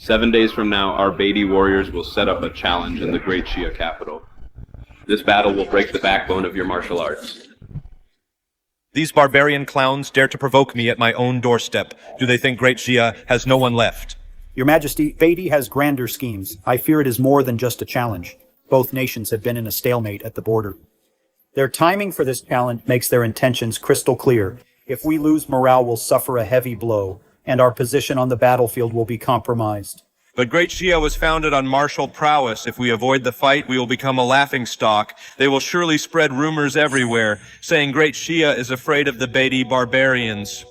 7 days from now, our Beatty warriors will set up a challenge in the Great Xia capital. This battle will break the backbone of your martial arts. These barbarian clowns dare to provoke me at my own doorstep. Do they think Great Xia has no one left? Your Majesty, Beatty has grander schemes. I fear it is more than just a challenge. Both nations have been in a stalemate at the border. Their timing for this challenge makes their intentions crystal clear. If we lose, morale will suffer a heavy blow, and our position on the battlefield will be compromised. But Great Xia was founded on martial prowess. If we avoid the fight, we will become a laughingstock. They will surely spread rumors everywhere, saying Great Xia is afraid of the Beatty barbarians.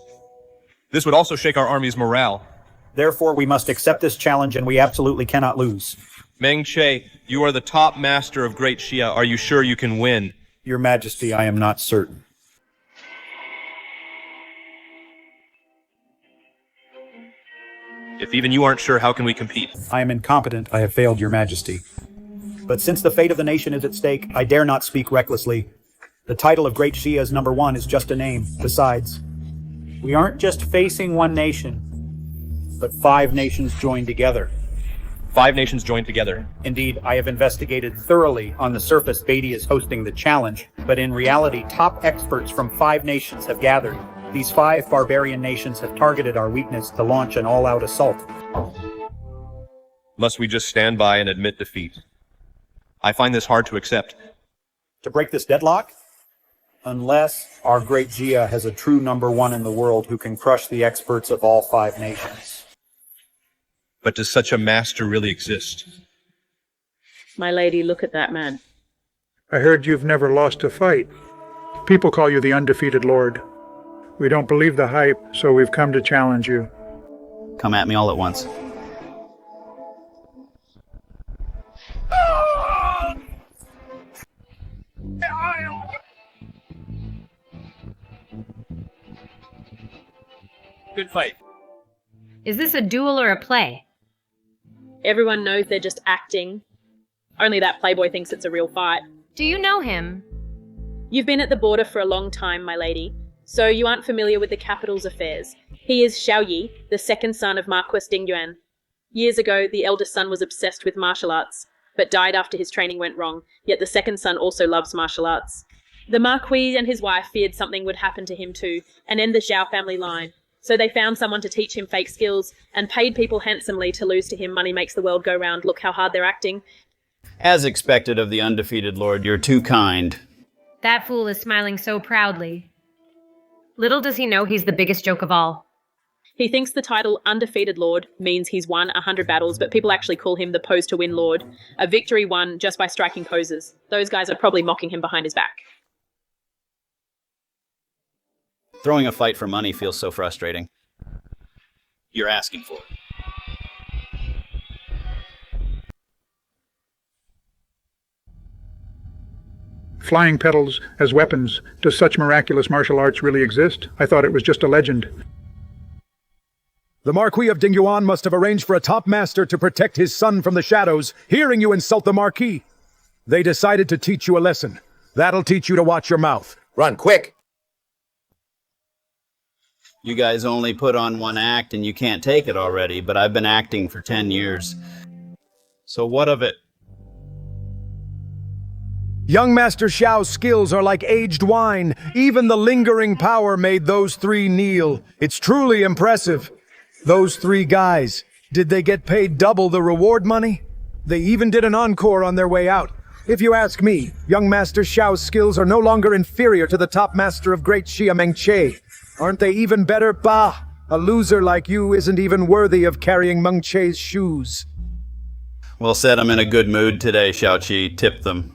This would also shake our army's morale. Therefore, we must accept this challenge, and we absolutely cannot lose. Meng Che, you are the top master of Great Xia. Are you sure you can win? Your Majesty, I am not certain. If even you aren't sure, how can we compete? I am incompetent. I have failed, Your Majesty. But since the fate of the nation is at stake, I dare not speak recklessly. The title of Great Xia as #1 is just a name. Besides, we aren't just facing one nation, but 5 nations joined together. 5 nations joined together. Indeed, I have investigated thoroughly. On the surface, Beatty is hosting the challenge, but in reality, top experts from 5 nations have gathered. These 5 barbarian nations have targeted our weakness to launch an all-out assault. Must we just stand by and admit defeat? I find this hard to accept. To break this deadlock? Unless our Great Xia has a true #1 in the world who can crush the experts of all 5 nations. But does such a master really exist? My lady, look at that man. I heard you've never lost a fight. People call you the undefeated lord. We don't believe the hype, so we've come to challenge you. Come at me all at once. Good fight. Is this a duel or a play? Everyone knows they're just acting. Only that playboy thinks it's a real fight. Do you know him? You've been at the border for a long time, my lady, so you aren't familiar with the capital's affairs. He is Xiao Yi, the second son of Marquis Dingyuan. Years ago, the eldest son was obsessed with martial arts, but died after his training went wrong, yet the second son also loves martial arts. The Marquis and his wife feared something would happen to him too, and end the Xiao family line. So they found someone to teach him fake skills, and paid people handsomely to lose to him. Money makes the world go round. Look how hard they're acting. As expected of the undefeated lord, you're too kind. That fool is smiling so proudly. Little does he know he's the biggest joke of all. He thinks the title Undefeated Lord means he's won 100 battles, but people actually call him the Pose to Win Lord, a victory won just by striking poses. Those guys are probably mocking him behind his back. Throwing a fight for money feels so frustrating. You're asking for it. Flying pedals as weapons. Does such miraculous martial arts really exist? I thought it was just a legend. The Marquis of Dingyuan must have arranged for a top master to protect his son from the shadows, hearing you insult the Marquis. They decided to teach you a lesson. That'll teach you to watch your mouth. Run, quick! You guys only put on 1 act and you can't take it already, but I've been acting for 10 years. So what of it? Young Master Xiao's skills are like aged wine. Even the lingering power made those 3 kneel. It's truly impressive. Those 3 guys, did they get paid double the reward money? They even did an encore on their way out. If you ask me, young Master Xiao's skills are no longer inferior to the top master of Great Xia, Meng Che. Aren't they even better? Bah! A loser like you isn't even worthy of carrying Meng Che's shoes. Well said, I'm in a good mood today, Xiao Qi. Tip them.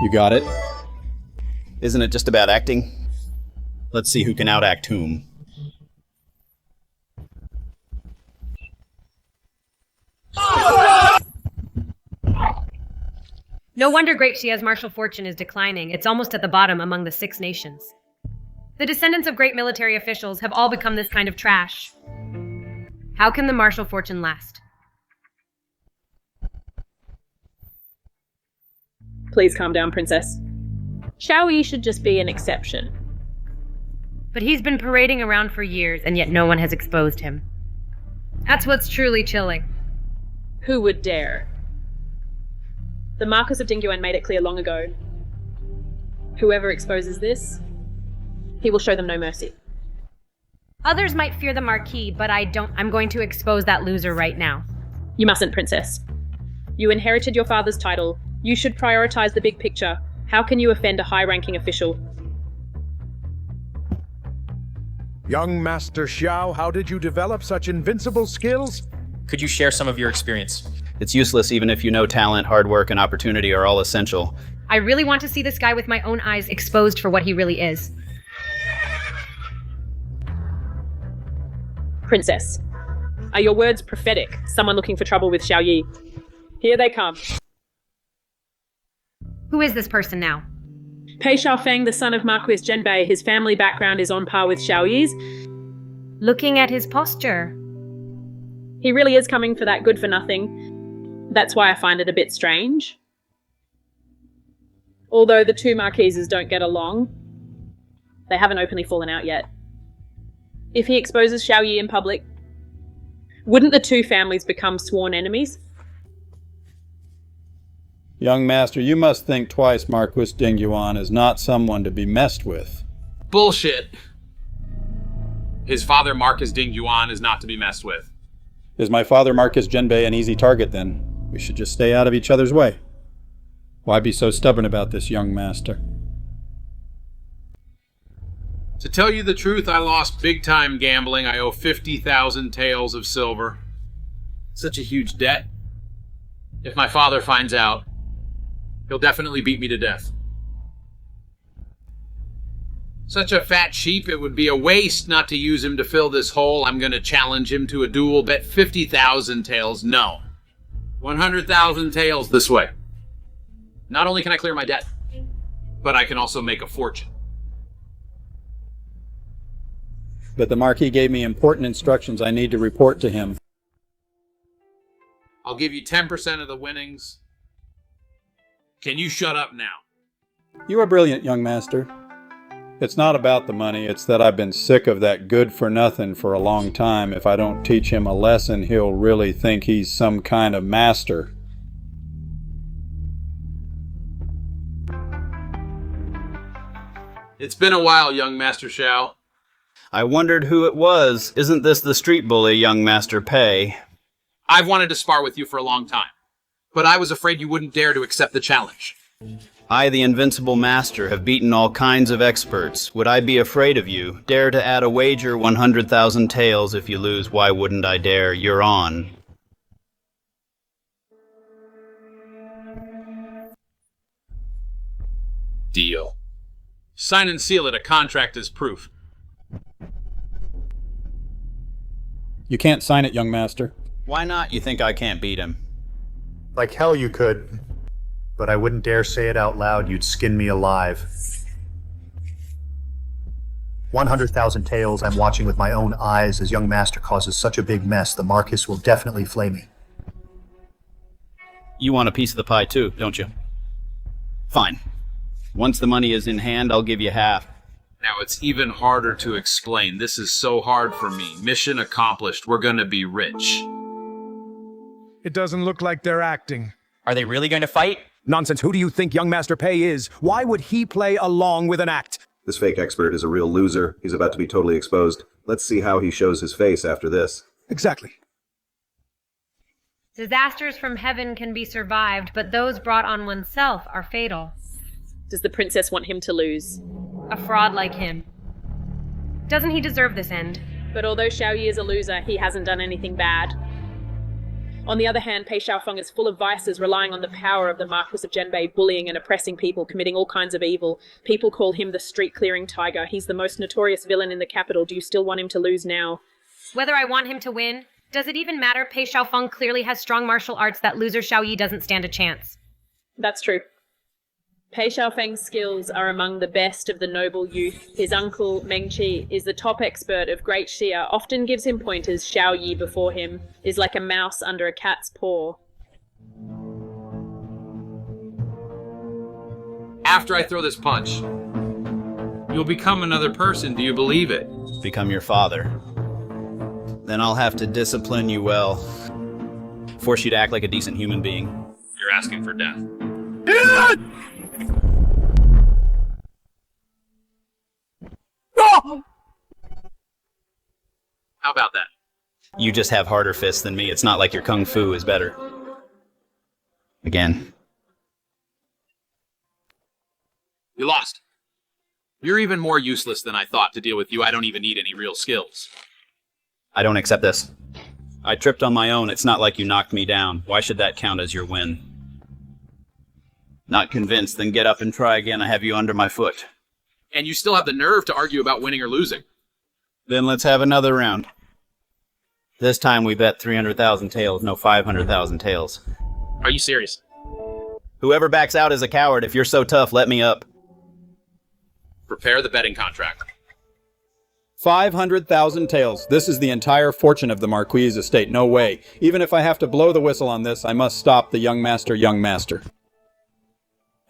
You got it? Isn't it just about acting? Let's see who can outact whom. No wonder Great Xia's martial fortune is declining. It's almost at the bottom among the 6 nations. The descendants of great military officials have all become this kind of trash. How can the martial fortune last? Please calm down, princess. Xiao Yi should just be an exception. But he's been parading around for years, and yet no one has exposed him. That's what's truly chilling. Who would dare? The Marquis of Dingyuan made it clear long ago. Whoever exposes this, he will show them no mercy. Others might fear the Marquis, but I don't. I'm going to expose that loser right now. You mustn't, Princess. You inherited your father's title. You should prioritize the big picture. How can you offend a high-ranking official? Young Master Xiao, how did you develop such invincible skills? Could you share some of your experience? It's useless even if you know talent, hard work, and opportunity are all essential. I really want to see this guy with my own eyes exposed for what he really is. Princess, are your words prophetic? Someone looking for trouble with Xiao Yi. Here they come. Who is this person now? Pei Xiaofeng, the son of Marquis Zhenbei, his family background is on par with Xiao Yi's. Looking at his posture. He really is coming for that good for nothing. That's why I find it a bit strange. Although the two marquises don't get along, they haven't openly fallen out yet. If he exposes Xiao Yi in public, wouldn't the two families become sworn enemies? Young master, you must think twice. Marquis Dingyuan is not someone to be messed with. Bullshit. His father, Marquis Dingyuan, is not to be messed with. Is my father, Marquis Zhenbei, an easy target then? We should just stay out of each other's way. Why be so stubborn about this, young master? To tell you the truth, I lost big time gambling. I owe 50,000 taels of silver. Such a huge debt. If my father finds out, he'll definitely beat me to death. Such a fat sheep, it would be a waste not to use him to fill this hole. I'm gonna challenge him to a duel. Bet 50,000 taels. No. 100,000 taels this way. Not only can I clear my debt, but I can also make a fortune. But the Marquis gave me important instructions I need to report to him. I'll give you 10% of the winnings. Can you shut up now? You are brilliant, young master. It's not about the money, it's that I've been sick of that good-for-nothing for a long time. If I don't teach him a lesson, he'll really think he's some kind of master. It's been a while, young Master Xiao. I wondered who it was. Isn't this the street bully, young Master Pei? I've wanted to spar with you for a long time, but I was afraid you wouldn't dare to accept the challenge. I, the invincible master, have beaten all kinds of experts. Would I be afraid of you? Dare to add a wager 100,000 taels. If you lose, why wouldn't I dare? You're on. Deal. Sign and seal it. A contract as proof. You can't sign it, young master. Why not? You think I can't beat him? Like hell you could, but I wouldn't dare say it out loud. You'd skin me alive. 100,000 taels. I'm watching with my own eyes as young master causes such a big mess. The Marquis will definitely flay me. You want a piece of the pie too, don't you? Fine. Once the money is in hand, I'll give you half. Now it's even harder to explain. This is so hard for me. Mission accomplished. We're gonna be rich. It doesn't look like they're acting. Are they really going to fight? Nonsense. Who do you think young Master Pei is? Why would he play along with an act? This fake expert is a real loser. He's about to be totally exposed. Let's see how he shows his face after this. Exactly. Disasters from heaven can be survived, but those brought on oneself are fatal. Does the princess want him to lose? A fraud like him. Doesn't he deserve this end? But although Xiao Yi is a loser, he hasn't done anything bad. On the other hand, Pei Xiaofeng is full of vices, relying on the power of the Marquis of Zhenbei, bullying and oppressing people, committing all kinds of evil. People call him the street-clearing tiger. He's the most notorious villain in the capital. Do you still want him to lose now? Whether I want him to win, does it even matter? Pei Xiaofeng clearly has strong martial arts. That loser Xiao Yi doesn't stand a chance. That's true. Pei Xiaofeng's skills are among the best of the noble youth. His uncle, Meng Qi, is the top expert of Great Xia, often gives him pointers. Xiao Yi before him is like a mouse under a cat's paw. After I throw this punch, you'll become another person. Do you believe it? Become your father. Then I'll have to discipline you well. force you to act like a decent human being. You're asking for death. How about that? You just have harder fists than me. It's not like your kung fu is better. Again. You lost. You're even more useless than I thought to deal with you. I don't even need any real skills. I don't accept this. I tripped on my own. It's not like you knocked me down. Why should that count as your win? Not convinced? Then get up and try again. I have you under my foot. And you still have the nerve to argue about winning or losing. Then let's have another round. This time we bet 300,000 taels, no 500,000 taels. Are you serious? Whoever backs out is a coward. If you're so tough, let me up. Prepare the betting contract. 500,000 taels. This is the entire fortune of the Marquis' estate. No way. Even if I have to blow the whistle on this, I must stop the young master, young master.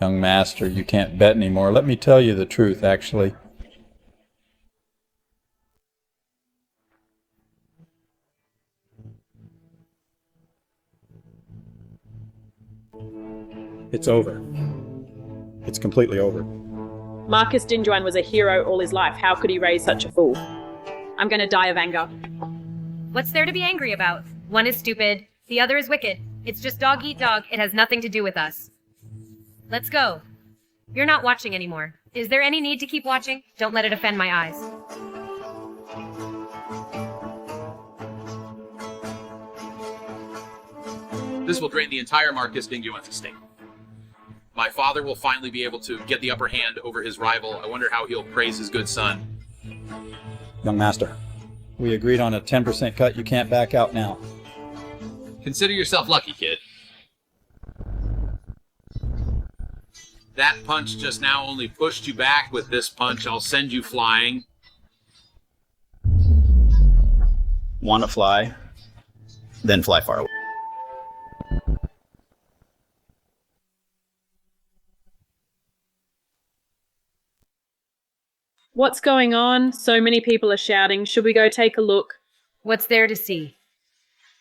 Young master, you can't bet anymore. Let me tell you the truth, actually. It's over. It's completely over. Marquis Dingyuan was a hero all his life. How could he raise such a fool? I'm going to die of anger. What's there to be angry about? One is stupid, the other is wicked. It's just dog eat dog. It has nothing to do with us. Let's go. You're not watching anymore. Is there any need to keep watching? Don't let it offend my eyes. This will drain the entire Marquis Dingyuan's estate. My father will finally be able to get the upper hand over his rival. I wonder how he'll praise his good son. Young master, we agreed on a 10% cut. You can't back out now. Consider yourself lucky, kid. That punch just now only pushed you back. With this punch, I'll send you flying. Want to fly? Then fly far away. What's going on? So many people are shouting. Should we go take a look? What's there to see?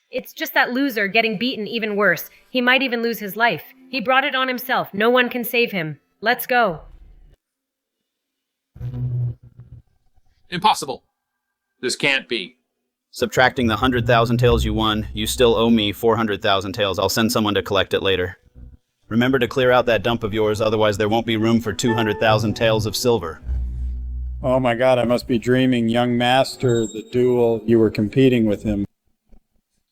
It's just that loser getting beaten even worse. He might even lose his life. He brought it on himself. No one can save him. Let's go. Impossible. This can't be. Subtracting the 100,000 taels you won, you still owe me 400,000 taels. I'll send someone to collect it later. Remember to clear out that dump of yours, otherwise there won't be room for 200,000 taels of silver. Oh my god, I must be dreaming. Young master, the duel, you were competing with him.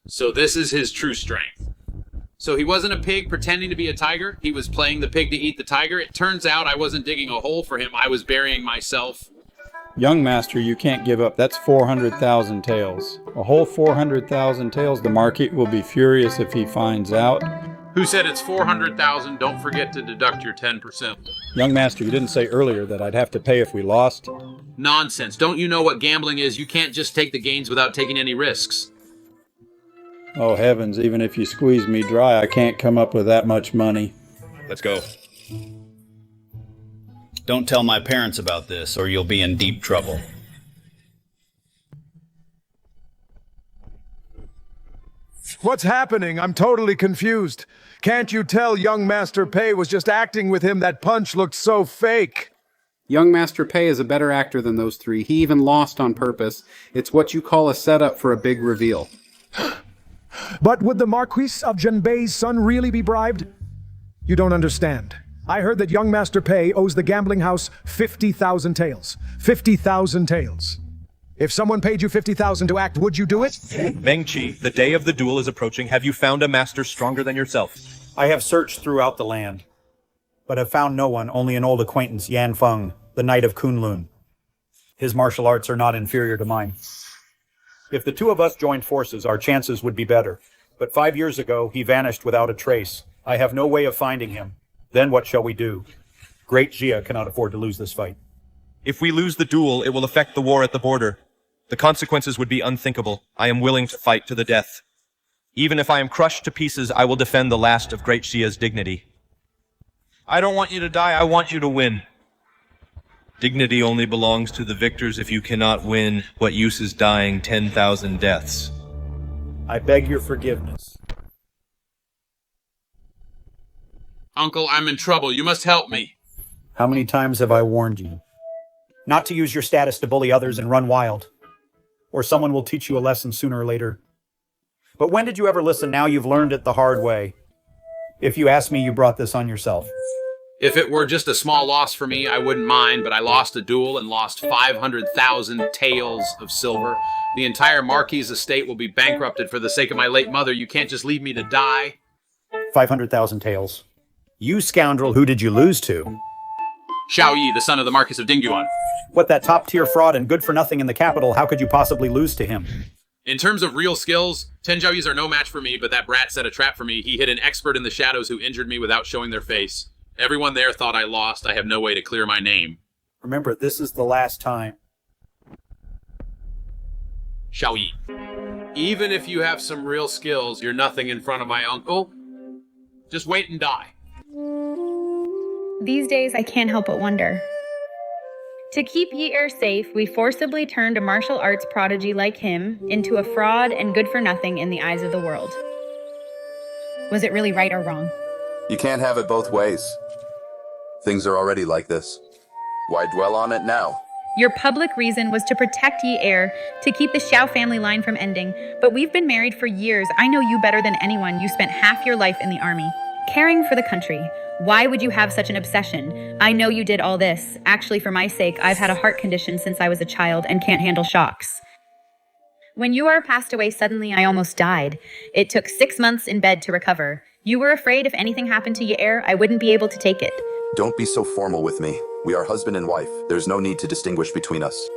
So this is his true strength. So he wasn't a pig pretending to be a tiger. He was playing the pig to eat the tiger. It turns out I wasn't digging a hole for him. I was burying myself. Young master, you can't give up. That's 400,000 taels. A whole 400,000 taels. The Marquis will be furious if he finds out. Who said it's 400,000? Don't forget to deduct your 10%. Young master, you didn't say earlier that I'd have to pay if we lost? Nonsense. Don't you know what gambling is? You can't just take the gains without taking any risks. Oh heavens, even if you squeeze me dry, I can't come up with that much money. Let's go. Don't tell my parents about this, or you'll be in deep trouble. What's happening? I'm totally confused. Can't you tell young Master Pei was just acting with him? That punch looked so fake. Young Master Pei is a better actor than those three. He even lost on purpose. It's what you call a setup for a big reveal. But would the Marquis of Zhenbei's son really be bribed? You don't understand. I heard that young Master Pei owes the gambling house 50,000 taels. 50,000 taels. If someone paid you 50,000 to act, would you do it? Meng-Chi, the day of the duel is approaching. Have you found a master stronger than yourself? I have searched throughout the land, but have found no one, only an old acquaintance, Yan Feng, the Knight of Kunlun. His martial arts are not inferior to mine. If the two of us joined forces, our chances would be better. But 5 years ago, he vanished without a trace. I have no way of finding him. Then what shall we do? Great Xia cannot afford to lose this fight. If we lose the duel, it will affect the war at the border. The consequences would be unthinkable. I am willing to fight to the death. Even if I am crushed to pieces, I will defend the last of Great Xia's dignity. I don't want you to die, I want you to win. Dignity only belongs to the victors. If you cannot win, what use is dying 10,000 deaths? I beg your forgiveness. Uncle, I'm in trouble. You must help me. How many times have I warned you? Not to use your status to bully others and run wild. Or someone will teach you a lesson sooner or later. But when did you ever listen? Now you've learned it the hard way. If you ask me, you brought this on yourself. If it were just a small loss for me, I wouldn't mind, but I lost a duel and lost 500,000 taels of silver. The entire Marquis estate will be bankrupted for the sake of my late mother. You can't just leave me to die. 500,000 taels. You scoundrel, who did you lose to? Xiao Yi, the son of the Marquis of Dingyuan. What, that top-tier fraud and good-for-nothing in the capital? How could you possibly lose to him? In terms of real skills, 10 Xiao Yis are no match for me, but that brat set a trap for me. He hit an expert in the shadows who injured me without showing their face. Everyone there thought I lost. I have no way to clear my name. Remember, this is the last time. Xiao Yi. Even if you have some real skills, you're nothing in front of my uncle. Just wait and die. These days, I can't help but wonder. To keep Yi safe, we forcibly turned a martial arts prodigy like him into a fraud and good-for-nothing in the eyes of the world. Was it really right or wrong? You can't have it both ways. Things are already like this. Why dwell on it now? Your public reason was to protect Yi to keep the Xiao family line from ending, but we've been married for years. I know you better than anyone. You spent half your life in the army, caring for the country. Why would you have such an obsession? I know you did all this. Actually, for my sake, I've had a heart condition since I was a child and can't handle shocks. When you passed away suddenly, I almost died. It took 6 months in bed to recover. You were afraid if anything happened to Yi, I wouldn't be able to take it. Don't be so formal with me. We are husband and wife. There's no need to distinguish between us.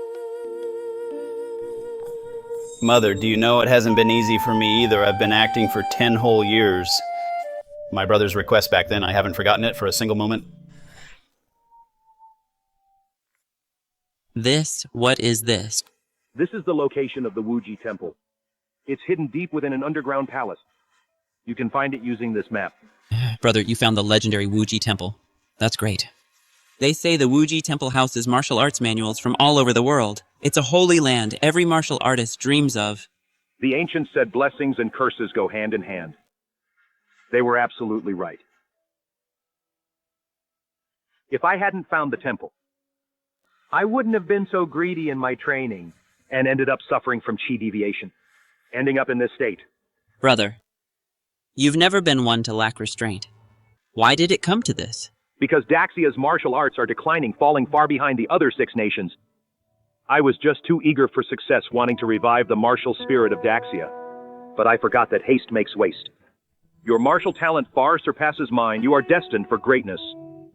Mother, do you know it hasn't been easy for me either? I've been acting for 10 whole years. My brother's request back then, I haven't forgotten it for a single moment. What is this? This is the location of the Wuji Temple. It's hidden deep within an underground palace. You can find it using this map. Brother, you found the legendary Wuji Temple. That's great. They say the Wuji Temple houses martial arts manuals from all over the world. It's a holy land every martial artist dreams of. The ancients said blessings and curses go hand in hand. They were absolutely right. If I hadn't found the temple, I wouldn't have been so greedy in my training and ended up suffering from chi deviation, ending up in this state. Brother, you've never been one to lack restraint. Why did it come to this? Because Daxia's martial arts are declining, falling far behind the other 6 nations. I was just too eager for success, wanting to revive the martial spirit of Daxia. But I forgot that haste makes waste. Your martial talent far surpasses mine. You are destined for greatness.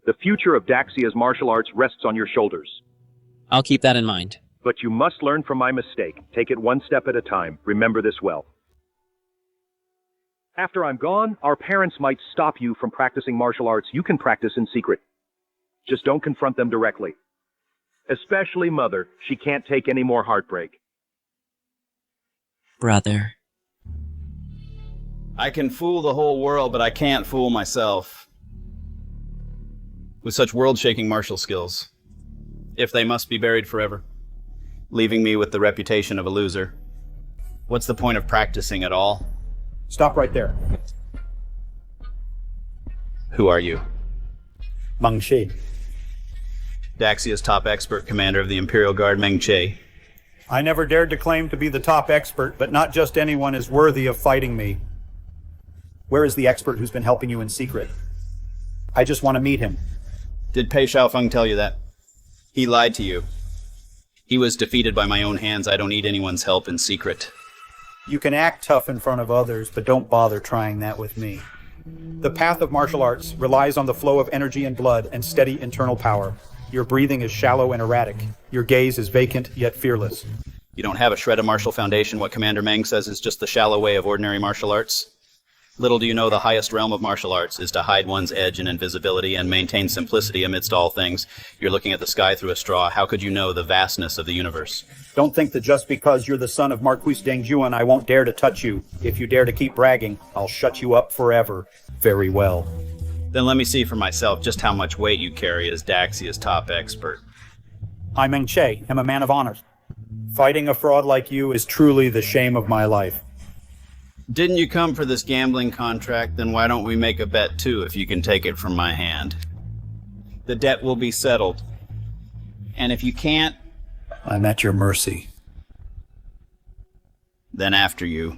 The future of Daxia's martial arts rests on your shoulders. I'll keep that in mind. But you must learn from my mistake. Take it one step at a time. Remember this well. After I'm gone, our parents might stop you from practicing martial arts. You can practice in secret. Just don't confront them directly. Especially Mother. She can't take any more heartbreak. Brother. I can fool the whole world, but I can't fool myself. With such world-shaking martial skills. If they must be buried forever. Leaving me with the reputation of a loser. What's the point of practicing at all? Stop right there. Who are you? Meng Shi. Daxia's top expert, commander of the Imperial Guard, Meng Che. I never dared to claim to be the top expert, but not just anyone is worthy of fighting me. Where is the expert who's been helping you in secret? I just want to meet him. Did Pei Shaofeng tell you that? He lied to you. He was defeated by my own hands. I don't need anyone's help in secret. You can act tough in front of others, but don't bother trying that with me. The path of martial arts relies on the flow of energy and blood and steady internal power. Your breathing is shallow and erratic. Your gaze is vacant yet fearless. You don't have a shred of martial foundation. What Commander Meng says is just the shallow way of ordinary martial arts. Little do you know the highest realm of martial arts is to hide one's edge and invisibility and maintain simplicity amidst all things. You're looking at the sky through a straw. How could you know the vastness of the universe? Don't think that just because you're the son of Marquis Dingyuan, I won't dare to touch you. If you dare to keep bragging, I'll shut you up forever. Very well. Then let me see for myself just how much weight you carry as Daxia's top expert. I, Meng Che, am a man of honor. Fighting a fraud like you is truly the shame of my life. Didn't you come for this gambling contract? Then why don't we make a bet too if you can take it from my hand? The debt will be settled. And if you can't... I'm at your mercy. Then after you.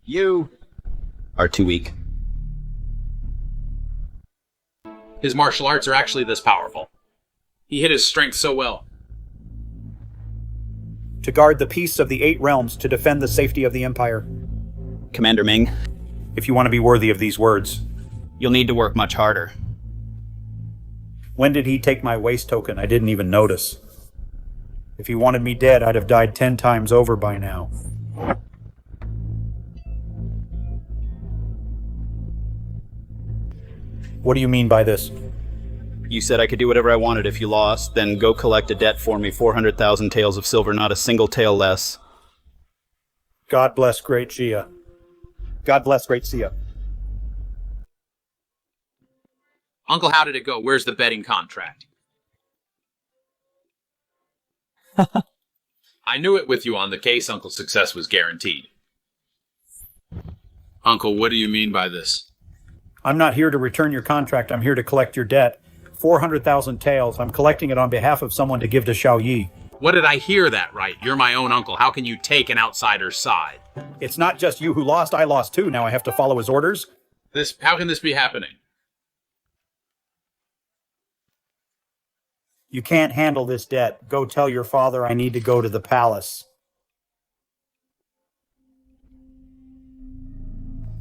You are too weak. His martial arts are actually this powerful. He hid his strength so well. To guard the peace of the 8 realms, to defend the safety of the Empire. Commander Ming, If you want to be worthy of these words. you'll need to work much harder. When did he take my waist token? I didn't even notice. If he wanted me dead, I'd have died 10 times over by now. What do you mean by this? You said I could do whatever I wanted if you lost, then go collect a debt for me, 400,000 taels of silver, not a single tael less. God bless Great Xia. God bless Great Xia. Uncle, how did it go? Where's the betting contract? I knew it with you on the case, Uncle. Success was guaranteed. Uncle, what do you mean by this? I'm not here to return your contract. I'm here to collect your debt. 400,000 taels. I'm collecting it on behalf of someone to give to Xiao Yi. What did I hear that right? You're my own uncle. How can you take an outsider's side? It's not just you who lost. I lost too. Now I have to follow his orders. How can this be happening? You can't handle this debt. Go tell your father I need to go to the palace.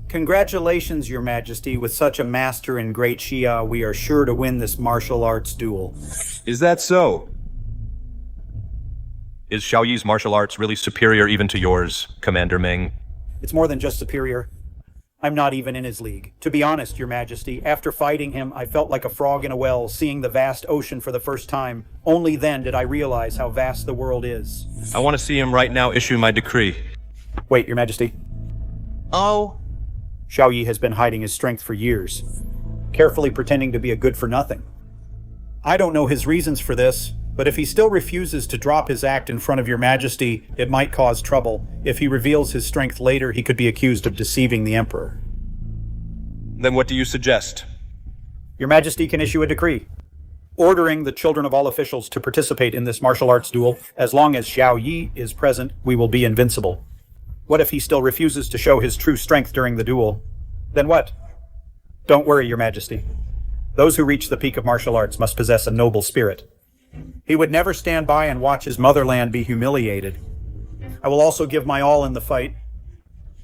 Congratulations, Your Majesty. With such a master in Great Xia, we are sure to win this martial arts duel. Is that so? Is Xiao Yi's martial arts really superior even to yours, Commander Ming? It's more than just superior. I'm not even in his league. To be honest, Your Majesty, after fighting him, I felt like a frog in a well, seeing the vast ocean for the first time. Only then did I realize how vast the world is. I want to see him right now issue my decree. Wait, Your Majesty. Oh? Xiao Yi has been hiding his strength for years, carefully pretending to be a good-for-nothing. I don't know his reasons for this, but if he still refuses to drop his act in front of Your Majesty, it might cause trouble. If he reveals his strength later, he could be accused of deceiving the Emperor. Then what do you suggest? Your Majesty can issue a decree, ordering the children of all officials to participate in this martial arts duel. As long as Xiao Yi is present, we will be invincible. What if he still refuses to show his true strength during the duel? Then what? Don't worry, Your Majesty. Those who reach the peak of martial arts must possess a noble spirit. He would never stand by and watch his motherland be humiliated. I will also give my all in the fight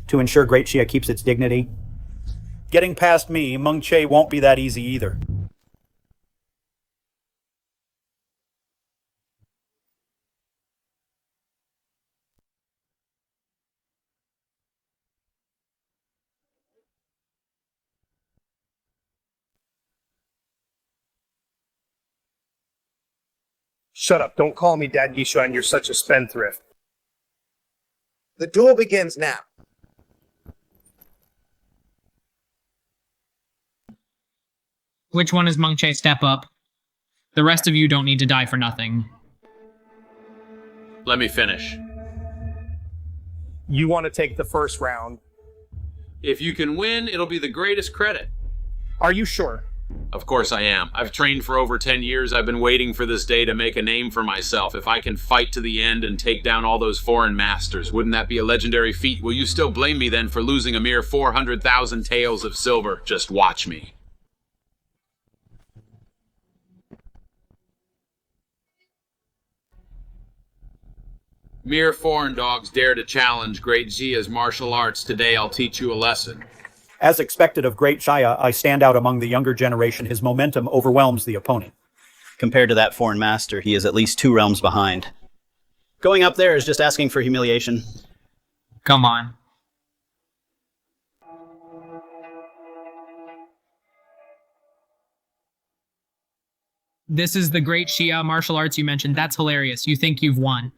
to ensure Great Xia keeps its dignity. Getting past me, Meng Che won't be that easy either. Shut up. Don't call me Dad Yishuan. You're such a spendthrift. The duel begins now. Which one is Meng Che? Step up. The rest of you don't need to die for nothing. Let me finish. You want to take the first round. If you can win, it'll be the greatest credit. Are you sure? Of course I am. I've trained for over 10 years. I've been waiting for this day to make a name for myself. If I can fight to the end and take down all those foreign masters, wouldn't that be a legendary feat? Will you still blame me then for losing a mere 400,000 taels of silver? Just watch me. Mere foreign dogs dare to challenge Great Xia's martial arts. Today I'll teach you a lesson. As expected of Great Xia, I stand out among the younger generation. His momentum overwhelms the opponent. Compared to that foreign master, he is at least 2 realms behind. Going up there is just asking for humiliation. Come on. This is the Great Xia martial arts you mentioned. That's hilarious. You think you've won.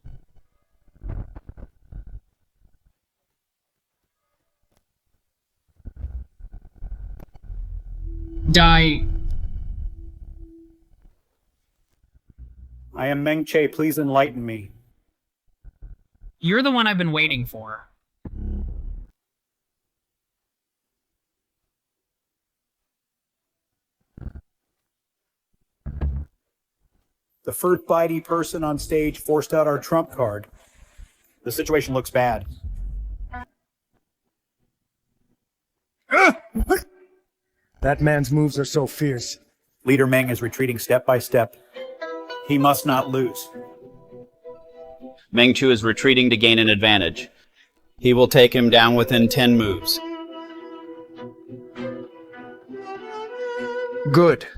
Die. I am Meng Che, please enlighten me. You're the one I've been waiting for. The first bitey person on stage forced out our trump card. The situation looks bad. That man's moves are so fierce. Leader Meng is retreating step by step. He must not lose. Meng Chu is retreating to gain an advantage. He will take him down within 10 moves. Good.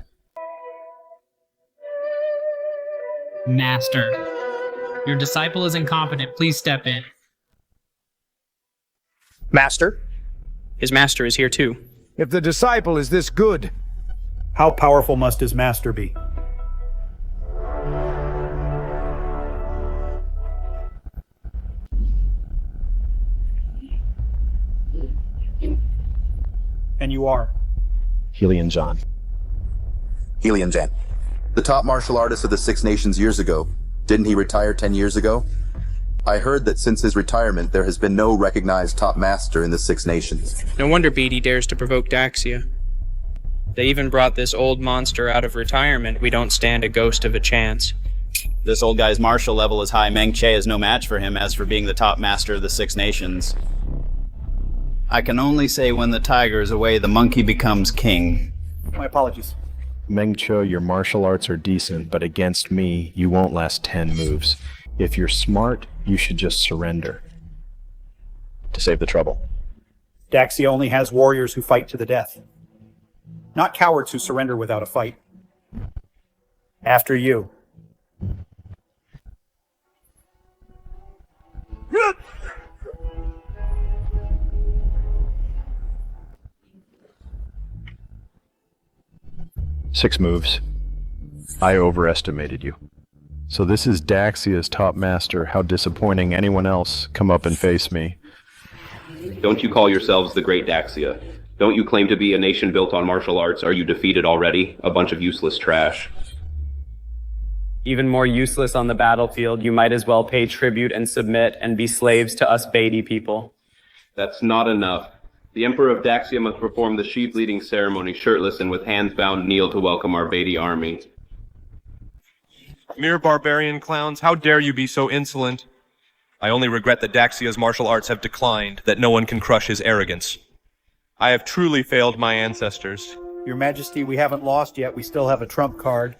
Master. Your disciple is incompetent. Please step in. Master? His master is here too. If the disciple is this good, how powerful must his master be? And you are? Ling Jen. Ling Jen. The top martial artist of the Six Nations years ago. Didn't he retire 10 years ago? I heard that since his retirement, there has been no recognized top master in the Six Nations. No wonder Beatty dares to provoke Daxia. They even brought this old monster out of retirement. We don't stand a ghost of a chance. This old guy's martial level is high. Meng Che is no match for him. As for being the top master of the Six Nations, I can only say when the tiger is away, the monkey becomes king. My apologies. Meng Cho, your martial arts are decent, but against me, you won't last 10 moves. If you're smart, you should just surrender. To save the trouble. Daxia only has warriors who fight to the death. Not cowards who surrender without a fight. After you. Six moves. I overestimated you. So this is Daxia's top master. How disappointing. Anyone else come up and face me. Don't you call yourselves the Great Xia? Don't you claim to be a nation built on martial arts? Are you defeated already? A bunch of useless trash. Even more useless on the battlefield, you might as well pay tribute and submit and be slaves to us Beatty people. That's not enough. The Emperor of Daxia must perform the sheep-leading ceremony shirtless and with hands bound kneel to welcome our Beatty army. Mere barbarian clowns, how dare you be so insolent? I only regret that Daxia's martial arts have declined, that no one can crush his arrogance. I have truly failed my ancestors. Your Majesty, we haven't lost yet. We still have a trump card.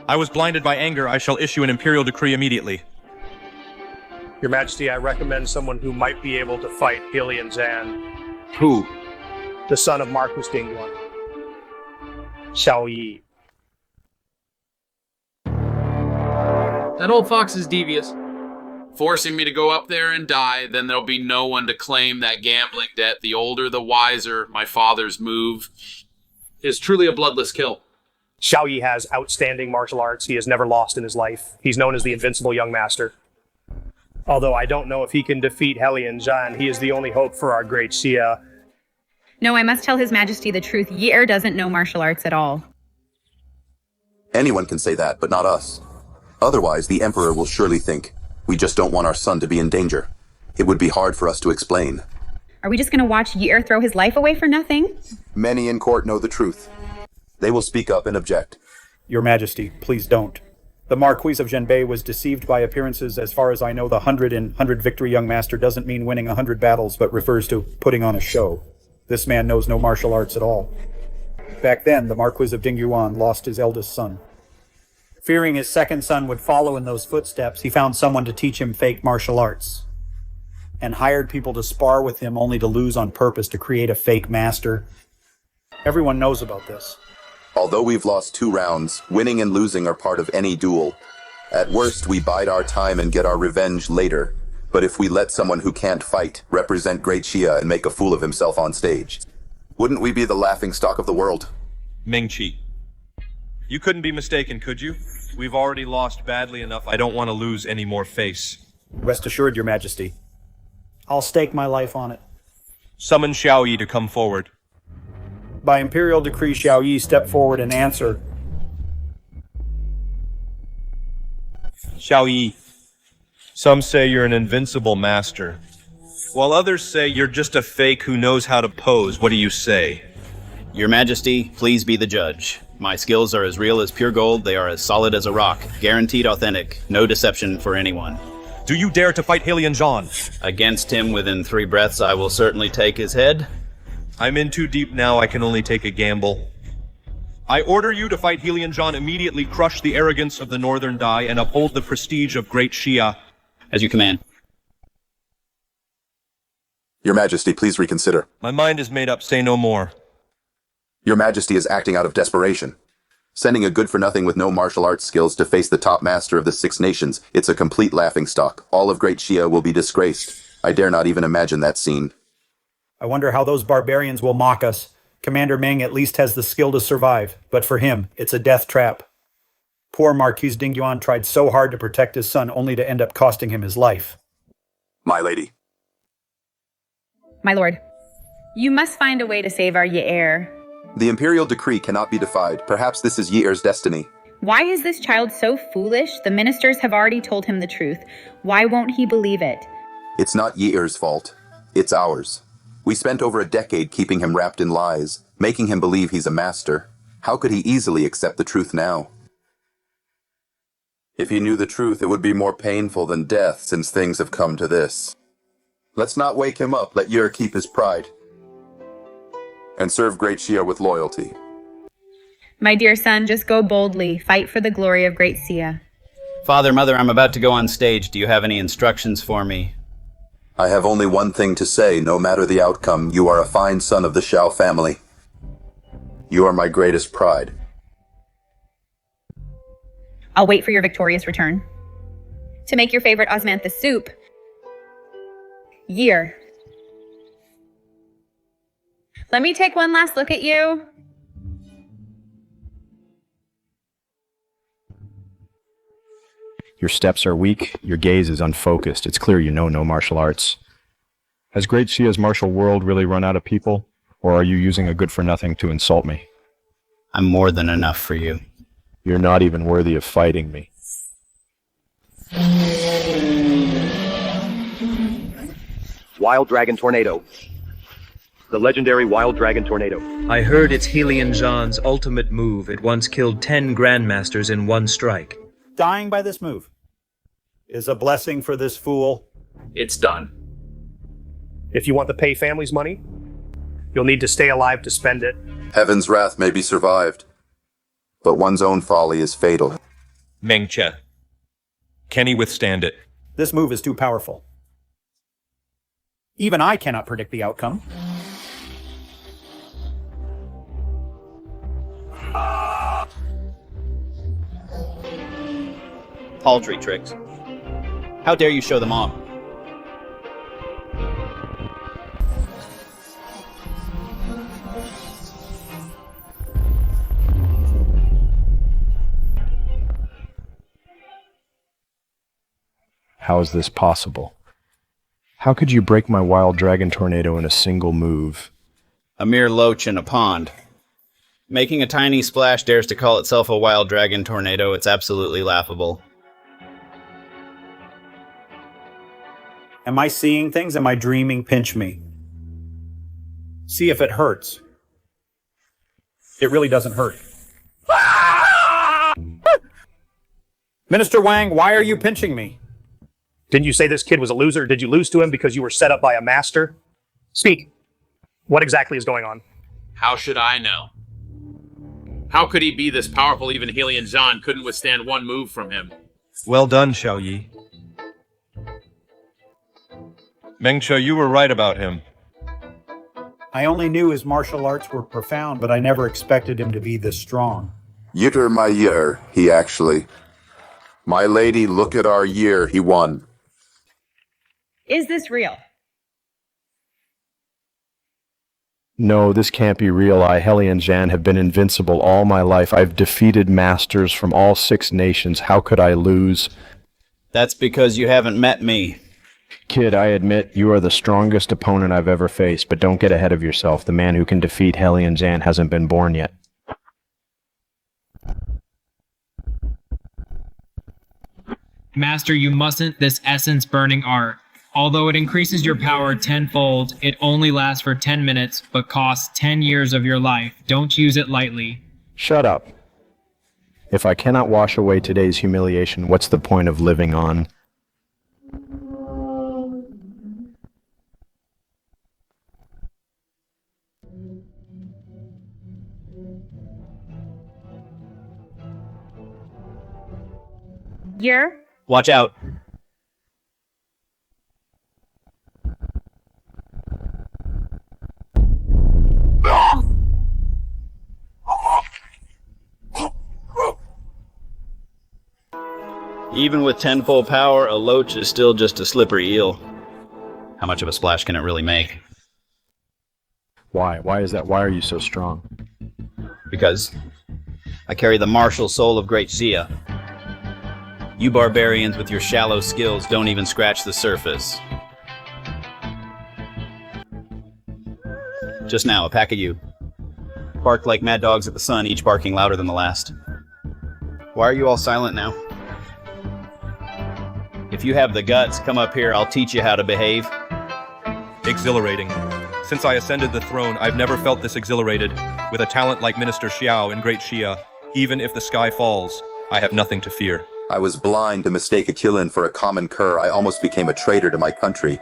I was blinded by anger. I shall issue an imperial decree immediately. Your Majesty, I recommend someone who might be able to fight Ling Jen. Who? The son of Marquis Dingyuan. Xiao Yi. That old fox is devious. Forcing me to go up there and die, then there'll be no one to claim that gambling debt. The older, the wiser. My father's move is truly a bloodless kill. Xiao Yi has outstanding martial arts. He has never lost in his life. He's known as the invincible young master. Although I don't know if he can defeat Ling Jen, he is the only hope for our Great Xia. No, I must tell His Majesty the truth. Yi doesn't know martial arts at all. Anyone can say that, but not us. Otherwise, the Emperor will surely think, we just don't want our son to be in danger. It would be hard for us to explain. Are we just going to watch Yi throw his life away for nothing? Many in court know the truth. They will speak up and object. Your Majesty, please don't. The Marquis of Zhenbei was deceived by appearances. As far as I know, the 100 victory young master doesn't mean winning 100 battles, but refers to putting on a show. This man knows no martial arts at all. Back then, the Marquis of Dingyuan lost his eldest son. Fearing his second son would follow in those footsteps, he found someone to teach him fake martial arts, and hired people to spar with him only to lose on purpose to create a fake master. Everyone knows about this. Although we've lost 2 rounds, winning and losing are part of any duel. At worst, we bide our time and get our revenge later. But if we let someone who can't fight represent Great Xia and make a fool of himself on stage, wouldn't we be the laughingstock of the world? Ming Chi. You couldn't be mistaken, could you? We've already lost badly enough. I don't want to lose any more face. Rest assured, Your Majesty. I'll stake my life on it. Summon Xiao Yi to come forward. By imperial decree, Xiao Yi step forward and answer. Xiao Yi, some say you're an invincible master, while others say you're just a fake who knows how to pose. What do you say? Your Majesty, please be the judge. My skills are as real as pure gold, they are as solid as a rock. Guaranteed authentic, no deception for anyone. Do you dare to fight Helian Zhan? Against him within 3 breaths, I will certainly take his head. I'm in too deep now, I can only take a gamble. I order you to fight Helian Zhan immediately, crush the arrogance of the Northern Dai, and uphold the prestige of Great Xia. As you command. Your Majesty, please reconsider. My mind is made up, say no more. Your Majesty is acting out of desperation. Sending a good-for-nothing with no martial arts skills to face the top master of the 6 nations, it's a complete laughingstock. All of Great Xia will be disgraced. I dare not even imagine that scene. I wonder how those barbarians will mock us. Commander Meng at least has the skill to survive, but for him, it's a death trap. Poor Marquis Dingyuan tried so hard to protect his son only to end up costing him his life. My lady. My lord, you must find a way to save our Yi heir. The imperial decree cannot be defied. Perhaps this is Yi Er's destiny. Why is this child so foolish? The ministers have already told him the truth. Why won't he believe it? It's not Yi Er's fault. It's ours. We spent over a decade keeping him wrapped in lies, making him believe he's a master. How could he easily accept the truth now? If he knew the truth, it would be more painful than death, since things have come to this. Let's not wake him up. Let Yi Er keep his pride. And serve Great Xia with loyalty. My dear son, just go boldly. Fight for the glory of Great Xia. Father, Mother, I'm about to go on stage. Do you have any instructions for me? I have only one thing to say. No matter the outcome, you are a fine son of the Xiao family. You are my greatest pride. I'll wait for your victorious return. To make your favorite osmanthus soup. Year. Let me take one last look at you. Your steps are weak, your gaze is unfocused. It's clear you know no martial arts. Has Great Xia's martial world really run out of people? Or are you using a good-for-nothing to insult me? I'm more than enough for you. You're not even worthy of fighting me. Wild Dragon Tornado. The legendary Wild Dragon Tornado. I heard it's Helian Zhan's ultimate move. It once killed 10 grandmasters in one strike. Dying by this move is a blessing for this fool. It's done. If you want the Pei family's money, you'll need to stay alive to spend it. Heaven's wrath may be survived, but one's own folly is fatal. Meng Che. Can he withstand it? This move is too powerful. Even I cannot predict the outcome. Paltry tricks. How dare you show them off? How is this possible? How could you break my Wild Dragon Tornado in a single move? A mere loach in a pond. Making a tiny splash dares to call itself a Wild Dragon Tornado. It's absolutely laughable. Am I seeing things? Am I dreaming? Pinch me. See if it hurts. It really doesn't hurt. Minister Wang, why are you pinching me? Didn't you say this kid was a loser? Did you lose to him because you were set up by a master? Speak. What exactly is going on? How should I know? How could he be this powerful? Even Helian Zhan couldn't withstand one move from him. Well done, Xiao Yi. Meng Che, you were right about him. I only knew his martial arts were profound, but I never expected him to be this strong. Yitter my year, he actually. My lady, look at our year, he won. Is this real? No, this can't be real. I, Helian Zhan, have been invincible all my life. I've defeated masters from all 6 nations. How could I lose? That's because you haven't met me. Kid, I admit you are the strongest opponent I've ever faced, but don't get ahead of yourself. The man who can defeat Ling Jen hasn't been born yet. Master, you mustn't this essence-burning art. Although it increases your power tenfold, it only lasts for 10 minutes, but costs 10 years of your life. Don't use it lightly. Shut up. If I cannot wash away today's humiliation, what's the point of living on? Year? Watch out. Even with tenfold power, a loach is still just a slippery eel. How much of a splash can it really make? Why? Why is that? Why are you so strong? Because I carry the martial soul of Great Xia. You barbarians with your shallow skills don't even scratch the surface. Just now, a pack of you barked like mad dogs at the sun, each barking louder than the last. Why are you all silent now? If you have the guts, come up here, I'll teach you how to behave. Exhilarating. Since I ascended the throne, I've never felt this exhilarated. With a talent like Minister Xiao in Great Xia, even if the sky falls, I have nothing to fear. I was blind to mistake a Qilin for a common cur. I almost became a traitor to my country.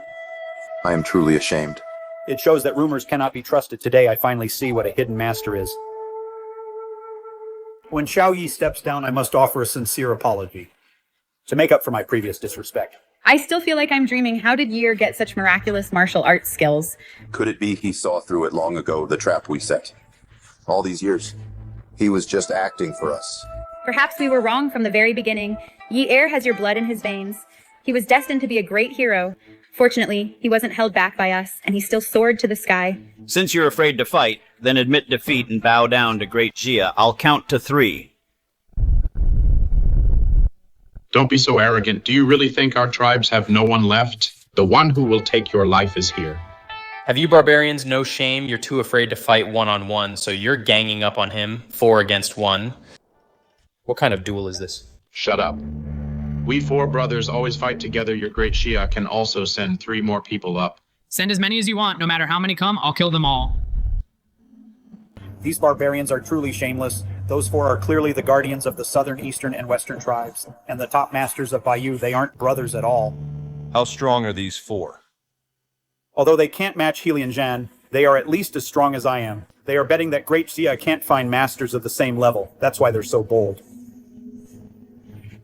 I am truly ashamed. It shows that rumors cannot be trusted. Today I finally see what a hidden master is. When Xiao Yi steps down, I must offer a sincere apology to make up for my previous disrespect. I still feel like I'm dreaming. How did Year get such miraculous martial arts skills? Could it be he saw through it long ago, the trap we set? All these years, he was just acting for us. Perhaps we were wrong from the very beginning. Yi Er has your blood in his veins. He was destined to be a great hero. Fortunately, he wasn't held back by us, and he still soared to the sky. Since you're afraid to fight, then admit defeat and bow down to Great Xia. I'll count to 3. Don't be so arrogant. Do you really think our tribes have no one left? The one who will take your life is here. Have you barbarians no shame? You're too afraid to fight one-on-one, so you're ganging up on him, 4 against 1. What kind of duel is this? Shut up. We 4 brothers always fight together. Your Great Xia can also send 3 more people up. Send as many as you want. No matter how many come, I'll kill them all. These barbarians are truly shameless. Those 4 are clearly the guardians of the southern, eastern, and western tribes, and the top masters of Bayou. They aren't brothers at all. How strong are these 4? Although they can't match Ling Jen, they are at least as strong as I am. They are betting that Great Xia can't find masters of the same level. That's why they're so bold.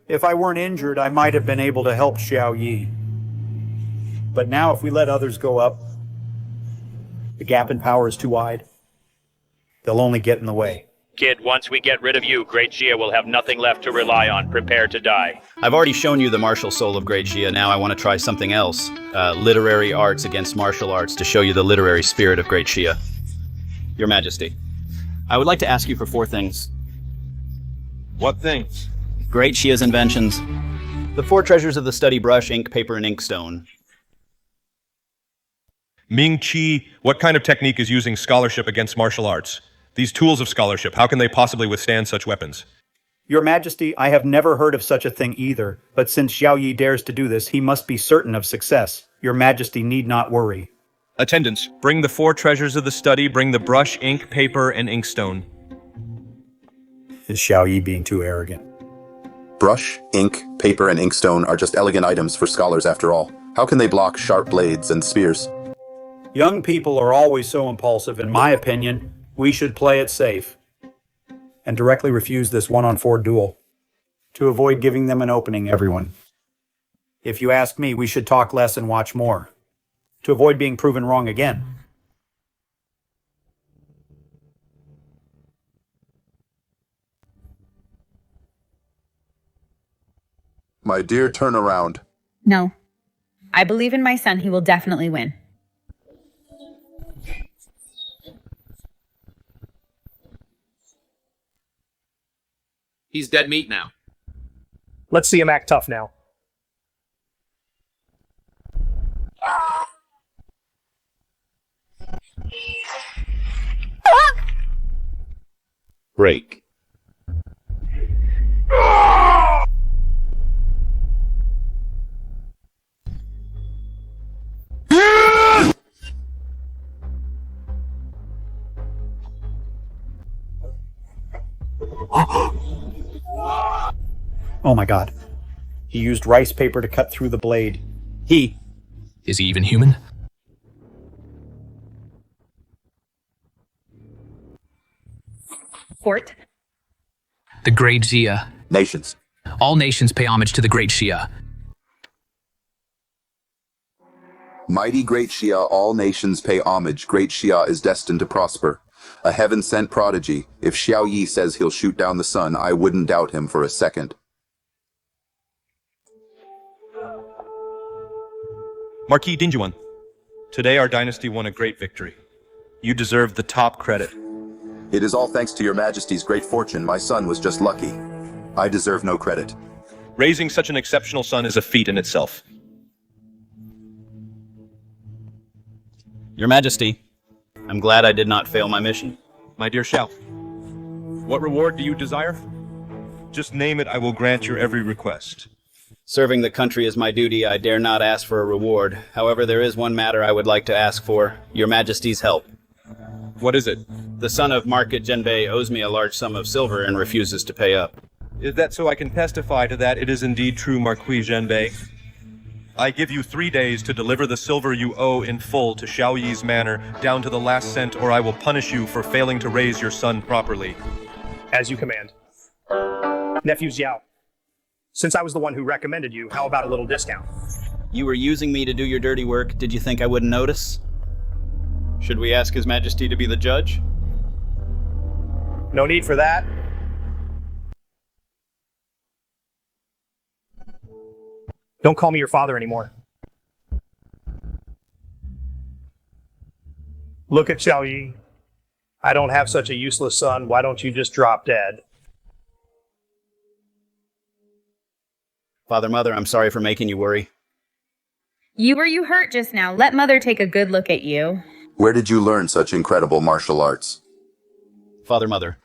If I weren't injured, I might have been able to help Xiao Yi. But now if we let others go up, the gap in power is too wide. They'll only get in the way. Kid, once we get rid of you, Great Xia will have nothing left to rely on. Prepare to die. I've already shown you the martial soul of Great Xia. Now I want to try something else. Literary arts against martial arts to show you the literary spirit of Great Xia. Your Majesty, I would like to ask you for 4 things. What things? Great Xia's inventions. The 4 treasures of the study: brush, ink, paper, and inkstone. Ming Qi, what kind of technique is using scholarship against martial arts? These tools of scholarship, how can they possibly withstand such weapons? Your Majesty, I have never heard of such a thing either, but since Xiao Yi dares to do this, he must be certain of success. Your Majesty need not worry. Attendants, bring the 4 treasures of the study, bring the brush, ink, paper, and inkstone. Is Xiao Yi being too arrogant? Brush, ink, paper, and inkstone are just elegant items for scholars after all. How can they block sharp blades and spears? Young people are always so impulsive. In my opinion, we should play it safe and directly refuse this 1-on-4 duel to avoid giving them an opening, everyone. If you ask me, we should talk less and watch more to avoid being proven wrong again. My dear, turn around. No. I believe in my son. He will definitely win. He's dead meat now. Let's see him act tough now. Break. Oh my god. He used rice paper to cut through the blade. Is he even human? Fort. The Great Xia. Nations. All nations pay homage to the Great Xia. Mighty Great Xia, all nations pay homage. Great Xia is destined to prosper. A heaven-sent prodigy. If Xiao Yi says he'll shoot down the sun, I wouldn't doubt him for a second. Marquis Dingyuan, today our dynasty won a great victory. You deserve the top credit. It is all thanks to your majesty's great fortune. My son was just lucky. I deserve no credit. Raising such an exceptional son is a feat in itself. Your Majesty, I'm glad I did not fail my mission. My dear Xiao, what reward do you desire? Just name it, I will grant your every request. Serving the country is my duty. I dare not ask for a reward. However, there is one matter I would like to ask for. Your Majesty's help. What is it? The son of Marquis Dingyuan owes me a large sum of silver and refuses to pay up. Is that so? I can testify to that. It is indeed true, Marquis Dingyuan. I give you 3 days to deliver the silver you owe in full to Xiao Yi's manor, down to the last cent, or I will punish you for failing to raise your son properly. As you command. Nephew Xiao, since I was the one who recommended you, how about a little discount? You were using me to do your dirty work. Did you think I wouldn't notice? Should we ask His Majesty to be the judge? No need for that. Don't call me your father anymore. Look at Xiao Yi. I don't have such a useless son. Why don't you just drop dead? Father, Mother, I'm sorry for making you worry. You hurt just now. Let Mother take a good look at you. Where did you learn such incredible martial arts? Father, Mother,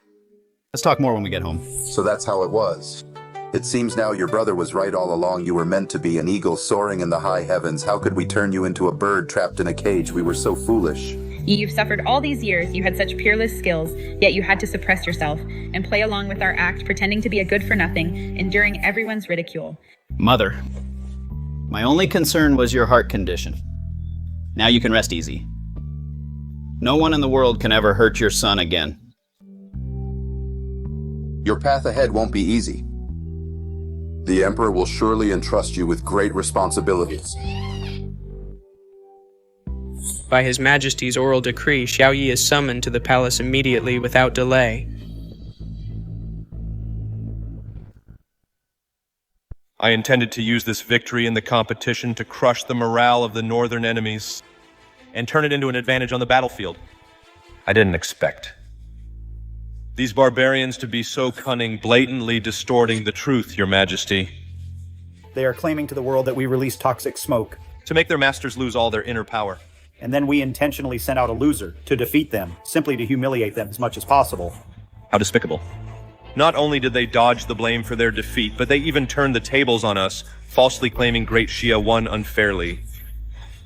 let's talk more when we get home. So that's how it was. It seems now your brother was right all along. You were meant to be an eagle soaring in the high heavens. How could we turn you into a bird trapped in a cage? We were so foolish. You've suffered all these years. You had such peerless skills, yet you had to suppress yourself and play along with our act, pretending to be a good-for-nothing, enduring everyone's ridicule. Mother, my only concern was your heart condition. Now you can rest easy. No one in the world can ever hurt your son again. Your path ahead won't be easy. The Emperor will surely entrust you with great responsibilities. By His Majesty's oral decree, Xiao Yi is summoned to the palace immediately without delay. I intended to use this victory in the competition to crush the morale of the northern enemies and turn it into an advantage on the battlefield. I didn't expect these barbarians to be so cunning, blatantly distorting the truth, Your Majesty. They are claiming to the world that we release toxic smoke. To make their masters lose all their inner power. And then we intentionally sent out a loser to defeat them, simply to humiliate them as much as possible. How despicable. Not only did they dodge the blame for their defeat, but they even turned the tables on us, falsely claiming Great Xia won unfairly.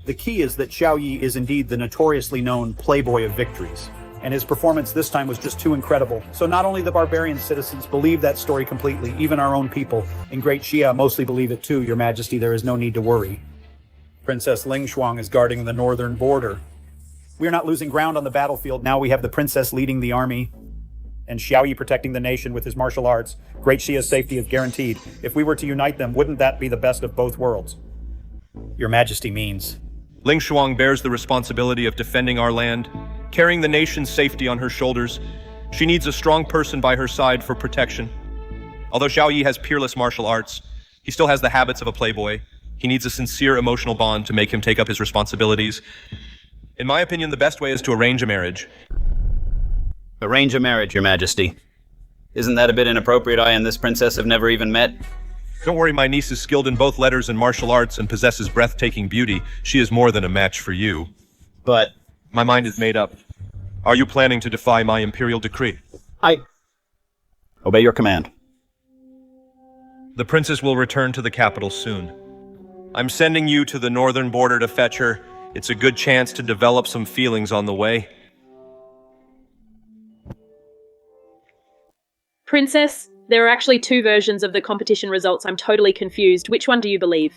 The key is that Xiao Yi is indeed the notoriously known playboy of victories, and his performance this time was just too incredible. So not only the barbarian citizens believe that story completely, even our own people, and Great Xia mostly believe it too, Your Majesty, there is no need to worry. Princess Ling Xuang is guarding the northern border. We are not losing ground on the battlefield. Now we have the princess leading the army, and Xiao Yi protecting the nation with his martial arts. Great Xia's safety is guaranteed. If we were to unite them, wouldn't that be the best of both worlds? Your Majesty means. Ling Xuang bears the responsibility of defending our land, carrying the nation's safety on her shoulders. She needs a strong person by her side for protection. Although Xiao Yi has peerless martial arts, he still has the habits of a playboy. He needs a sincere emotional bond to make him take up his responsibilities. In my opinion, the best way is to arrange a marriage. Arrange a marriage, Your Majesty. Isn't that a bit inappropriate? I and this princess have never even met. Don't worry, my niece is skilled in both letters and martial arts and possesses breathtaking beauty. She is more than a match for you. But... My mind is made up. Are you planning to defy my imperial decree? I obey your command. The princess will return to the capital soon. I'm sending you to the northern border to fetch her. It's a good chance to develop some feelings on the way. Princess, there are actually two versions of the competition results. I'm totally confused. Which one do you believe?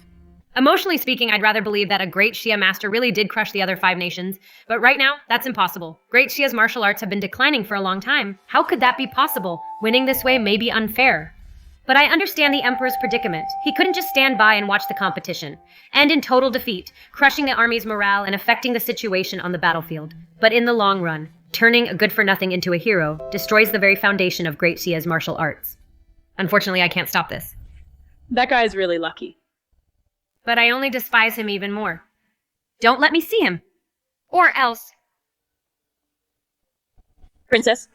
Emotionally speaking, I'd rather believe that a Great Xia master really did crush the other 5 nations, but right now, that's impossible. Great Xia's martial arts have been declining for a long time. How could that be possible? Winning this way may be unfair. But I understand the Emperor's predicament. He couldn't just stand by and watch the competition. End in total defeat, crushing the army's morale and affecting the situation on the battlefield. But in the long run, turning a good-for-nothing into a hero destroys the very foundation of Great Xia's martial arts. Unfortunately, I can't stop this. That guy's really lucky. But I only despise him even more. Don't let me see him. Or else. Princess,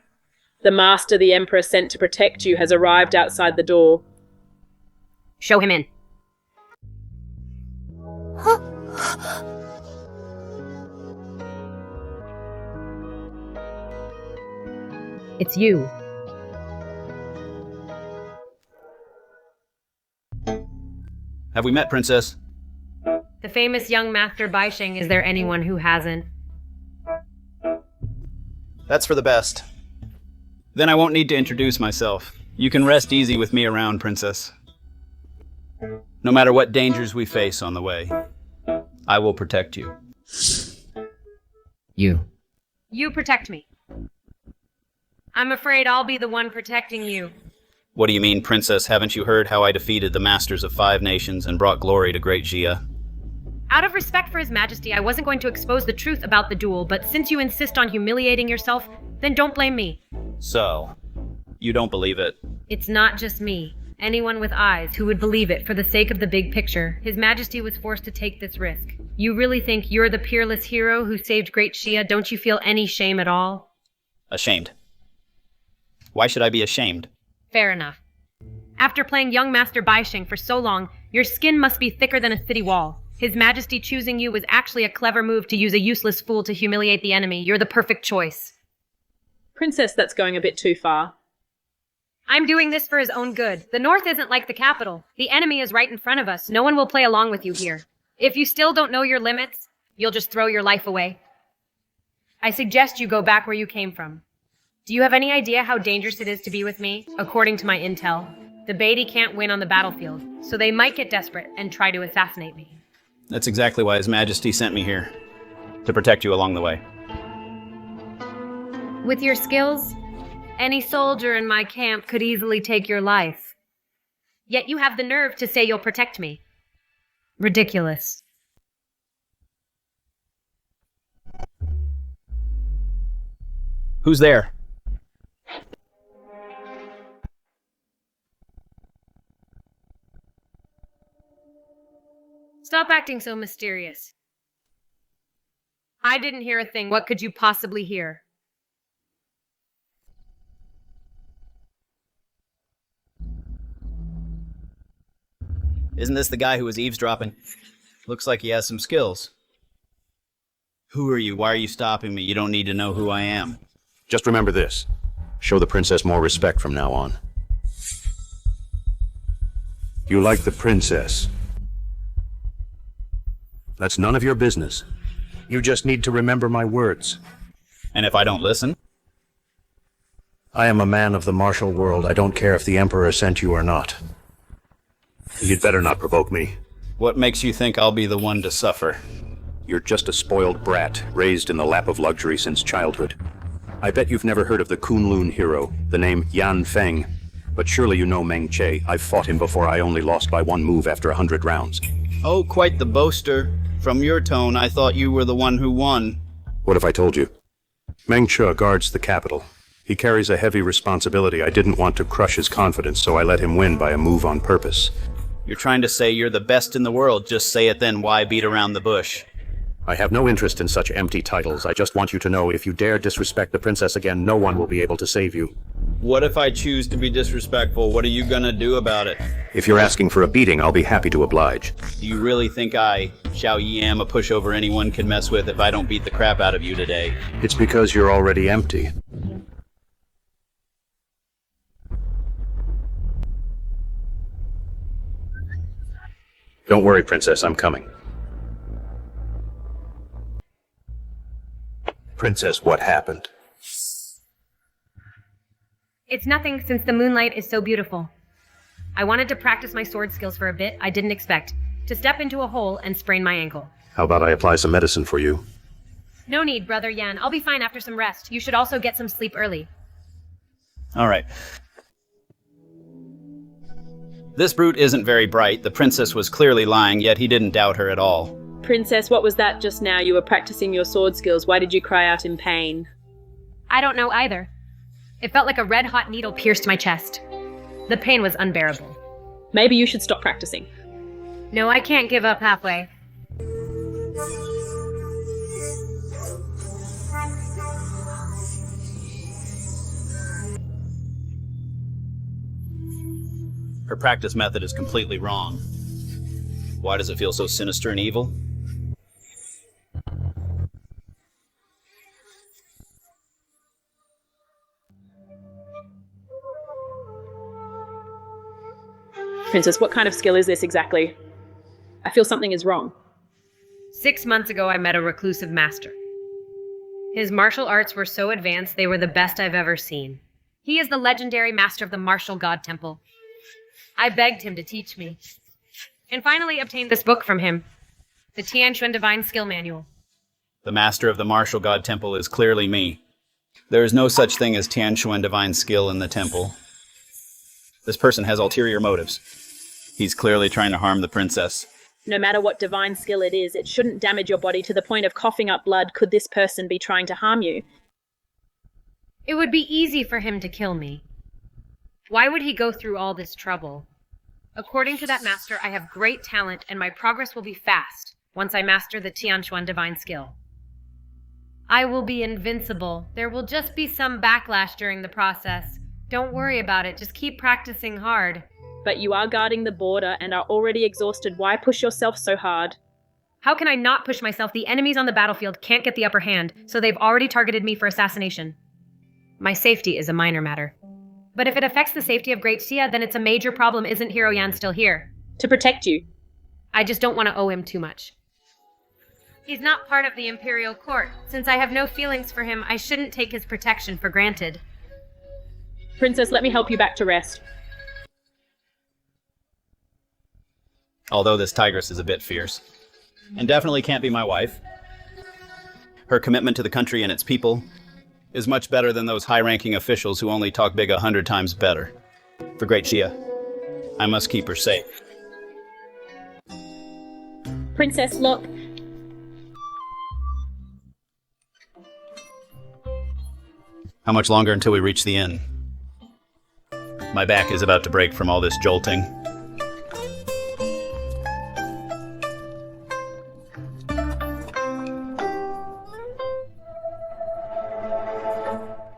the master the Emperor sent to protect you has arrived outside the door. Show him in. It's you. Have we met, Princess? The famous young Master Baisheng, is there anyone who hasn't? That's for the best. Then I won't need to introduce myself. You can rest easy with me around, Princess. No matter what dangers we face on the way, I will protect you. You protect me. I'm afraid I'll be the one protecting you. What do you mean, Princess? Haven't you heard how I defeated the masters of 5 nations and brought glory to Great Xia? Out of respect for His Majesty, I wasn't going to expose the truth about the duel, but since you insist on humiliating yourself, then don't blame me. So, you don't believe it? It's not just me. Anyone with eyes who would believe it for the sake of the big picture. His Majesty was forced to take this risk. You really think you're the peerless hero who saved Great Xia? Don't you feel any shame at all? Ashamed. Why should I be ashamed? Fair enough. After playing young Master Baisheng for so long, your skin must be thicker than a city wall. His Majesty choosing you was actually a clever move to use a useless fool to humiliate the enemy. You're the perfect choice. Princess, that's going a bit too far. I'm doing this for his own good. The North isn't like the capital. The enemy is right in front of us. No one will play along with you here. If you still don't know your limits, you'll just throw your life away. I suggest you go back where you came from. Do you have any idea how dangerous it is to be with me? According to my intel, the Beatty can't win on the battlefield, so they might get desperate and try to assassinate me. That's exactly why His Majesty sent me here. To protect you along the way. With your skills, any soldier in my camp could easily take your life. Yet you have the nerve to say you'll protect me. Ridiculous. Who's there? Stop acting so mysterious. I didn't hear a thing. What could you possibly hear? Isn't this the guy who was eavesdropping? Looks like he has some skills. Who are you? Why are you stopping me? You don't need to know who I am. Just remember this. Show the princess more respect from now on. You like the princess. That's none of your business. You just need to remember my words. And if I don't listen? I am a man of the martial world. I don't care if the Emperor sent you or not. You'd better not provoke me. What makes you think I'll be the one to suffer? You're just a spoiled brat, raised in the lap of luxury since childhood. I bet you've never heard of the Kunlun hero, the name Yan Feng. But surely you know Meng Che. I've fought him before. I only lost by 1 move after 100 rounds. Oh, quite the boaster. From your tone, I thought you were the one who won. What if I told you? Meng Che guards the capital. He carries a heavy responsibility. I didn't want to crush his confidence, so I let him win by a move on purpose. You're trying to say you're the best in the world. Just say it then. Why beat around the bush? I have no interest in such empty titles. I just want you to know if you dare disrespect the princess again, no one will be able to save you. What if I choose to be disrespectful? What are you gonna do about it? If you're asking for a beating, I'll be happy to oblige. Do you really think I, Xiao Yi, am a pushover anyone can mess with if I don't beat the crap out of you today? It's because you're already empty. Don't worry, Princess, I'm coming. Princess, what happened? It's nothing since the moonlight is so beautiful. I wanted to practice my sword skills for a bit. I didn't expect to step into a hole and sprain my ankle. How about I apply some medicine for you? No need, Brother Yan. I'll be fine after some rest. You should also get some sleep early. All right. This brute isn't very bright. The princess was clearly lying, yet he didn't doubt her at all. Princess, what was that just now? You were practicing your sword skills. Why did you cry out in pain? I don't know either. It felt like a red-hot needle pierced my chest. The pain was unbearable. Maybe you should stop practicing. No, I can't give up halfway. Her practice method is completely wrong. Why does it feel so sinister and evil? Princess, what kind of skill is this exactly? I feel something is wrong. 6 months ago, I met a reclusive master. His martial arts were so advanced, they were the best I've ever seen. He is the legendary master of the martial god temple. I begged him to teach me, and finally obtained this book from him, the Tianquan Divine Skill Manual. The master of the martial god temple is clearly me. There is no such thing as Tianquan divine skill in the temple. This person has ulterior motives. He's clearly trying to harm the princess. No matter what divine skill it is, it shouldn't damage your body to the point of coughing up blood. Could this person be trying to harm you? It would be easy for him to kill me. Why would he go through all this trouble? According to that master, I have great talent and my progress will be fast once I master the Tianquan divine skill. I will be invincible. There will just be some backlash during the process. Don't worry about it. Just keep practicing hard. But you are guarding the border and are already exhausted. Why push yourself so hard? How can I not push myself? The enemies on the battlefield can't get the upper hand, so they've already targeted me for assassination. My safety is a minor matter. But if it affects the safety of Great Xia, then it's a major problem. Isn't Hero Yan still here? To protect you. I just don't want to owe him too much. He's not part of the Imperial Court. Since I have no feelings for him, I shouldn't take his protection for granted. Princess, let me help you back to rest. Although this tigress is a bit fierce. And definitely can't be my wife. Her commitment to the country and its people is much better than those high-ranking officials who only talk big 100 times better. For Great Xia, I must keep her safe. Princess, look. How much longer until we reach the inn? My back is about to break from all this jolting.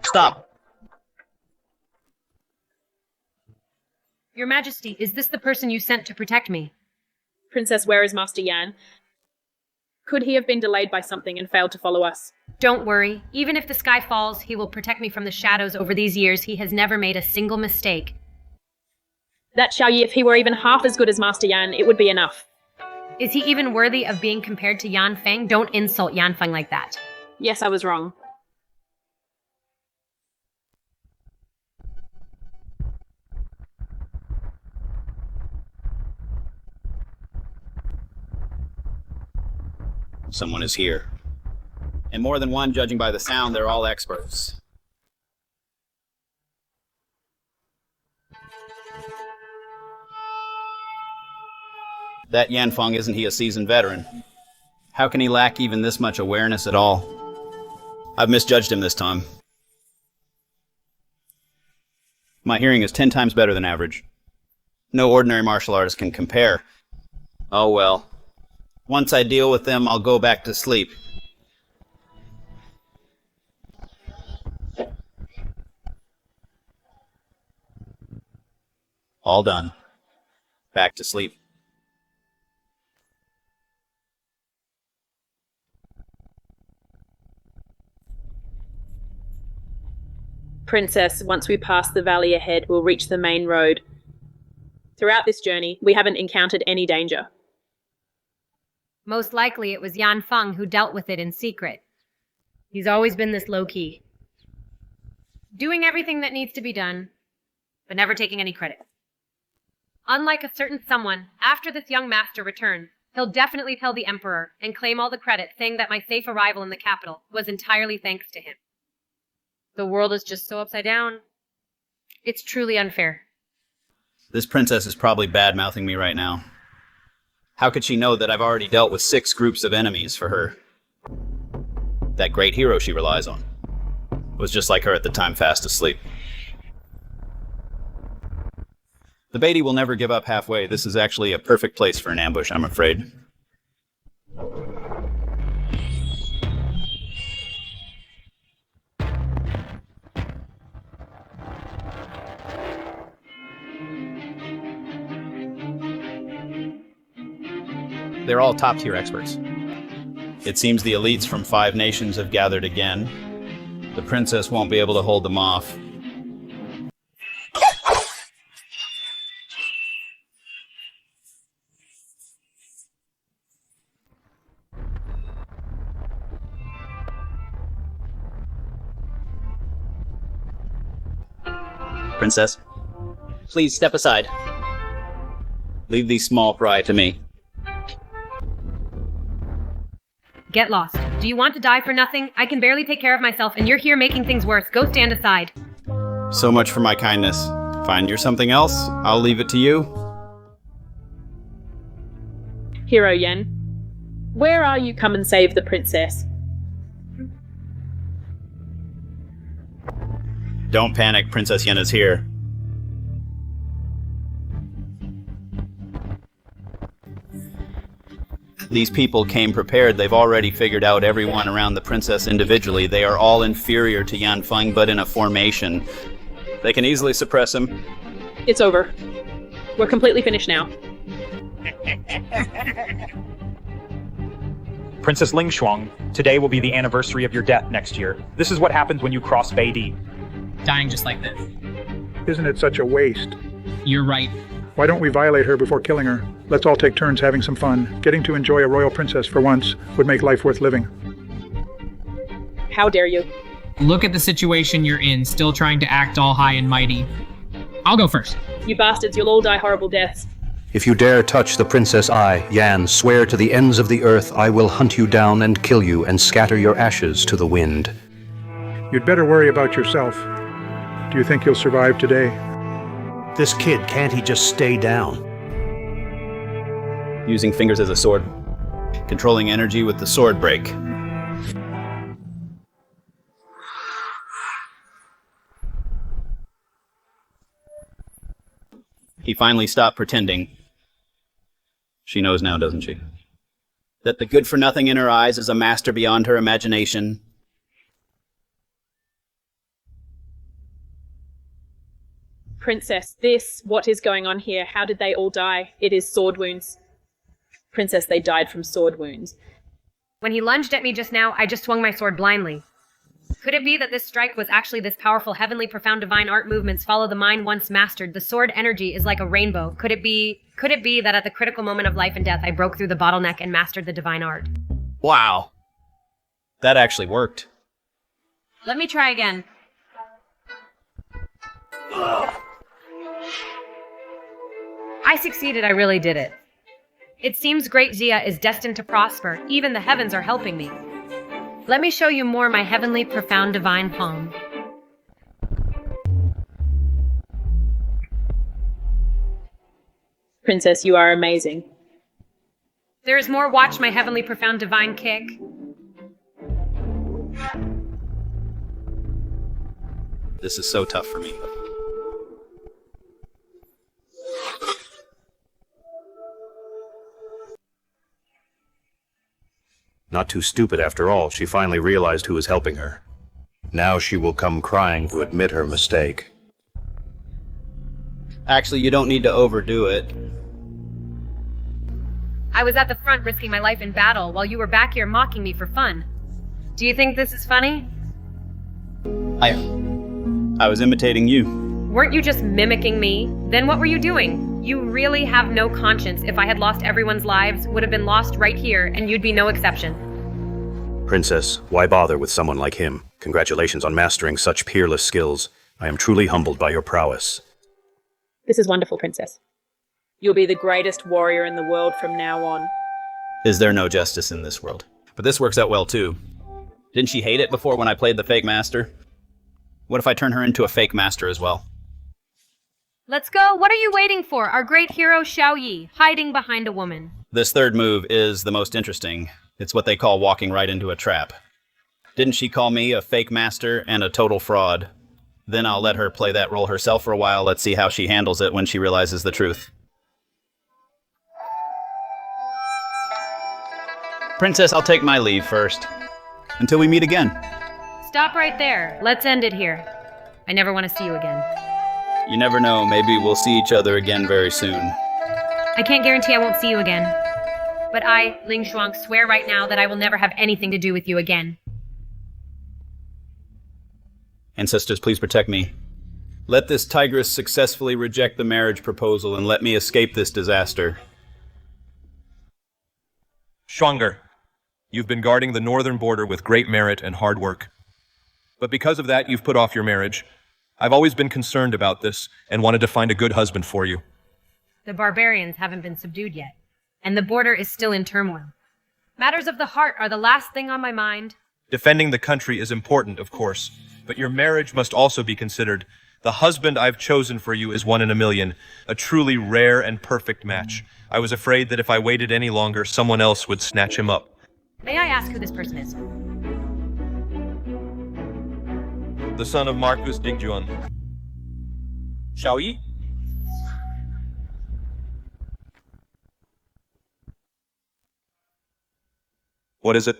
Stop! Your Majesty, is this the person you sent to protect me? Princess, where is Master Yan? Could he have been delayed by something and failed to follow us? Don't worry. Even if the sky falls, he will protect me from the shadows. Over these years, he has never made a single mistake. That Xiao Yi, if he were even half as good as Master Yan, it would be enough. Is he even worthy of being compared to Yan Feng? Don't insult Yan Feng like that. Yes, I was wrong. Someone is here. And more than one, judging by the sound, they're all experts. That Yan Feng, isn't he a seasoned veteran? How can he lack even this much awareness at all? I've misjudged him this time. My hearing is 10 times better than average. No ordinary martial artist can compare. Oh well. Once I deal with them, I'll go back to sleep. All done. Back to sleep. Princess, once we pass the valley ahead, we'll reach the main road. Throughout this journey, we haven't encountered any danger. Most likely it was Yan Feng who dealt with it in secret. He's always been this low-key. Doing everything that needs to be done, but never taking any credit. Unlike a certain someone, after this young master returns, he'll definitely tell the Emperor and claim all the credit, saying that my safe arrival in the capital was entirely thanks to him. The world is just so upside down. It's truly unfair. This princess is probably bad-mouthing me right now. How could she know that I've already dealt with 6 groups of enemies for her? That great hero she relies on was just like her at the time, fast asleep. The Beatty will never give up halfway. This is actually a perfect place for an ambush, I'm afraid. They're all top-tier experts. It seems the elites from 5 nations have gathered again. The princess won't be able to hold them off. Princess, please step aside. Leave these small fry to me. Get lost. Do you want to die for nothing? I can barely take care of myself, and you're here making things worse. Go stand aside. So much for my kindness. Find you something else, I'll leave it to you. Hero Yen, where are you? Come and save the princess. Don't panic, Princess Yen is here. These people came prepared. They've already figured out everyone around the princess individually. They are all inferior to Yan Feng, but in a formation. They can easily suppress him. It's over. We're completely finished now. Princess Ling Shuang, today will be the anniversary of your death next year. This is what happens when you cross Beidi. Dying just like this. Isn't it such a waste? You're right. Why don't we violate her before killing her? Let's all take turns having some fun. Getting to enjoy a royal princess for once would make life worth living. How dare you? Look at the situation you're in, still trying to act all high and mighty. I'll go first. You bastards, you'll all die horrible deaths. If you dare touch the princess I, Yan, swear to the ends of the earth I will hunt you down and kill you and scatter your ashes to the wind. You'd better worry about yourself. Do you think you'll survive today? This kid, can't he just stay down? Using fingers as a sword. Controlling energy with the sword break. He finally stopped pretending. She knows now, doesn't she? That the good-for-nothing in her eyes is a master beyond her imagination. Princess, what is going on here? How did they all die? It is sword wounds. Princess, they died from sword wounds. When he lunged at me just now, I just swung my sword blindly. Could it be that this strike was actually this powerful, heavenly, profound divine art movements follow the mind once mastered? The sword energy is like a rainbow. Could it be that at the critical moment of life and death, I broke through the bottleneck and mastered the divine art? Wow. That actually worked. Let me try again. I succeeded, I really did it. It seems Great Xia is destined to prosper. Even the heavens are helping me. Let me show you more my heavenly, profound, divine palm. Princess, you are amazing. There is more. Watch my heavenly, profound, divine kick. This is so tough for me. Not too stupid after all, she finally realized who was helping her. Now she will come crying to admit her mistake. Actually, you don't need to overdo it. I was at the front risking my life in battle while you were back here mocking me for fun. Do you think this is funny? I was imitating you. Weren't you just mimicking me? Then what were you doing? You really have no conscience. If I had lost everyone's lives, would have been lost right here, and you'd be no exception. Princess, why bother with someone like him? Congratulations on mastering such peerless skills. I am truly humbled by your prowess. This is wonderful, Princess. You'll be the greatest warrior in the world from now on. Is there no justice in this world? But this works out well, too. Didn't she hate it before when I played the fake master? What if I turn her into a fake master as well? Let's go. What are you waiting for? Our great hero Xiao Yi, hiding behind a woman. This third move is the most interesting. It's what they call walking right into a trap. Didn't she call me a fake master and a total fraud? Then I'll let her play that role herself for a while. Let's see how she handles it when she realizes the truth. Princess, I'll take my leave first. Until we meet again. Stop right there. Let's end it here. I never want to see you again. You never know, maybe we'll see each other again very soon. I can't guarantee I won't see you again. But I, Ling Shuang, swear right now that I will never have anything to do with you again. Ancestors, please protect me. Let this tigress successfully reject the marriage proposal and let me escape this disaster. Shuangger, you've been guarding the northern border with great merit and hard work. But because of that, you've put off your marriage. I've always been concerned about this and wanted to find a good husband for you. The barbarians haven't been subdued yet, and the border is still in turmoil. Matters of the heart are the last thing on my mind. Defending the country is important, of course, but your marriage must also be considered. The husband I've chosen for you is one in a million, a truly rare and perfect match. I was afraid that if I waited any longer, someone else would snatch him up. May I ask who this person is? The son of Marquis Dingyuan. Xiao Yi? What is it?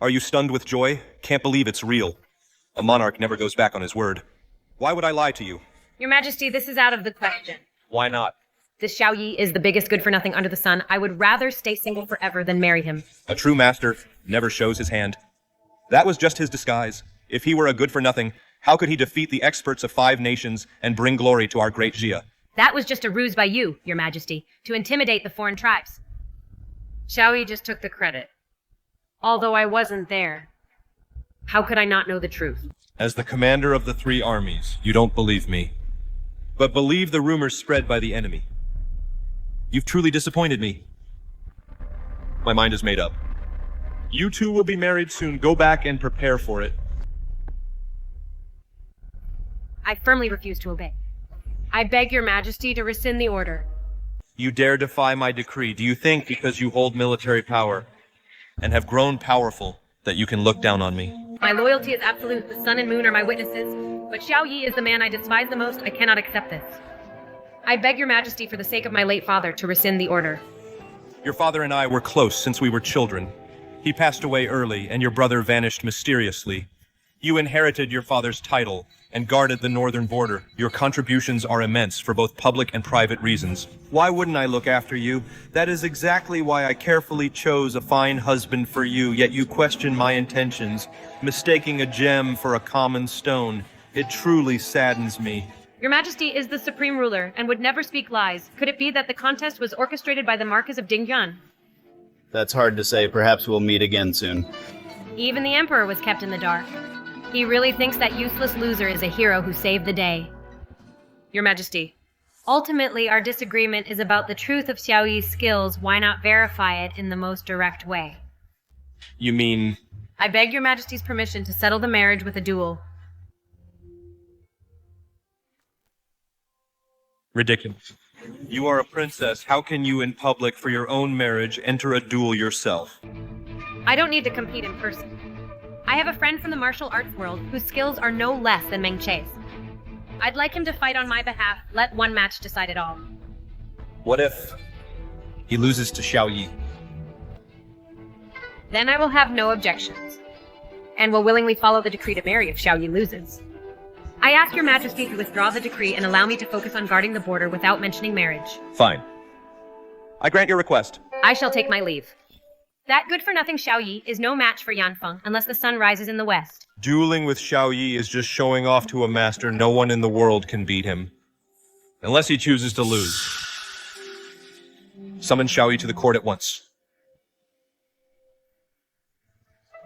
Are you stunned with joy? Can't believe it's real. A monarch never goes back on his word. Why would I lie to you? Your Majesty, this is out of the question. Why not? This Xiao Yi is the biggest good-for-nothing under the sun. I would rather stay single forever than marry him. A true master never shows his hand. That was just his disguise. If he were a good-for-nothing, how could he defeat the experts of 5 nations and bring glory to our Great Xia? That was just a ruse by you, Your Majesty, to intimidate the foreign tribes. Xiao Yi just took the credit. Although I wasn't there. How could I not know the truth? As the commander of the 3 armies, you don't believe me. But believe the rumors spread by the enemy. You've truly disappointed me. My mind is made up. You two will be married soon. Go back and prepare for it. I firmly refuse to obey. I beg Your Majesty to rescind the order. You dare defy my decree. Do you think because you hold military power and have grown powerful that you can look down on me? My loyalty is absolute. The sun and moon are my witnesses. But Xiao Yi is the man I despise the most. I cannot accept this. I beg Your Majesty for the sake of my late father to rescind the order. Your father and I were close since we were children. He passed away early, and your brother vanished mysteriously. You inherited your father's title and guarded the northern border. Your contributions are immense for both public and private reasons. Why wouldn't I look after you? That is exactly why I carefully chose a fine husband for you, yet you question my intentions, mistaking a gem for a common stone. It truly saddens me. Your Majesty is the supreme ruler and would never speak lies. Could it be that the contest was orchestrated by the Marquis of Dingyuan? That's hard to say. Perhaps we'll meet again soon. Even the Emperor was kept in the dark. He really thinks that useless loser is a hero who saved the day. Your Majesty, ultimately our disagreement is about the truth of Xiao Yi's skills. Why not verify it in the most direct way? You mean... I beg Your Majesty's permission to settle the marriage with a duel. Ridiculous. You are a princess. How can you, in public, for your own marriage, enter a duel yourself? I don't need to compete in person. I have a friend from the martial arts world whose skills are no less than Meng Che's. I'd like him to fight on my behalf. Let one match decide it all. What if he loses to Xiao Yi? Then I will have no objections, and will willingly follow the decree to marry if Xiao Yi loses. I ask your majesty to withdraw the decree and allow me to focus on guarding the border without mentioning marriage. Fine. I grant your request. I shall take my leave. That good-for-nothing Xiao Yi is no match for Yanfeng unless the sun rises in the west. Dueling with Xiao Yi is just showing off to a master no one in the world can beat him. Unless he chooses to lose. Summon Xiao Yi to the court at once.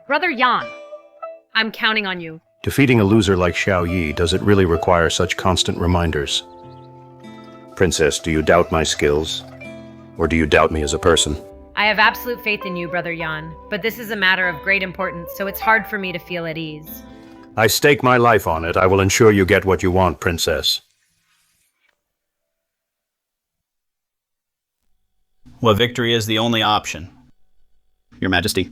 Brother Yan, I'm counting on you. Defeating a loser like Xiao Yi, does it really require such constant reminders? Princess, do you doubt my skills? Or do you doubt me as a person? I have absolute faith in you, Brother Yan, but this is a matter of great importance, so it's hard for me to feel at ease. I stake my life on it. I will ensure you get what you want, Princess. Well, victory is the only option. Your Majesty.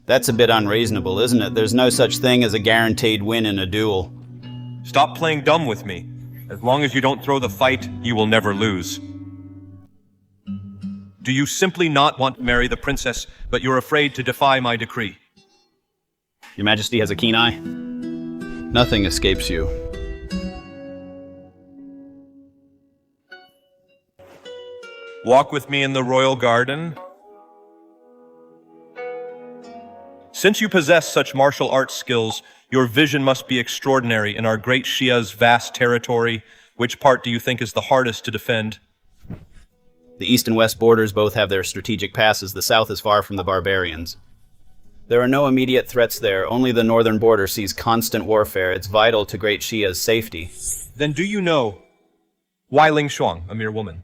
That's a bit unreasonable, isn't it? There's no such thing as a guaranteed win in a duel. Stop playing dumb with me. As long as you don't throw the fight, you will never lose. Do you simply not want to marry the princess, but you're afraid to defy my decree? Your Majesty has a keen eye. Nothing escapes you. Walk with me in the royal garden. Since you possess such martial arts skills, your vision must be extraordinary in our Great Xia's vast territory. Which part do you think is the hardest to defend? The east and west borders both have their strategic passes. The south is far from the barbarians. There are no immediate threats there. Only the northern border sees constant warfare. It's vital to Great Xia's safety. Then do you know why Ling Shuang, a mere woman,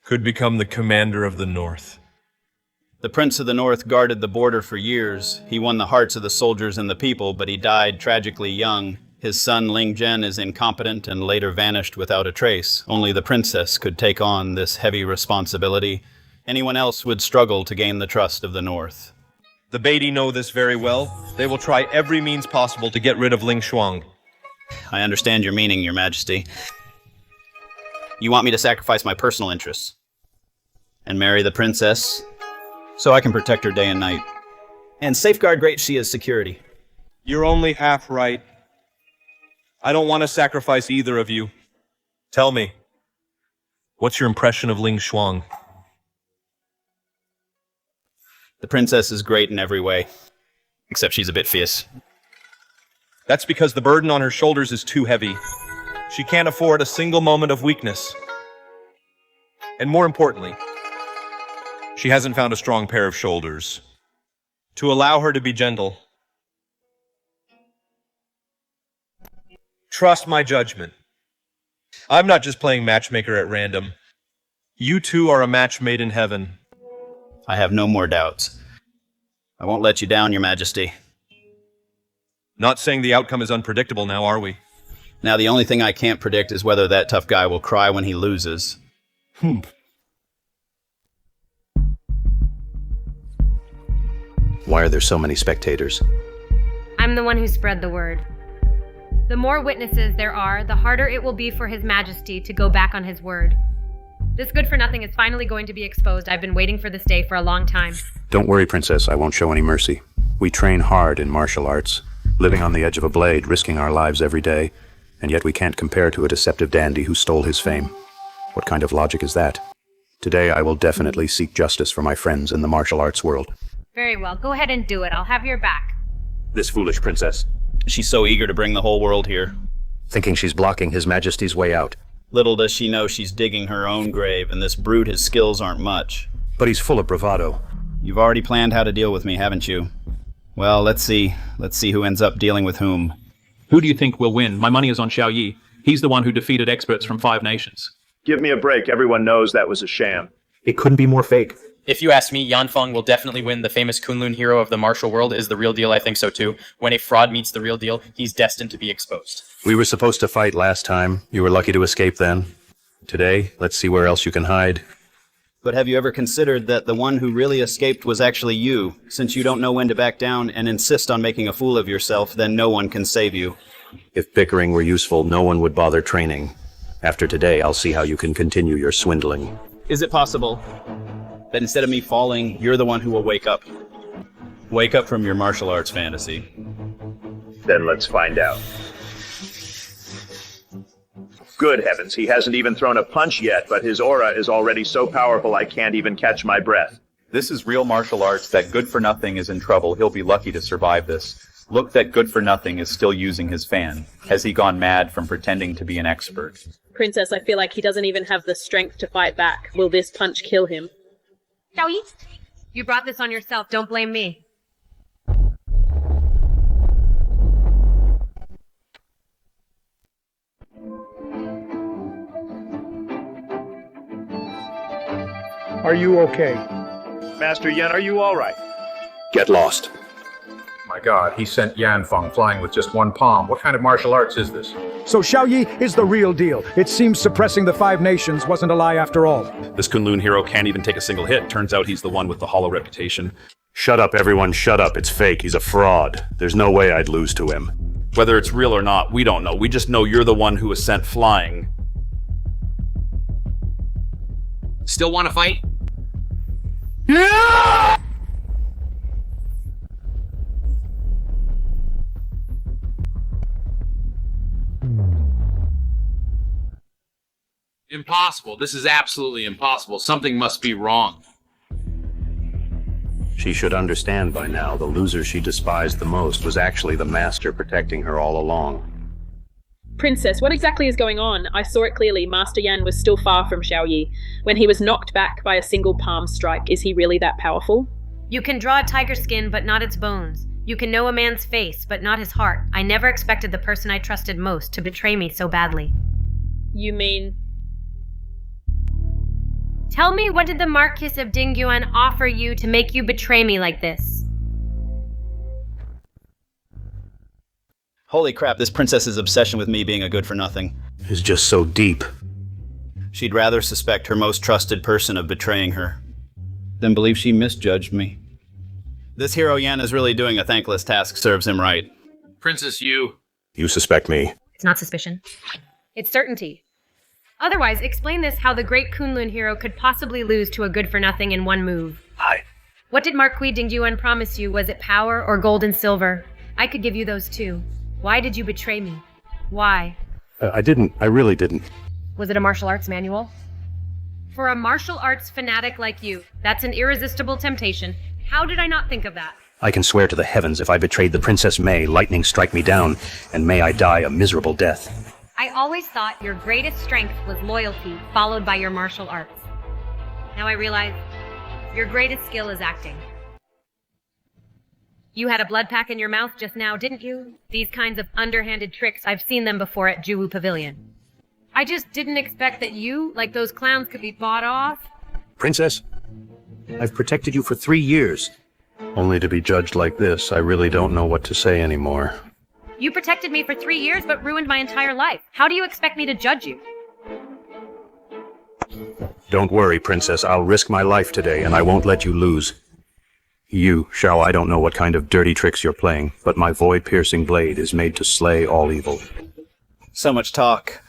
could become the commander of the north? The Prince of the North guarded the border for years. He won the hearts of the soldiers and the people, but he died tragically young. His son Ling Jen is incompetent and later vanished without a trace. Only the princess could take on this heavy responsibility. Anyone else would struggle to gain the trust of the North. The Beatty know this very well. They will try every means possible to get rid of Ling Shuang. I understand your meaning, Your Majesty. You want me to sacrifice my personal interests and marry the princess so I can protect her day and night and safeguard Great Xia's security. You're only half right. I don't want to sacrifice either of you. Tell me, what's your impression of Ling Shuang? The princess is great in every way, except she's a bit fierce. That's because the burden on her shoulders is too heavy. She can't afford a single moment of weakness. And more importantly, she hasn't found a strong pair of shoulders to allow her to be gentle. Trust my judgment. I'm not just playing matchmaker at random. You two are a match made in heaven. I have no more doubts. I won't let you down, Your Majesty. Not saying the outcome is unpredictable now, are we? Now, the only thing I can't predict is whether that tough guy will cry when he loses. Why are there so many spectators? I'm the one who spread the word. The more witnesses there are, the harder it will be for His Majesty to go back on his word. This good-for-nothing is finally going to be exposed. I've been waiting for this day for a long time. Don't worry, Princess, I won't show any mercy. We train hard in martial arts, living on the edge of a blade, risking our lives every day, and yet we can't compare to a deceptive dandy who stole his fame. What kind of logic is that? Today I will definitely seek justice for my friends in the martial arts world. Very well, go ahead and do it. I'll have your back. This foolish princess. She's so eager to bring the whole world here. Thinking she's blocking His Majesty's way out. Little does she know she's digging her own grave, and this brute, his skills aren't much. But he's full of bravado. You've already planned how to deal with me, haven't you? Well, let's see. Let's see who ends up dealing with whom. Who do you think will win? My money is on Xiao Yi. He's the one who defeated experts from 5 nations. Give me a break. Everyone knows that was a sham. It couldn't be more fake. If you ask me, Yanfeng will definitely win. The famous Kunlun hero of the martial world is the real deal. I think so too. When a fraud meets the real deal, he's destined to be exposed. We were supposed to fight last time. You were lucky to escape then. Today, let's see where else you can hide. But have you ever considered that the one who really escaped was actually you? Since you don't know when to back down and insist on making a fool of yourself, then no one can save you. If bickering were useful, no one would bother training. After today, I'll see how you can continue your swindling. Is it possible that instead of me falling, you're the one who will wake up? Wake up from your martial arts fantasy. Then let's find out. Good heavens, he hasn't even thrown a punch yet, but his aura is already so powerful I can't even catch my breath. This is real martial arts. That Good for Nothing is in trouble. He'll be lucky to survive this. Look, that Good for Nothing is still using his fan. Has he gone mad from pretending to be an expert? Princess, I feel like he doesn't even have the strength to fight back. Will this punch kill him? Xiao Yi, you brought this on yourself. Don't blame me. Are you okay? Master Yan, are you all right? Get lost. My God, he sent Yanfeng flying with just one palm. What kind of martial arts is this? So Xiao Yi is the real deal. It seems suppressing the Five Nations wasn't a lie after all. This Kunlun hero can't even take a single hit. Turns out he's the one with the hollow reputation. Shut up, everyone, shut up. It's fake. He's a fraud. There's no way I'd lose to him. Whether it's real or not, we don't know. We just know you're the one who was sent flying. Still want to fight? Impossible. This is absolutely impossible. Something must be wrong. She should understand by now the loser she despised the most was actually the master protecting her all along. Princess, what exactly is going on? I saw it clearly. Master Yan was still far from Xiao Yi. When he was knocked back by a single palm strike, is he really that powerful? You can draw a tiger's skin, but not its bones. You can know a man's face, but not his heart. I never expected the person I trusted most to betray me so badly. You mean... Tell me, what did the Marquis of Dingyuan offer you to make you betray me like this? Holy crap, this princess's obsession with me being a good for nothing is just so deep. She'd rather suspect her most trusted person of betraying her than believe she misjudged me. This hero Yan is really doing a thankless task. Serves him right. Princess Yu. You suspect me? It's not suspicion. It's certainty. Otherwise, explain this how the great Kunlun hero could possibly lose to a good for nothing in one move. Hi. What did Marquis Dingyuan promise you? Was it power or gold and silver? I could give you those too. Why did you betray me? Why? I didn't. I really didn't. Was it a martial arts manual? For a martial arts fanatic like you, that's an irresistible temptation. How did I not think of that? I can swear to the heavens if I betrayed the Princess May, lightning strike me down, and may I die a miserable death. I always thought your greatest strength was loyalty, followed by your martial arts. Now I realize your greatest skill is acting. You had a blood pack in your mouth just now, didn't you? These kinds of underhanded tricks, I've seen them before at Juwu Pavilion. I just didn't expect that you, like those clowns, could be bought off. Princess, I've protected you for 3 years. Only to be judged like this, I really don't know what to say anymore. You protected me for 3 years, but ruined my entire life. How do you expect me to judge you? Don't worry, Princess. I'll risk my life today, and I won't let you lose. You, Xiao, I don't know what kind of dirty tricks you're playing, but my void-piercing blade is made to slay all evil. So much talk.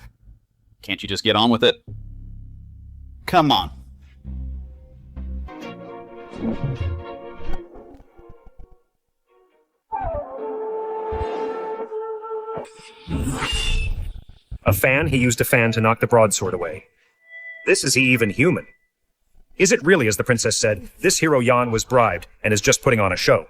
Can't you just get on with it? Come on. A fan? He used a fan to knock the broadsword away. Is he even human? Is it really, as the princess said, this hero Yan was bribed and is just putting on a show?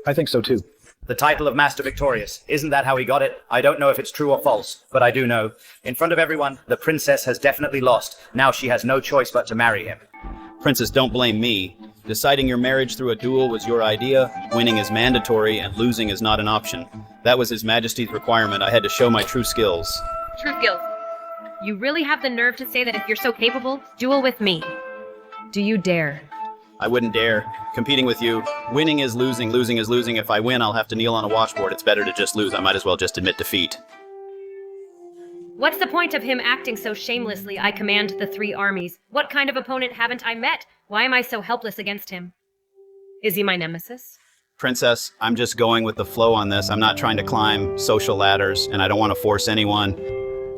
I think so too. The title of Master Victorious. Isn't that how he got it? I don't know if it's true or false, but I do know. In front of everyone, the princess has definitely lost. Now she has no choice but to marry him. Princess, don't blame me. Deciding your marriage through a duel was your idea, winning is mandatory, and losing is not an option. That was His Majesty's requirement. I had to show my true skills. True skills. You really have the nerve to say that if you're so capable, duel with me. Do you dare? I wouldn't dare. Competing with you, winning is losing, losing is losing. If I win, I'll have to kneel on a washboard. It's better to just lose. I might as well just admit defeat. What's the point of him acting so shamelessly? I command the 3 armies. What kind of opponent haven't I met? Why am I so helpless against him? Is he my nemesis? Princess, I'm just going with the flow on this. I'm not trying to climb social ladders, and I don't want to force anyone.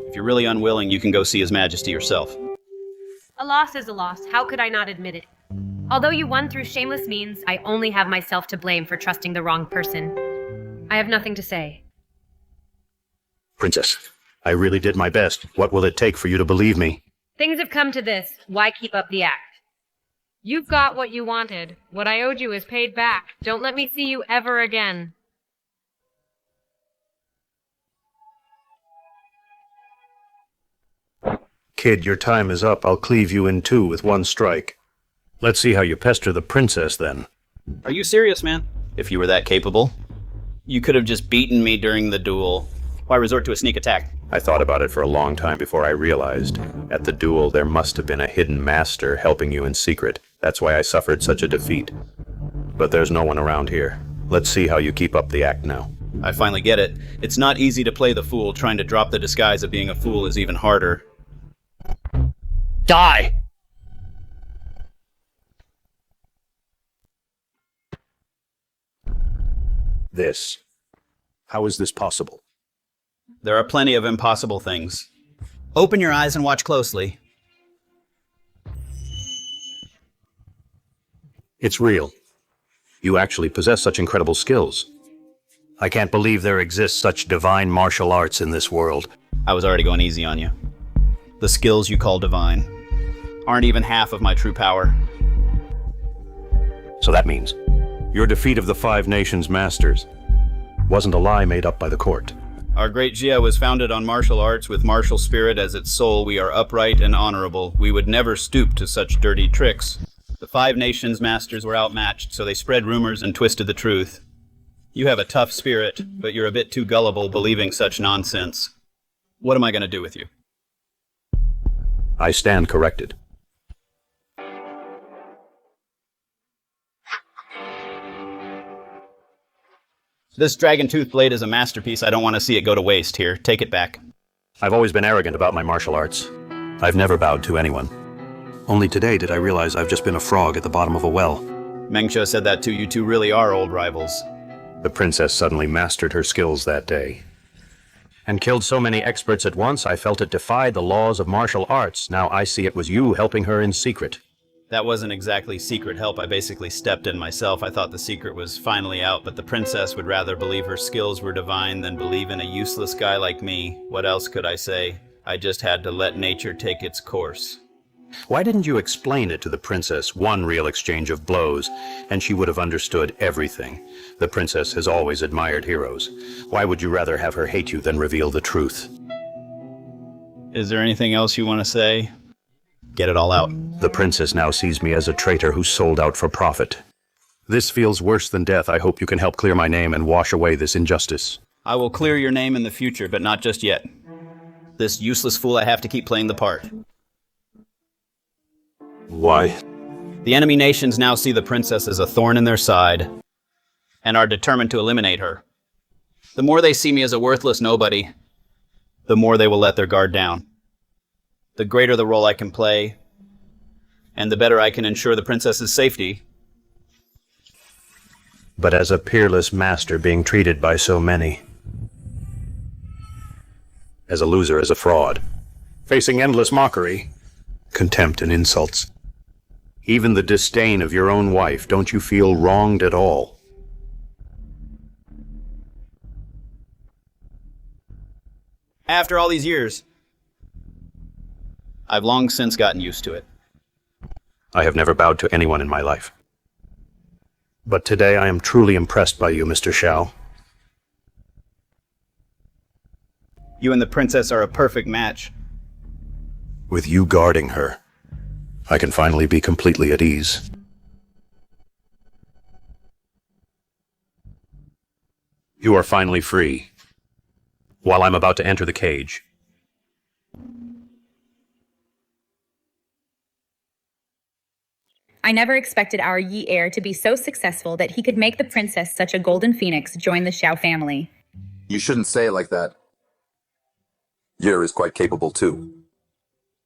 If you're really unwilling, you can go see His Majesty yourself. A loss is a loss. How could I not admit it? Although you won through shameless means, I only have myself to blame for trusting the wrong person. I have nothing to say. Princess, I really did my best. What will it take for you to believe me? Things have come to this. Why keep up the act? You've got what you wanted. What I owed you is paid back. Don't let me see you ever again. Kid, your time is up. I'll cleave you in two with one strike. Let's see how you pester the princess, then. Are you serious, man? If you were that capable, you could have just beaten me during the duel. Why resort to a sneak attack? I thought about it for a long time before I realized. At the duel, there must have been a hidden master helping you in secret. That's why I suffered such a defeat. But there's no one around here. Let's see how you keep up the act now. I finally get it. It's not easy to play the fool. Trying to drop the disguise of being a fool is even harder. Die! This. How is this possible? There are plenty of impossible things. Open your eyes and watch closely. It's real. You actually possess such incredible skills. I can't believe there exists such divine martial arts in this world. I was already going easy on you. The skills you call divine aren't even half of my true power. So that means your defeat of the Five Nations Masters wasn't a lie made up by the court. Our Great Xia was founded on martial arts with martial spirit as its soul. We are upright and honorable. We would never stoop to such dirty tricks. The Five Nations Masters were outmatched, so they spread rumors and twisted the truth. You have a tough spirit, but you're a bit too gullible believing such nonsense. What am I going to do with you? I stand corrected. This dragon tooth blade is a masterpiece. I don't want to see it go to waste. Here, take it back. I've always been arrogant about my martial arts. I've never bowed to anyone. Only today did I realize I've just been a frog at the bottom of a well. Mengche said that too. You two really are old rivals. The princess suddenly mastered her skills that day. And killed so many experts at once, I felt it defied the laws of martial arts. Now I see it was you helping her in secret. That wasn't exactly secret help. I basically stepped in myself. I thought the secret was finally out, but the princess would rather believe her skills were divine than believe in a useless guy like me. What else could I say? I just had to let nature take its course. Why didn't you explain it to the princess? One real exchange of blows, and she would have understood everything. The princess has always admired heroes. Why would you rather have her hate you than reveal the truth? Is there anything else you want to say? Get it all out. The princess now sees me as a traitor who sold out for profit. This feels worse than death. I hope you can help clear my name and wash away this injustice. I will clear your name in the future, but not just yet. This useless fool, I have to keep playing the part. Why? The enemy nations now see the princess as a thorn in their side and are determined to eliminate her. The more they see me as a worthless nobody, the more they will let their guard down. The greater the role I can play, and the better I can ensure the princess's safety. But as a peerless master being treated by so many, as a loser, as a fraud, facing endless mockery, contempt and insults, even the disdain of your own wife, don't you feel wronged at all? After all these years, I've long since gotten used to it. I have never bowed to anyone in my life. But today I am truly impressed by you, Mr. Xiao. You and the princess are a perfect match. With you guarding her, I can finally be completely at ease. You are finally free, while I'm about to enter the cage. I never expected our Yi heir to be so successful that he could make the princess such a golden phoenix join the Xiao family. You shouldn't say it like that. Yer is quite capable too.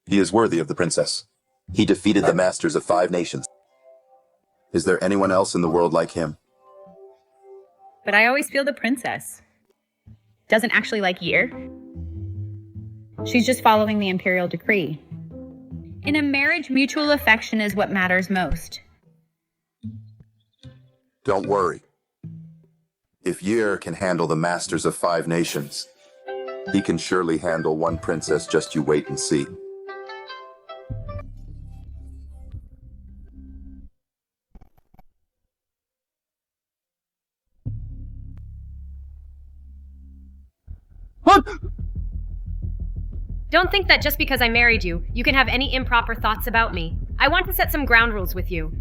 He is worthy of the princess. He defeated the masters of 5 nations. Is there anyone else in the world like him? But I always feel the princess doesn't actually like Yi. She's just following the imperial decree. In a marriage, mutual affection is what matters most. Don't worry. If Yer can handle the masters of 5 nations, He can surely handle one princess, just you wait and see. Don't think that just because I married you, you can have any improper thoughts about me. I want to set some ground rules with you.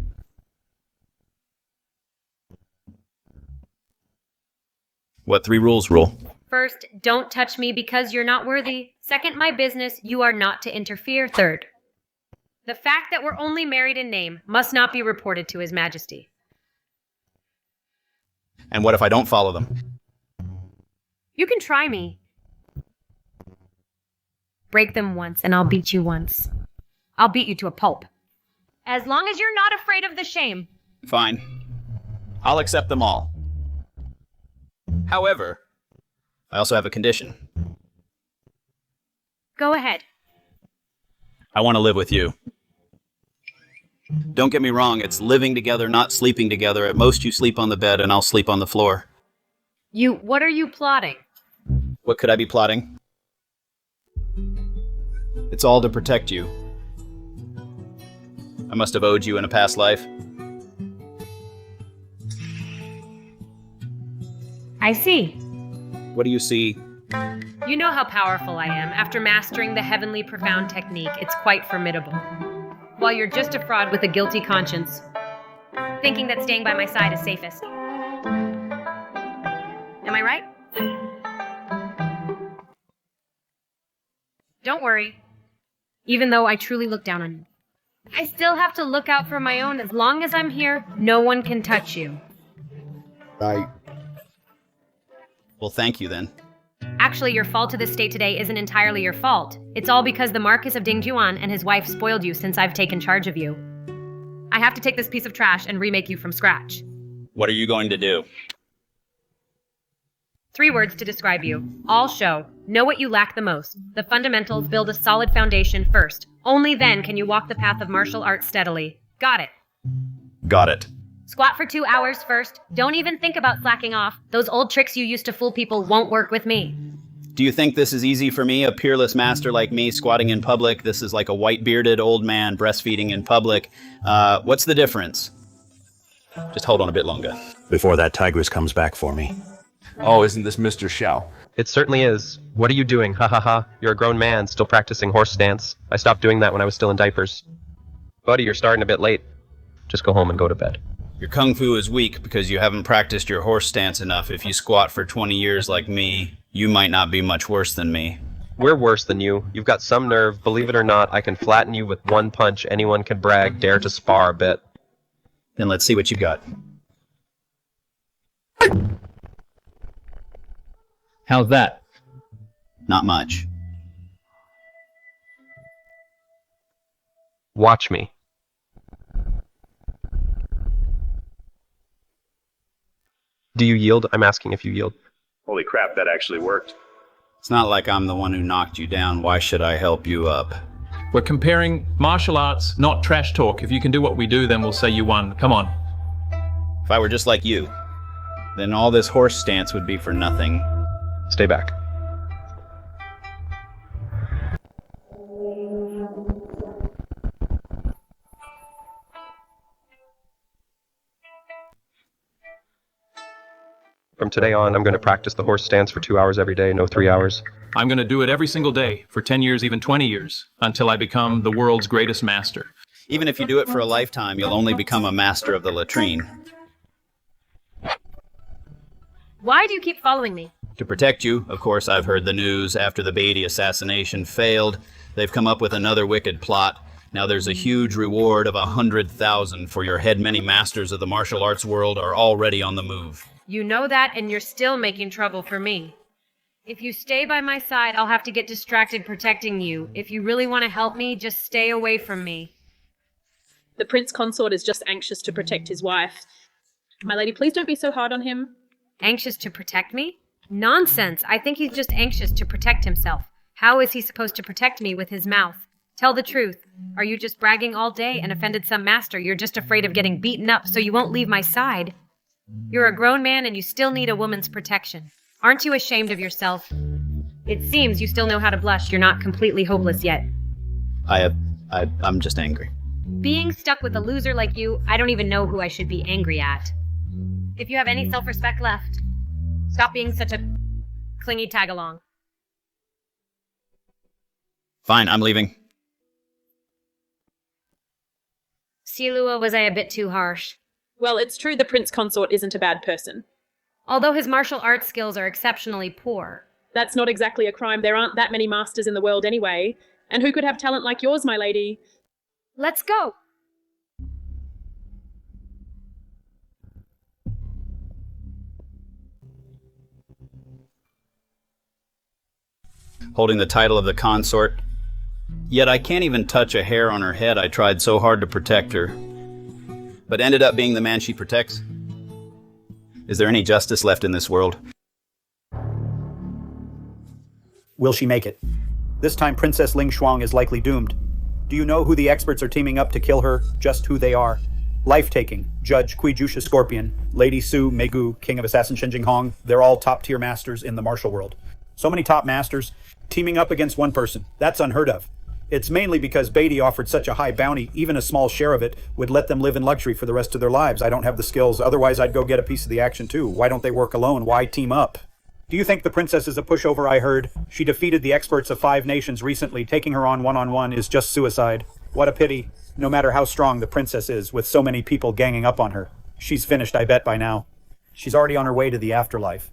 What 3 rules rule? First, don't touch me because you're not worthy. Second, my business, you are not to interfere. Third, the fact that we're only married in name must not be reported to His Majesty. And what if I don't follow them? You can try me. Break them once, and I'll beat you once. I'll beat you to a pulp. As long as you're not afraid of the shame. Fine. I'll accept them all. However, I also have a condition. Go ahead. I want to live with you. Don't get me wrong, it's living together, not sleeping together. At most, you sleep on the bed, and I'll sleep on the floor. What are you plotting? What could I be plotting? It's all to protect you. I must have owed you in a past life. I see. What do you see? You know how powerful I am. After mastering the heavenly profound technique, it's quite formidable. While you're just a fraud with a guilty conscience, thinking that staying by my side is safest. Am I right? Don't worry. Even though I truly look down on you, I still have to look out for my own. As long as I'm here, no one can touch you. Right. Well, thank you then. Actually, your fall to this state today isn't entirely your fault. It's all because the Marquis of Dingyuan and his wife spoiled you since I've taken charge of you. I have to take this piece of trash and remake you from scratch. What are you going to do? 3 words to describe you. All show. Know what you lack the most. The fundamentals build a solid foundation first. Only then can you walk the path of martial arts steadily. Got it. Got it. Squat for 2 hours first. Don't even think about slacking off. Those old tricks you used to fool people won't work with me. Do you think this is easy for me, a peerless master like me, squatting in public? This is like a white-bearded old man breastfeeding in public. What's the difference? Just hold on a bit longer. Before that tigress comes back for me. Oh, isn't this Mr. Xiao? It certainly is. What are you doing? Ha ha ha. You're a grown man, still practicing horse stance. I stopped doing that when I was still in diapers. Buddy, you're starting a bit late. Just go home and go to bed. Your kung fu is weak because you haven't practiced your horse stance enough. If you squat for 20 years like me, you might not be much worse than me. We're worse than you. You've got some nerve. Believe it or not, I can flatten you with one punch. Anyone can brag. Dare to spar a bit. Then let's see what you got. How's that? Not much. Watch me. Do you yield? I'm asking if you yield. Holy crap, that actually worked. It's not like I'm the one who knocked you down. Why should I help you up? We're comparing martial arts, not trash talk. If you can do what we do, then we'll say you won. Come on. If I were just like you, then all this horse stance would be for nothing. Stay back. From today on, I'm going to practice the horse stance for 2 hours every day, no 3 hours. I'm going to do it every single day for 10 years, even 20 years, until I become the world's greatest master. Even if you do it for a lifetime, you'll only become a master of the latrine. Why do you keep following me? To protect you, of course. I've heard the news. After the Beatty assassination failed, they've come up with another wicked plot. Now there's a huge reward of 100,000 for your head. Many masters of the martial arts world are already on the move. You know that, and you're still making trouble for me. If you stay by my side, I'll have to get distracted protecting you. If you really want to help me, just stay away from me. The prince consort is just anxious to protect his wife. My lady, please don't be so hard on him. Anxious to protect me? Nonsense. I think he's just anxious to protect himself. How is he supposed to protect me with his mouth? Tell the truth. Are you just bragging all day and offended some master? You're just afraid of getting beaten up, so you won't leave my side. You're a grown man and you still need a woman's protection. Aren't you ashamed of yourself? It seems you still know how to blush. You're not completely hopeless yet. I'm just angry. Being stuck with a loser like you, I don't even know who I should be angry at. If you have any self-respect left, stop being such a clingy tag-along. Fine, I'm leaving. Silua, was I a bit too harsh? Well, it's true the prince consort isn't a bad person. Although his martial arts skills are exceptionally poor. That's not exactly a crime. There aren't that many masters in the world anyway. And who could have talent like yours, my lady? Let's go! Holding the title of the consort. Yet I can't even touch a hair on her head. I tried so hard to protect her. But ended up being the man she protects. Is there any justice left in this world? Will she make it? This time Princess Ling Xuang is likely doomed. Do you know who the experts are teaming up to kill her? Just who they are. Life-taking, Judge Kuijusha Scorpion, Lady Su Meigu, King of Assassin Shen Jinghong, they're all top-tier masters in the martial world. So many top masters, teaming up against one person. That's unheard of. It's mainly because Beatty offered such a high bounty, even a small share of it would let them live in luxury for the rest of their lives. I don't have the skills, otherwise I'd go get a piece of the action too. Why don't they work alone? Why team up? Do you think the princess is a pushover? I heard she defeated the experts of 5 nations recently. Taking her on one-on-one is just suicide. What a pity. No matter how strong the princess is, with so many people ganging up on her. She's finished, I bet, by now. She's already on her way to the afterlife.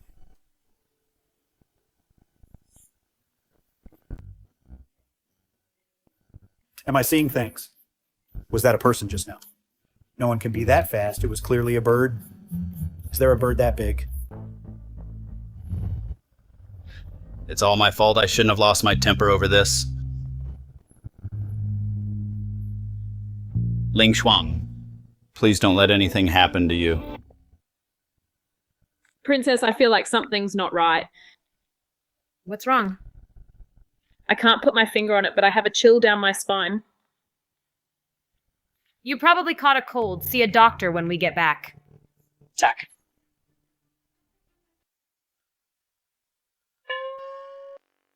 Am I seeing things? Was that a person just now? No one can be that fast. It was clearly a bird. Is there a bird that big? It's all my fault. I shouldn't have lost my temper over this. Ling Xuang, please don't let anything happen to you. Princess, I feel like something's not right. What's wrong? I can't put my finger on it, but I have a chill down my spine. You probably caught a cold. See a doctor when we get back. Tack.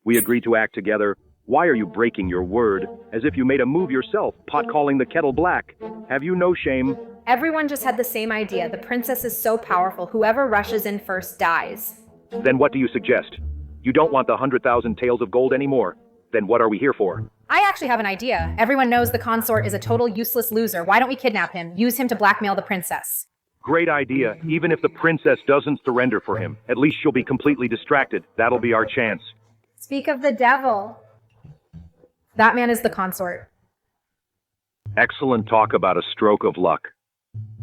We agreed to act together. Why are you breaking your word? As if you made a move yourself, pot-calling the kettle black. Have you no shame? Everyone just had the same idea. The princess is so powerful, whoever rushes in first dies. Then what do you suggest? You don't want the 100,000 taels of gold anymore. Then what are we here for? I actually have an idea. Everyone knows the consort is a total useless loser. Why don't we kidnap him? Use him to blackmail the princess. Great idea. Even if the princess doesn't surrender for him, at least she'll be completely distracted. That'll be our chance. Speak of the devil. That man is the consort. Excellent talk about a stroke of luck.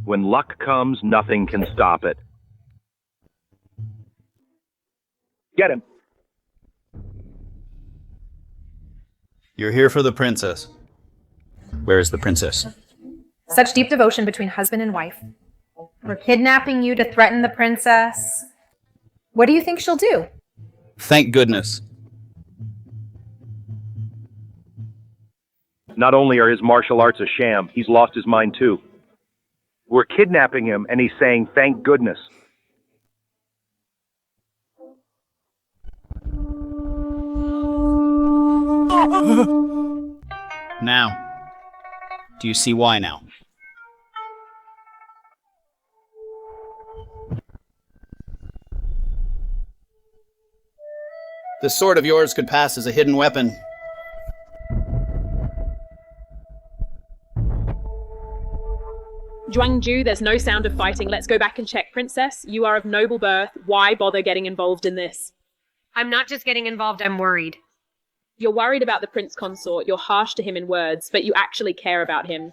When luck comes, nothing can stop it. Get him. You're here for the princess. Where is the princess? Such deep devotion between husband and wife. We're kidnapping you to threaten the princess. What do you think she'll do? Thank goodness. Not only are his martial arts a sham, he's lost his mind too. We're kidnapping him, and he's saying, thank goodness. Now. Do you see why now? This sword of yours could pass as a hidden weapon. Zhuangju, there's no sound of fighting. Let's go back and check. Princess, you are of noble birth. Why bother getting involved in this? I'm not just getting involved, I'm worried. You're worried about the prince consort. You're harsh to him in words, but you actually care about him.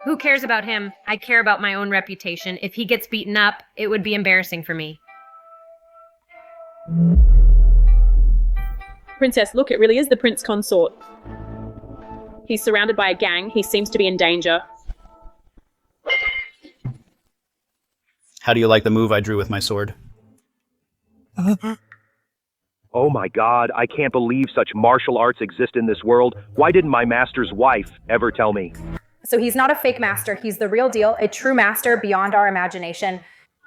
Who cares about him? I care about my own reputation. If he gets beaten up, it would be embarrassing for me. Princess, look, it really is the prince consort. He's surrounded by a gang. He seems to be in danger. How do you like the move I drew with my sword? Oh my god, I can't believe such martial arts exist in this world. Why didn't my master's wife ever tell me? So he's not a fake master. He's the real deal, a true master beyond our imagination.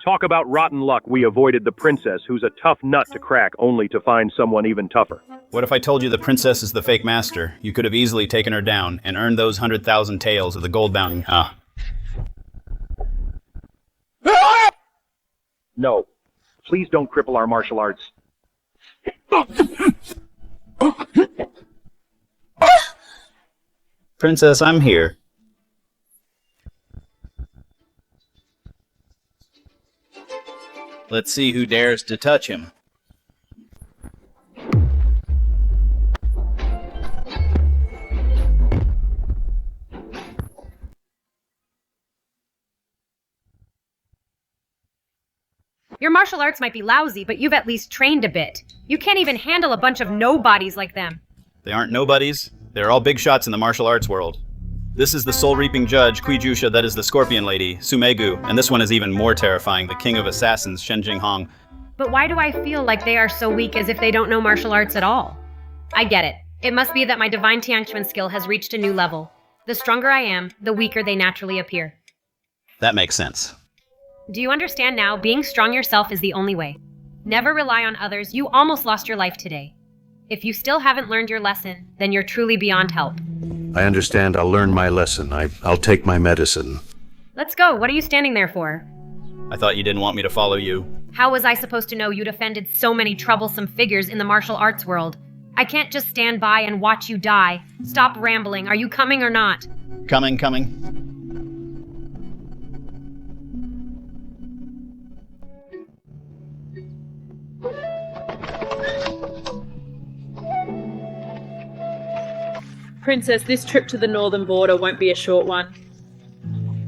Talk about rotten luck. We avoided the princess, who's a tough nut to crack, only to find someone even tougher. What if I told you the princess is the fake master? You could have easily taken her down and earned those 100,000 taels of the gold bounty, huh? No. Please don't cripple our martial arts. Princess, I'm here. Let's see who dares to touch him. Your martial arts might be lousy, but you've at least trained a bit. You can't even handle a bunch of nobodies like them. They aren't nobodies. They're all big shots in the martial arts world. This is the soul-reaping judge, Jusha, that is the scorpion lady, Sumegu, and this one is even more terrifying, the king of assassins, Shen Jinghong. But why do I feel like they are so weak as if they don't know martial arts at all? I get it. It must be that my divine Tianquan skill has reached a new level. The stronger I am, the weaker they naturally appear. That makes sense. Do you understand now? Being strong yourself is the only way. Never rely on others. You almost lost your life today. If you still haven't learned your lesson, then you're truly beyond help. I understand. I'll learn my lesson. I'll take my medicine. Let's go. What are you standing there for? I thought you didn't want me to follow you. How was I supposed to know you'd offended so many troublesome figures in the martial arts world? I can't just stand by and watch you die. Stop rambling. Are you coming or not? Coming. Princess, this trip to the northern border won't be a short one.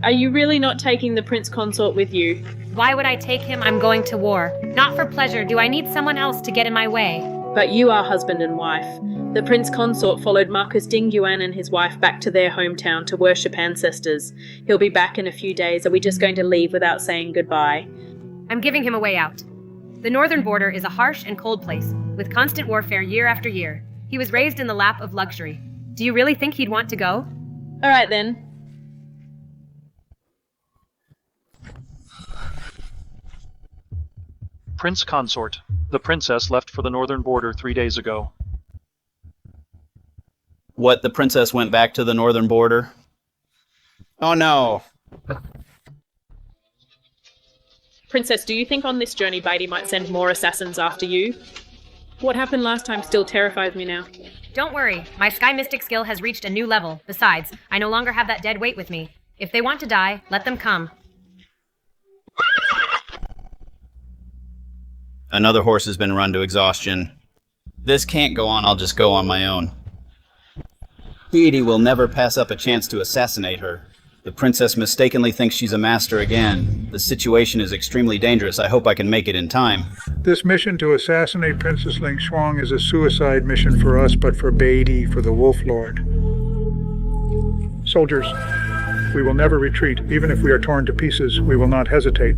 Are you really not taking the prince consort with you? Why would I take him? I'm going to war. Not for pleasure. Do I need someone else to get in my way? But you are husband and wife. The prince consort followed Marquis Dingyuan and his wife back to their hometown to worship ancestors. He'll be back in a few days. Are we just going to leave without saying goodbye? I'm giving him a way out. The northern border is a harsh and cold place, with constant warfare year after year. He was raised in the lap of luxury. Do you really think he'd want to go? All right, then. Prince Consort. The princess left for the northern border 3 days ago. What, the princess went back to the northern border? Oh no! Princess, do you think on this journey Beatty might send more assassins after you? What happened last time still terrifies me now. Don't worry, my Sky Mystic skill has reached a new level. Besides, I no longer have that dead weight with me. If they want to die, let them come. Another horse has been run to exhaustion. This can't go on, I'll just go on my own. Beatty will never pass up a chance to assassinate her. The princess mistakenly thinks she's a master again. The situation is extremely dangerous. I hope I can make it in time. This mission to assassinate Princess Ling Xuang is a suicide mission for us, but for Beatty, for the Wolf Lord. Soldiers, we will never retreat. Even if we are torn to pieces, we will not hesitate.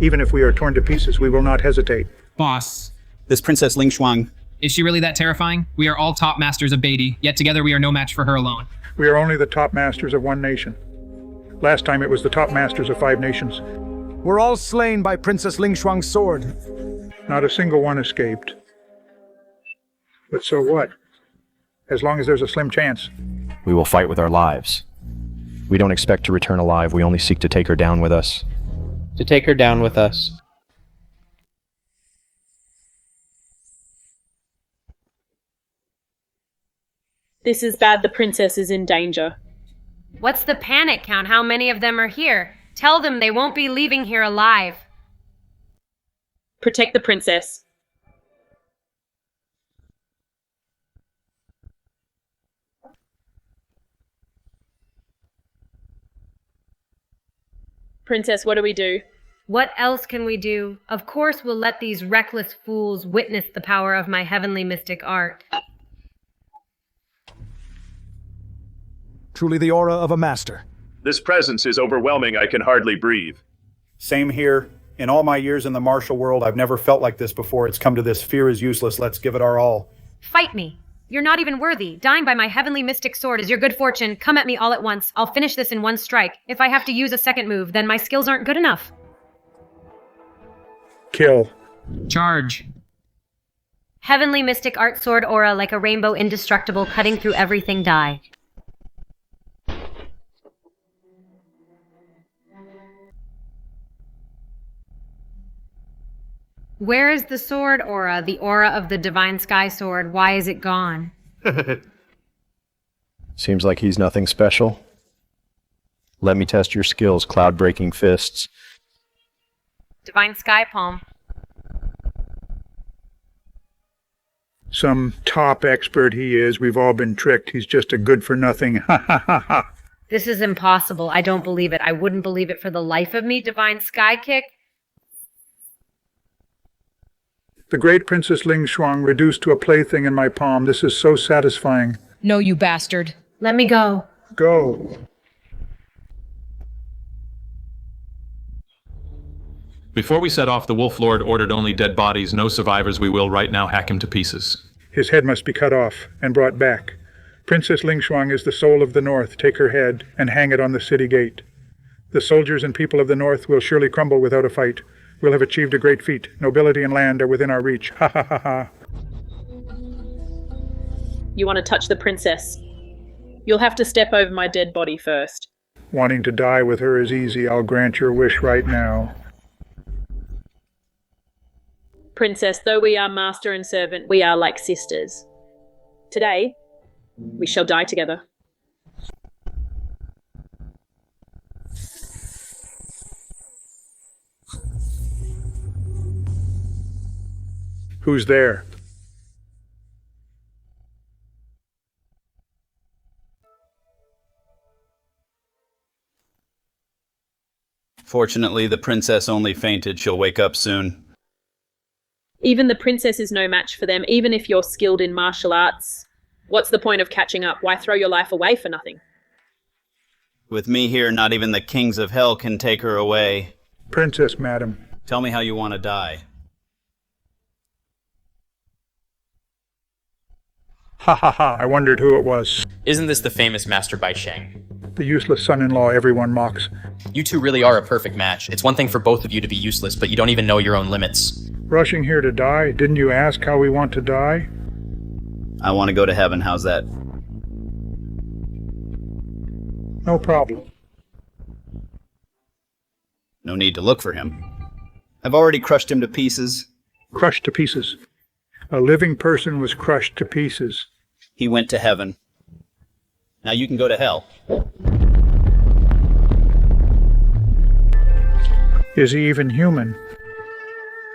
Even if we are torn to pieces, we will not hesitate. Boss. This Princess Ling Xuang. Is she really that terrifying? We are all top masters of Beatty, yet together we are no match for her alone. We are only the top masters of one nation. Last time it was the top masters of 5 nations. We're all slain by Princess Ling Xuang's sword. Not a single one escaped. But so what? As long as there's a slim chance. We will fight with our lives. We don't expect to return alive. We only seek to take her down with us. To take her down with us. This is bad. The princess is in danger. What's the panic count? How many of them are here? Tell them they won't be leaving here alive. Protect the princess. Princess, what do we do? What else can we do? Of course we'll let these reckless fools witness the power of my heavenly mystic art. Truly the aura of a master. This presence is overwhelming. I can hardly breathe. Same here. In all my years in the martial world, I've never felt like this before. It's come to this. Fear is useless. Let's give it our all. Fight me. You're not even worthy. Dying by my heavenly mystic sword is your good fortune. Come at me all at once. I'll finish this in one strike. If I have to use a second move, then my skills aren't good enough. Kill. Charge. Heavenly mystic art sword aura like a rainbow indestructible cutting through everything die. Where is the sword aura, the aura of the divine sky sword? Why is it gone? Seems like he's nothing special. Let me test your skills, cloud-breaking fists. Divine sky palm. Some top expert he is. We've all been tricked. He's just a good-for-nothing. Ha ha ha ha. This is impossible. I don't believe it. I wouldn't believe it for the life of me. Divine sky kick. The great Princess Ling Shuang reduced to a plaything in my palm. This is so satisfying. No, you bastard. Let me go. Go. Before we set off, the Wolf Lord ordered only dead bodies, no survivors. We will right now hack him to pieces. His head must be cut off and brought back. Princess Ling Shuang is the soul of the North. Take her head and hang it on the city gate. The soldiers and people of the North will surely crumble without a fight. We'll have achieved a great feat. Nobility and land are within our reach. Ha ha ha ha. You want to touch the princess? You'll have to step over my dead body first. Wanting to die with her is easy. I'll grant your wish right now. Princess, though we are master and servant, we are like sisters. Today, we shall die together. Who's there? Fortunately, the princess only fainted. She'll wake up soon. Even the princess is no match for them, even if you're skilled in martial arts. What's the point of catching up? Why throw your life away for nothing? With me here, not even the kings of hell can take her away. Princess, madam. Tell me how you want to die. Ha ha ha, I wondered who it was. Isn't this the famous Master Bai Sheng? The useless son-in-law everyone mocks. You two really are a perfect match. It's one thing for both of you to be useless, but you don't even know your own limits. Rushing here to die? Didn't you ask how we want to die? I want to go to heaven. How's that? No problem. No need to look for him. I've already crushed him to pieces. Crushed to pieces. A living person was crushed to pieces. He went to heaven. Now you can go to hell. Is he even human?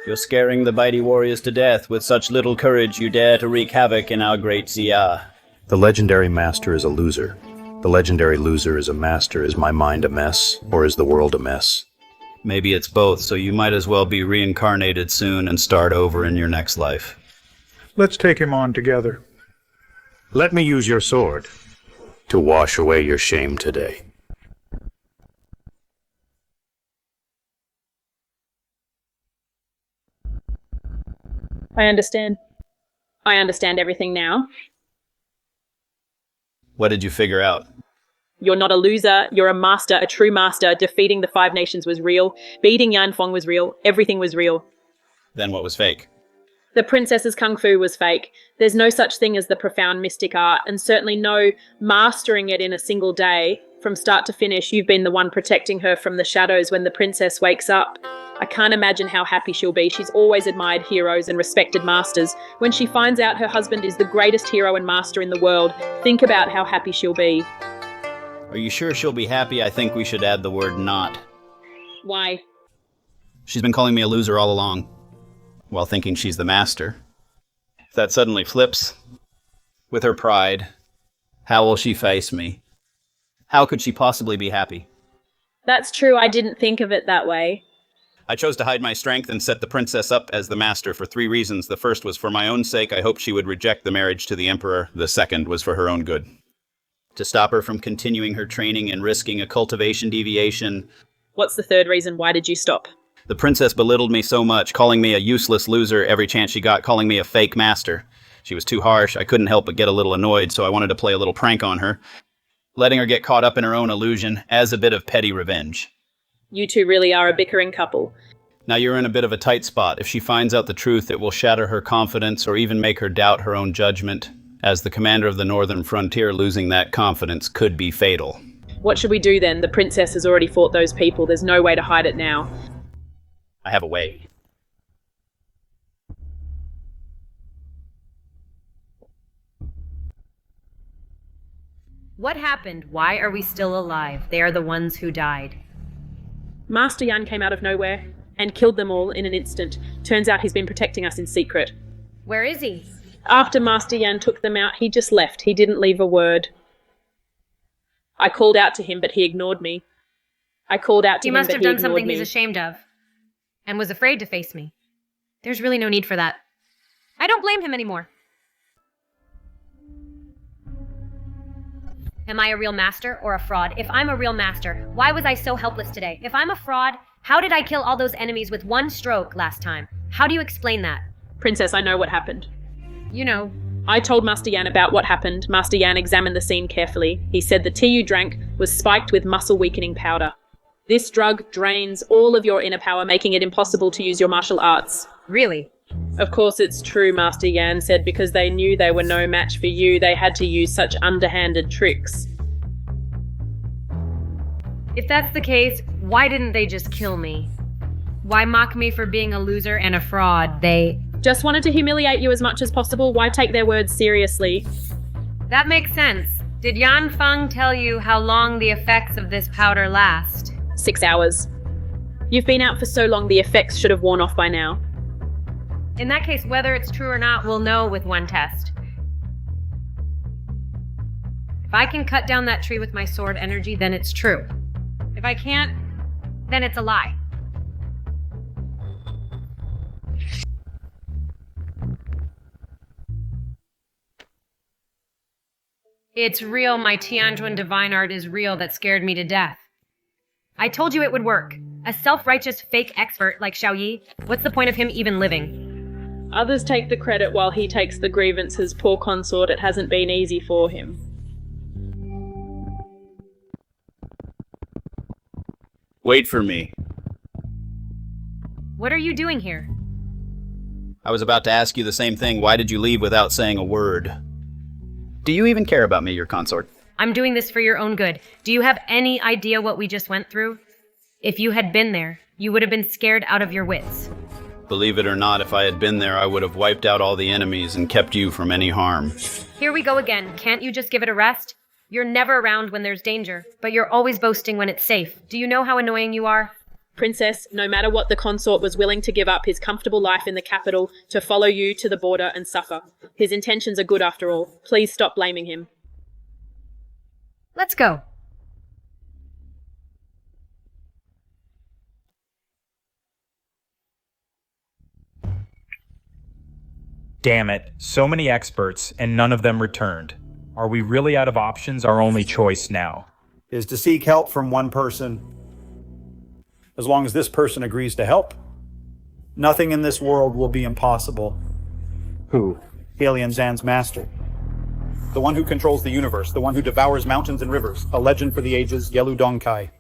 You're scaring the mighty warriors to death. With such little courage, you dare to wreak havoc in our Great Xia. The legendary master is a loser. The legendary loser is a master. Is my mind a mess, or is the world a mess? Maybe it's both, so you might as well be reincarnated soon and start over in your next life. Let's take him on together. Let me use your sword to wash away your shame today. I understand. I understand everything now. What did you figure out? You're not a loser. You're a master, a true master. Defeating the Five Nations was real. Beating Yanfeng was real. Everything was real. Then what was fake? The princess's kung fu was fake. There's no such thing as the profound mystic art, and certainly no mastering it in a single day. From start to finish, you've been the one protecting her from the shadows when the princess wakes up. I can't imagine how happy she'll be. She's always admired heroes and respected masters. When she finds out her husband is the greatest hero and master in the world, think about how happy she'll be. Are you sure she'll be happy? I think we should add the word not. Why? She's been calling me a loser all along, while thinking she's the master. If that suddenly flips, with her pride, how will she face me? How could she possibly be happy? That's true. I didn't think of it that way. I chose to hide my strength and set the princess up as the master for 3 reasons. The first was for my own sake. I hoped she would reject the marriage to the emperor. The second was for her own good. To stop her from continuing her training and risking a cultivation deviation. What's the third reason? Why did you stop? The princess belittled me so much, calling me a useless loser every chance she got, calling me a fake master. She was too harsh. I couldn't help but get a little annoyed, so I wanted to play a little prank on her, letting her get caught up in her own illusion as a bit of petty revenge. You two really are a bickering couple. Now you're in a bit of a tight spot. If she finds out the truth, it will shatter her confidence or even make her doubt her own judgment. As the commander of the northern frontier, losing that confidence could be fatal. What should we do then? The princess has already fought those people. There's no way to hide it now. I have a way. What happened? Why are we still alive? They are the ones who died. Master Yan came out of nowhere and killed them all in an instant. Turns out he's been protecting us in secret. Where is he? After Master Yan took them out, he just left. He didn't leave a word. I called out to him, but he ignored me. He must have done something he's ashamed of and was afraid to face me. There's really no need for that. I don't blame him anymore. Am I a real master or a fraud? If I'm a real master, why was I so helpless today? If I'm a fraud, how did I kill all those enemies with one stroke last time? How do you explain that? Princess, I know what happened. You know. I told Master Yan about what happened. Master Yan examined the scene carefully. He said the tea you drank was spiked with muscle-weakening powder. This drug drains all of your inner power, making it impossible to use your martial arts. Really? Of course it's true, Master Yan said, because they knew they were no match for you. They had to use such underhanded tricks. If that's the case, why didn't they just kill me? Why mock me for being a loser and a fraud? They just wanted to humiliate you as much as possible. Why take their words seriously? That makes sense. Did Yan Feng tell you how long the effects of this powder last? 6 hours. You've been out for so long, the effects should have worn off by now. In that case, whether it's true or not, we'll know with one test. If I can cut down that tree with my sword energy, then it's true. If I can't, then it's a lie. It's real, my Tianjuan divine art is real that scared me to death. I told you it would work. A self-righteous fake expert like Xiao Yi, what's the point of him even living? Others take the credit while he takes the grievances. Poor consort, it hasn't been easy for him. Wait for me. What are you doing here? I was about to ask you the same thing. Why did you leave without saying a word? Do you even care about me, your consort? I'm doing this for your own good. Do you have any idea what we just went through? If you had been there, you would have been scared out of your wits. Believe it or not, if I had been there, I would have wiped out all the enemies and kept you from any harm. Here we go again. Can't you just give it a rest? You're never around when there's danger, but you're always boasting when it's safe. Do you know how annoying you are? Princess, no matter what, the consort was willing to give up his comfortable life in the capital to follow you to the border and suffer. His intentions are good after all. Please stop blaming him. Let's go. Damn it, so many experts, and none of them returned. Are we really out of options? Our only choice now is to seek help from one person. As long as this person agrees to help, nothing in this world will be impossible. Who? Alien Zan's master. The one who controls the universe, the one who devours mountains and rivers, a legend for the ages, Yelu Dongkai.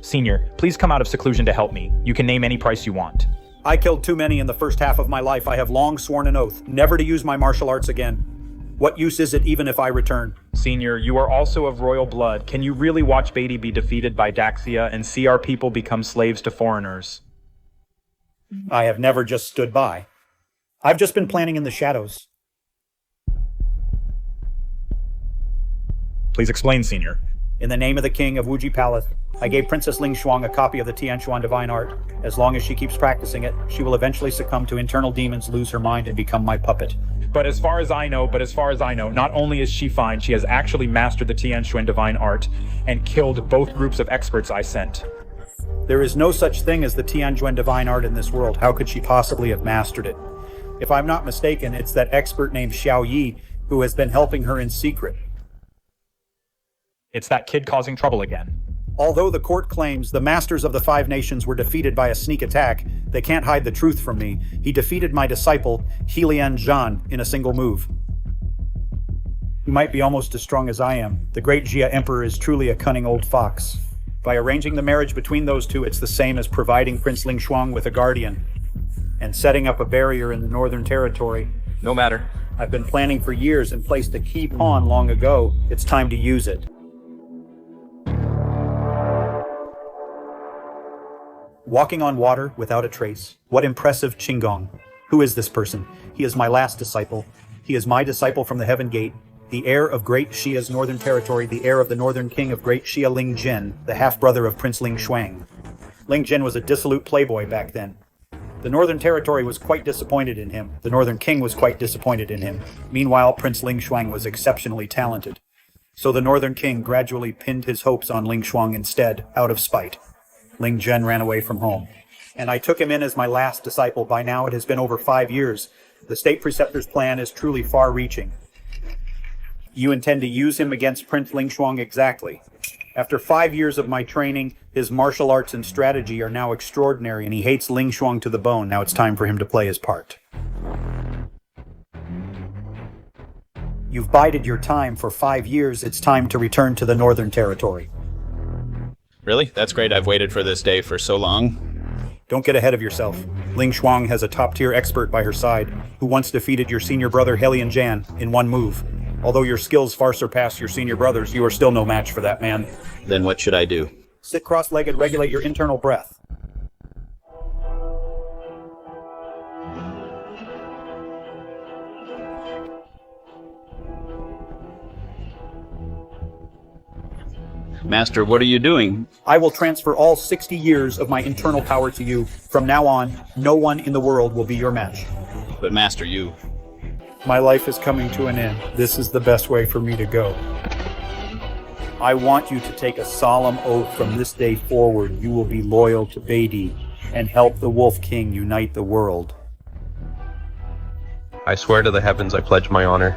Senior, please come out of seclusion to help me. You can name any price you want. I killed too many in the first half of my life. I have long sworn an oath, never to use my martial arts again. What use is it even if I return? Senior, you are also of royal blood. Can you really watch Beatty be defeated by Daxia and see our people become slaves to foreigners? I have never just stood by. I've just been planning in the shadows. Please explain, Senior. In the name of the king of Wuji Palace, I gave Princess Ling Shuang a copy of the Tianjuan divine art. As long as she keeps practicing it, she will eventually succumb to internal demons, lose her mind, and become my puppet. But as far as I know, not only is she fine, she has actually mastered the Tianjuan divine art and killed both groups of experts I sent. There is no such thing as the Tianjuan divine art in this world. How could she possibly have mastered it? If I'm not mistaken, it's that expert named Xiao Yi who has been helping her in secret. It's that kid causing trouble again. Although the court claims the masters of the 5 nations were defeated by a sneak attack, they can't hide the truth from me. He defeated my disciple, Lian Zhan, in a single move. You might be almost as strong as I am. The Great Xia Emperor is truly a cunning old fox. By arranging the marriage between those two, it's the same as providing Prince Ling Shuang with a guardian and setting up a barrier in the Northern Territory. No matter. I've been planning for years and placed a key pawn long ago. It's time to use it. Walking on water without a trace. What impressive Qinggong. Who is this person? He is my last disciple. He is my disciple from the Heaven Gate, the heir of Great Xia's Northern Territory, the heir of the Northern King of Great Xia, Ling Jen, the half-brother of Prince Ling Shuang. Ling Jen was a dissolute playboy back then. The Northern Territory was quite disappointed in him. The Northern King was quite disappointed in him. Meanwhile, Prince Ling Shuang was exceptionally talented. So the Northern King gradually pinned his hopes on Ling Shuang instead, out of spite. Ling Jen ran away from home. And I took him in as my last disciple. By now it has been over 5 years. The state preceptor's plan is truly far-reaching. You intend to use him against Prince Ling Shuang exactly. After 5 years of my training, his martial arts and strategy are now extraordinary, and he hates Ling Shuang to the bone. Now it's time for him to play his part. You've bided your time for 5 years. It's time to return to the Northern Territory. Really? That's great. I've waited for this day for so long. Don't get ahead of yourself. Ling Shuang has a top-tier expert by her side, who once defeated your senior brother Ling Jen in one move. Although your skills far surpass your senior brother's, you are still no match for that man. Then what should I do? Sit cross-legged, regulate your internal breath. Master, what are you doing? I will transfer all 60 years of my internal power to you. From now on, no one in the world will be your match. But Master, you... My life is coming to an end. This is the best way for me to go. I want you to take a solemn oath from this day forward. You will be loyal to Beatty and help the Wolf King unite the world. I swear to the heavens I pledge my honor.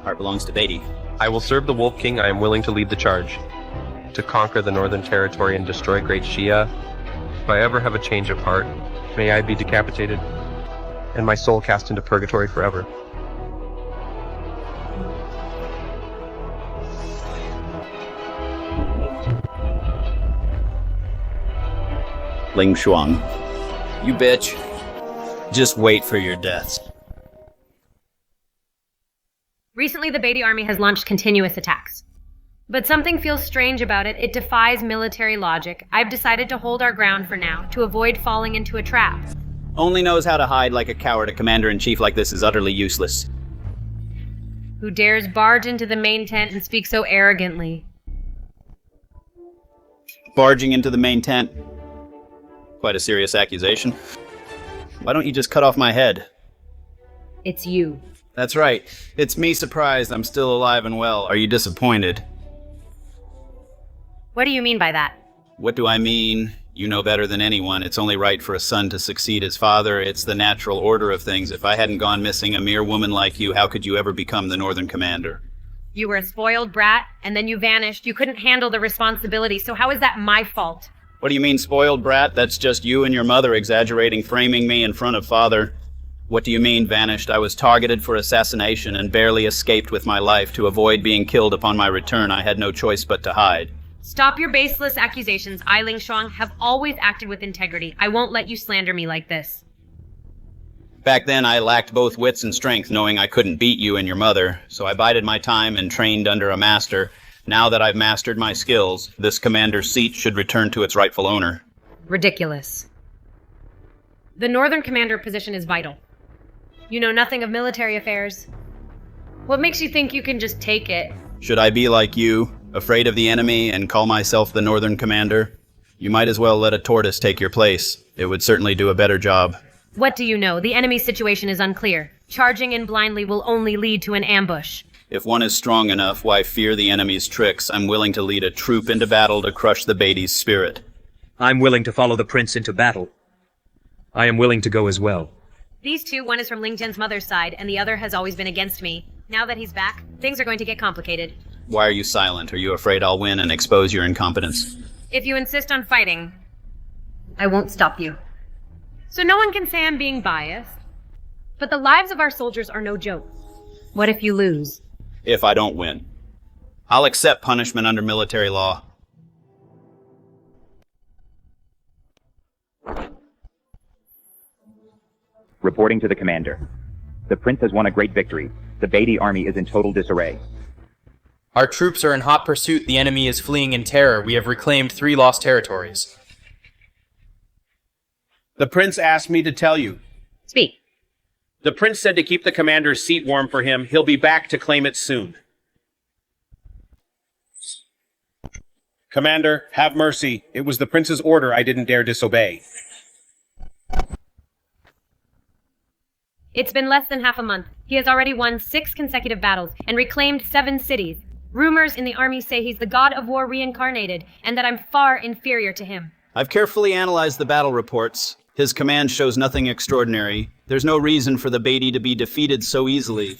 Heart belongs to Beatty. I will serve the Wolf King. I am willing to lead the charge. To conquer the Northern Territory and destroy Great Xia. If I ever have a change of heart, may I be decapitated, and my soul cast into purgatory forever. Ling Shuang. You bitch. Just wait for your deaths. Recently, the Beatty army has launched continuous attacks. But something feels strange about it. It defies military logic. I've decided to hold our ground for now, to avoid falling into a trap. Only knows how to hide like a coward. A commander-in-chief like this is utterly useless. Who dares barge into the main tent and speak so arrogantly? Barging into the main tent. Quite a serious accusation. Why don't you just cut off my head? It's you. That's right. It's me surprised I'm still alive and well. Are you disappointed? What do you mean by that? What do I mean? You know better than anyone. It's only right for a son to succeed his father. It's the natural order of things. If I hadn't gone missing, a mere woman like you, how could you ever become the Northern Commander? You were a spoiled brat, and then you vanished. You couldn't handle the responsibility, so how is that my fault? What do you mean, spoiled brat? That's just you and your mother exaggerating, framing me in front of father. What do you mean, vanished? I was targeted for assassination and barely escaped with my life. To avoid being killed upon my return, I had no choice but to hide. Stop your baseless accusations. I, Ling Shuang, have always acted with integrity. I won't let you slander me like this. Back then, I lacked both wits and strength, knowing I couldn't beat you and your mother, so I bided my time and trained under a master. Now that I've mastered my skills, this commander's seat should return to its rightful owner. Ridiculous. The Northern Commander position is vital. You know nothing of military affairs. What makes you think you can just take it? Should I be like you, afraid of the enemy, and call myself the Northern Commander? You might as well let a tortoise take your place. It would certainly do a better job. What do you know? The enemy's situation is unclear. Charging in blindly will only lead to an ambush. If one is strong enough, why fear the enemy's tricks? I'm willing to lead a troop into battle to crush the Beatty's spirit. I'm willing to follow the prince into battle. I am willing to go as well. These two, one is from Ling Jen's mother's side, and the other has always been against me. Now that he's back, things are going to get complicated. Why are you silent? Are you afraid I'll win and expose your incompetence? If you insist on fighting, I won't stop you. So no one can say I'm being biased. But the lives of our soldiers are no joke. What if you lose? If I don't win. I'll accept punishment under military law. Reporting to the commander. The prince has won a great victory. The Beatty army is in total disarray. Our troops are in hot pursuit. The enemy is fleeing in terror. We have reclaimed 3 lost territories. The prince asked me to tell you. Speak. The prince said to keep the commander's seat warm for him. He'll be back to claim it soon. Commander, have mercy. It was the prince's order I didn't dare disobey. It's been less than half a month. He has already won 6 consecutive battles and reclaimed 7 cities. Rumors in the army say he's the god of war reincarnated, and that I'm far inferior to him. I've carefully analyzed the battle reports. His command shows nothing extraordinary. There's no reason for the Beatty to be defeated so easily.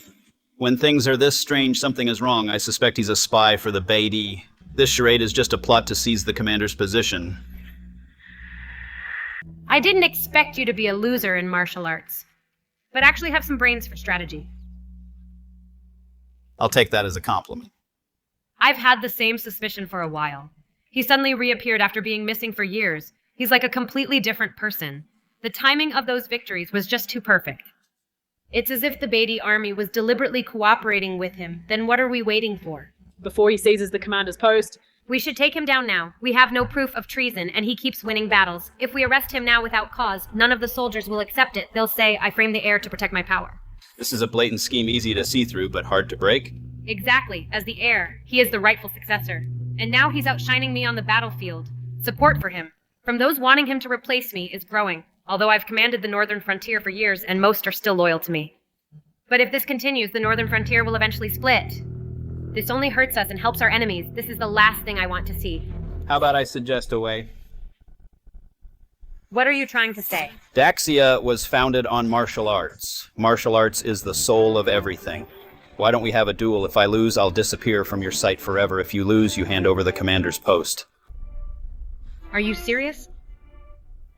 When things are this strange, something is wrong. I suspect he's a spy for the Beatty. This charade is just a plot to seize the commander's position. I didn't expect you to be a loser in martial arts, but actually have some brains for strategy. I'll take that as a compliment. I've had the same suspicion for a while. He suddenly reappeared after being missing for years. He's like a completely different person. The timing of those victories was just too perfect. It's as if the Beatty army was deliberately cooperating with him. Then what are we waiting for? Before he seizes the commander's post. We should take him down now. We have no proof of treason, and he keeps winning battles. If we arrest him now without cause, none of the soldiers will accept it. They'll say, I framed the heir to protect my power. This is a blatant scheme easy to see through, but hard to break. Exactly. As the heir, he is the rightful successor. And now he's outshining me on the battlefield. Support for him, from those wanting him to replace me, is growing, although I've commanded the northern frontier for years, and most are still loyal to me. But if this continues, the northern frontier will eventually split. This only hurts us and helps our enemies. This is the last thing I want to see. How about I suggest a way? What are you trying to say? Xia was founded on martial arts. Martial arts is the soul of everything. Why don't we have a duel? If I lose, I'll disappear from your sight forever. If you lose, you hand over the commander's post. Are you serious?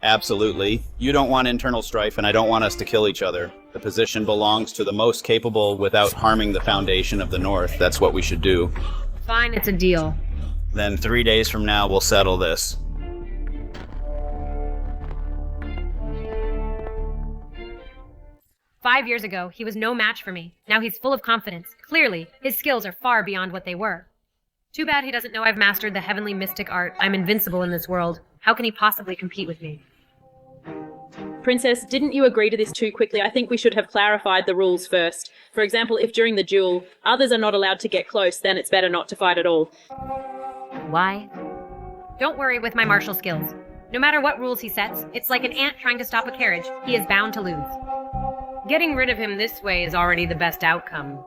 Absolutely. You don't want internal strife, and I don't want us to kill each other. The position belongs to the most capable without harming the foundation of the North. That's what we should do. Fine, it's a deal. Then 3 days from now, we'll settle this. "5 years ago, he was no match for me. Now he's full of confidence. Clearly, his skills are far beyond what they were. Too bad he doesn't know I've mastered the heavenly mystic art. I'm invincible in this world. How can he possibly compete with me?" Princess, didn't you agree to this too quickly? I think we should have clarified the rules first. For example, if during the duel, others are not allowed to get close, then it's better not to fight at all. Why? Don't worry with my martial skills. No matter what rules he sets, it's like an ant trying to stop a carriage. He is bound to lose. Getting rid of him this way is already the best outcome.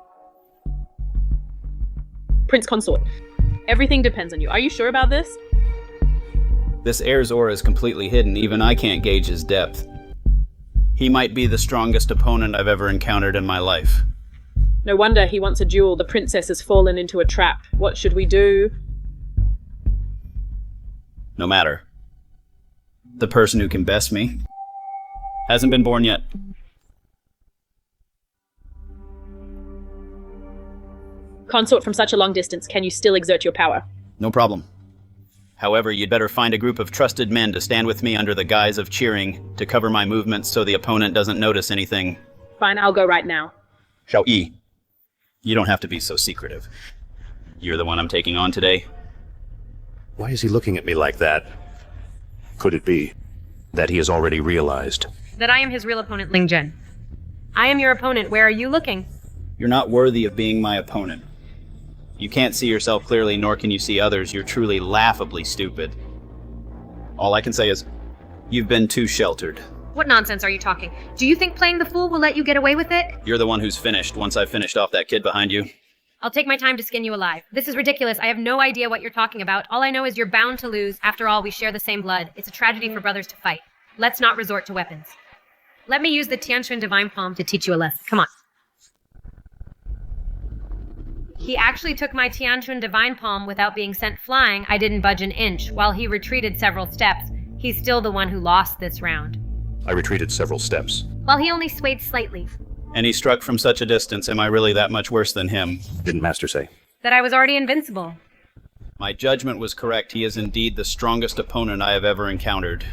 Prince Consort, everything depends on you. Are you sure about this? This heir's aura is completely hidden. Even I can't gauge his depth. He might be the strongest opponent I've ever encountered in my life. No wonder he wants a duel. The princess has fallen into a trap. What should we do? No matter. The person who can best me hasn't been born yet. Consort, from such a long distance, can you still exert your power? No problem. However, you'd better find a group of trusted men to stand with me under the guise of cheering, to cover my movements so the opponent doesn't notice anything. Fine, I'll go right now. Xiao Yi, you don't have to be so secretive. You're the one I'm taking on today. Why is he looking at me like that? Could it be that he has already realized? That I am his real opponent, Ling Jen. I am your opponent. Where are you looking? You're not worthy of being my opponent. You can't see yourself clearly, nor can you see others. You're truly laughably stupid. All I can say is, you've been too sheltered. What nonsense are you talking? Do you think playing the fool will let you get away with it? You're the one who's finished, once I've finished off that kid behind you. I'll take my time to skin you alive. This is ridiculous. I have no idea what you're talking about. All I know is you're bound to lose. After all, we share the same blood. It's a tragedy for brothers to fight. Let's not resort to weapons. Let me use the Tianxuan Divine Palm to teach you a lesson. Come on. He actually took my Tianxuan Divine Palm without being sent flying. I didn't budge an inch. While he retreated several steps, he's still the one who lost this round. I retreated several steps. While he only swayed slightly. And he struck from such a distance. Am I really that much worse than him? Didn't Master say? That I was already invincible. My judgment was correct. He is indeed the strongest opponent I have ever encountered.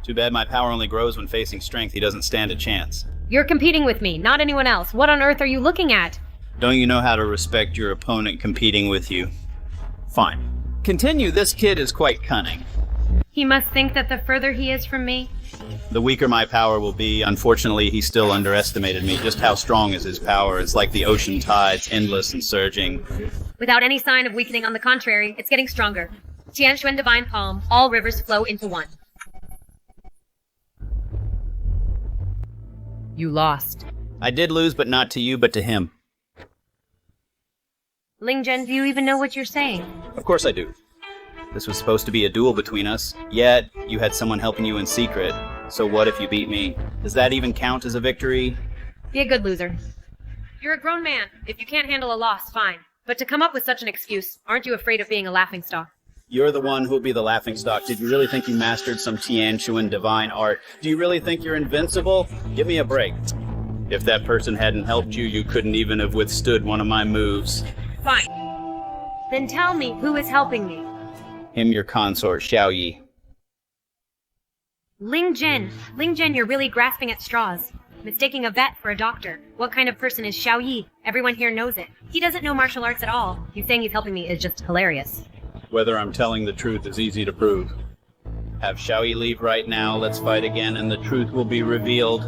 Too bad my power only grows when facing strength. He doesn't stand a chance. You're competing with me, not anyone else. What on earth are you looking at? Don't you know how to respect your opponent competing with you? Fine. Continue. This kid is quite cunning. He must think that the further he is from me... The weaker my power will be, unfortunately, he still underestimated me. Just how strong is his power? It's like the ocean tides, endless and surging. Without any sign of weakening, on the contrary, it's getting stronger. Tianxuan Divine Palm, all rivers flow into one. You lost. I did lose, but not to you, but to him. Ling Jen, do you even know what you're saying? Of course I do. This was supposed to be a duel between us, yet you had someone helping you in secret. So what if you beat me? Does that even count as a victory? Be a good loser. You're a grown man. If you can't handle a loss, fine. But to come up with such an excuse, aren't you afraid of being a laughingstock? You're the one who'll be the laughingstock. Did you really think you mastered some Tianxuan divine art? Do you really think you're invincible? Give me a break. If that person hadn't helped you, you couldn't even have withstood one of my moves. Fine. Then tell me who is helping me. Him, your consort, Xiao Yi. Ling Jen. Ling Jen, you're really grasping at straws. Mistaking a vet for a doctor. What kind of person is Xiao Yi? Everyone here knows it. He doesn't know martial arts at all. You saying he's helping me is just hilarious. Whether I'm telling the truth is easy to prove. Have Xiao Yi leave right now, let's fight again, and the truth will be revealed.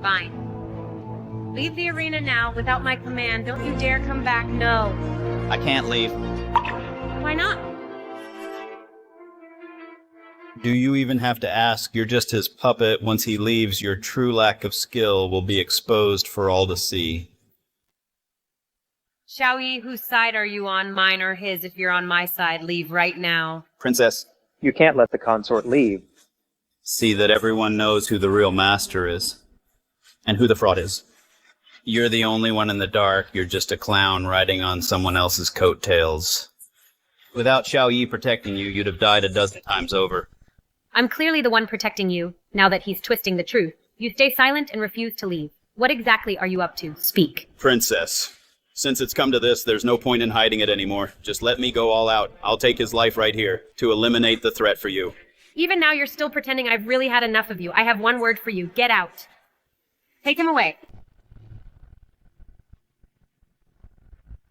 Fine. Leave the arena now without my command. Don't you dare come back, no. I can't leave. Why not? Do you even have to ask? You're just his puppet. Once he leaves, your true lack of skill will be exposed for all to see. Xiao Yi, whose side are you on, mine or his? If you're on my side, leave right now. Princess. You can't let the consort leave. See that everyone knows who the real master is. And who the fraud is. You're the only one in the dark. You're just a clown riding on someone else's coattails. Without Xiao Yi protecting you, you'd have died a dozen times over. I'm clearly the one protecting you, now that he's twisting the truth. You stay silent and refuse to leave. What exactly are you up to? Speak. Princess. Since it's come to this, there's no point in hiding it anymore. Just let me go all out. I'll take his life right here, to eliminate the threat for you. Even now you're still pretending I've really had enough of you. I have one word for you. Get out. Take him away.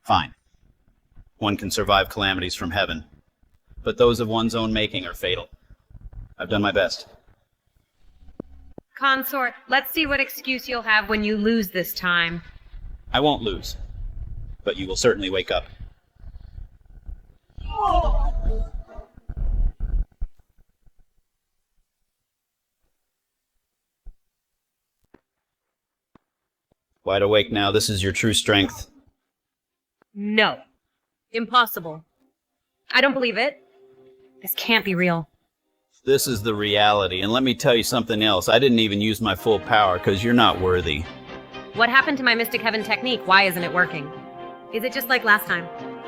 Fine. One can survive calamities from heaven. But those of one's own making are fatal. I've done my best. Consort, let's see what excuse you'll have when you lose this time. I won't lose. But you will certainly wake up. Wide awake now, this is your true strength. No. Impossible. I don't believe it. This can't be real. This is the reality, and let me tell you something else. I didn't even use my full power, because you're not worthy. What happened to my Mystic Heaven technique? Why isn't it working? Is it just like last time?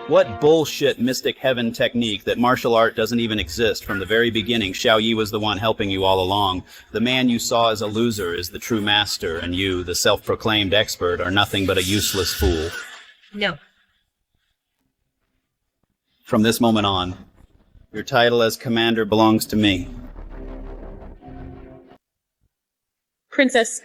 What bullshit Mystic Heaven technique that martial art doesn't even exist? From the very beginning, Xiao Yi was the one helping you all along. The man you saw as a loser is the true master, and you, the self-proclaimed expert, are nothing but a useless fool. No. From this moment on, your title as commander belongs to me. Princess.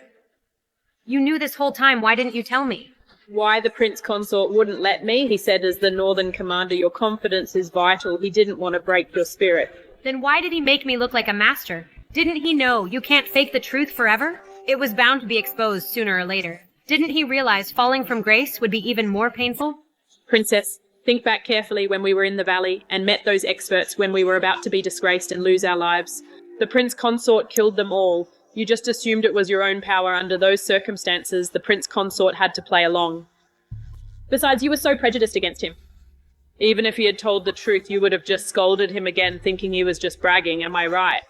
You knew this whole time. Why didn't you tell me? Why the prince consort wouldn't let me. He said, as the northern commander, your confidence is vital. He didn't want to break your spirit. Then why did he make me look like a master? Didn't he know you can't fake the truth forever? It was bound to be exposed sooner or later. Didn't he realize falling from grace would be even more painful? Princess, think back carefully when we were in the valley and met those experts when we were about to be disgraced and lose our lives. The prince consort killed them all. You just assumed it was your own power. Under those circumstances, the prince consort had to play along. Besides, you were so prejudiced against him. Even if he had told the truth, you would have just scolded him again, thinking he was just bragging. Am I right?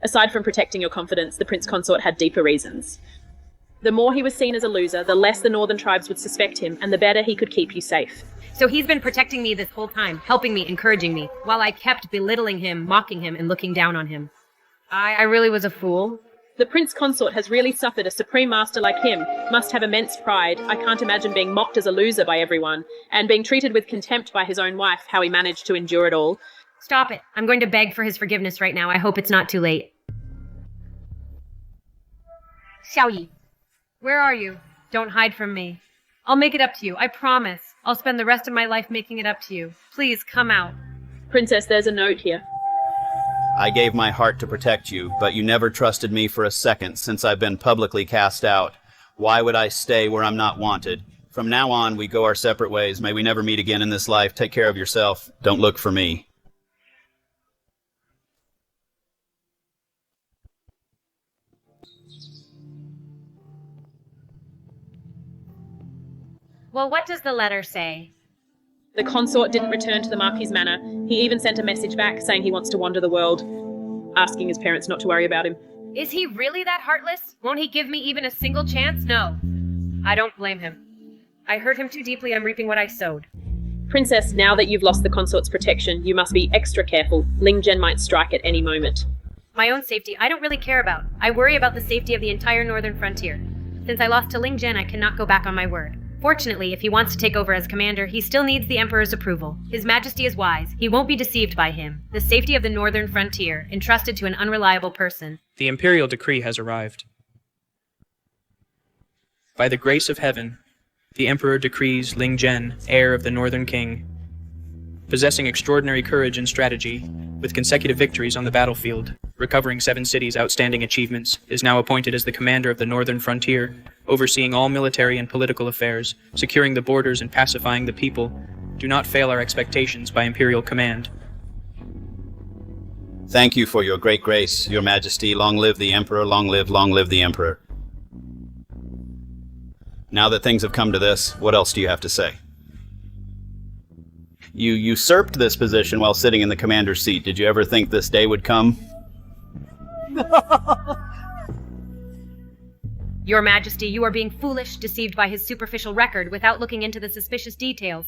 Aside from protecting your confidence, the prince consort had deeper reasons. The more he was seen as a loser, the less the northern tribes would suspect him, and the better he could keep you safe. So he's been protecting me this whole time, helping me, encouraging me, while I kept belittling him, mocking him, and looking down on him. I really was a fool. The prince consort has really suffered. A supreme master like him must have immense pride. I can't imagine being mocked as a loser by everyone, and being treated with contempt by his own wife, how he managed to endure it all. Stop it. I'm going to beg for his forgiveness right now. I hope it's not too late. Xiao Yi, where are you? Don't hide from me. I'll make it up to you, I promise. I'll spend the rest of my life making it up to you. Please, come out. Princess, there's a note here. I gave my heart to protect you, but you never trusted me for a second since I've been publicly cast out. Why would I stay where I'm not wanted? From now on, we go our separate ways. May we never meet again in this life. Take care of yourself. Don't look for me. Well, what does the letter say? The consort didn't return to the Marquis' manor. He even sent a message back saying he wants to wander the world, asking his parents not to worry about him. Is he really that heartless? Won't he give me even a single chance? No. I don't blame him. I hurt him too deeply. I'm reaping what I sowed. Princess, now that you've lost the consort's protection, you must be extra careful. Ling Jen might strike at any moment. My own safety, I don't really care about. I worry about the safety of the entire northern frontier. Since I lost to Ling Jen, I cannot go back on my word. Fortunately, if he wants to take over as commander, he still needs the Emperor's approval. His Majesty is wise. He won't be deceived by him. The safety of the northern frontier, entrusted to an unreliable person. The imperial decree has arrived. By the grace of heaven, the Emperor decrees Ling Jen, heir of the Northern King, possessing extraordinary courage and strategy, with consecutive victories on the battlefield, recovering 7 cities' outstanding achievements, is now appointed as the commander of the northern frontier, overseeing all military and political affairs, securing the borders and pacifying the people. Do not fail our expectations by imperial command. Thank you for your great grace, your majesty. Long live the emperor, long live the emperor. Now that things have come to this, what else do you have to say? You usurped this position while sitting in the commander's seat. Did you ever think this day would come? Your Majesty, you are being foolish, deceived by his superficial record without looking into the suspicious details.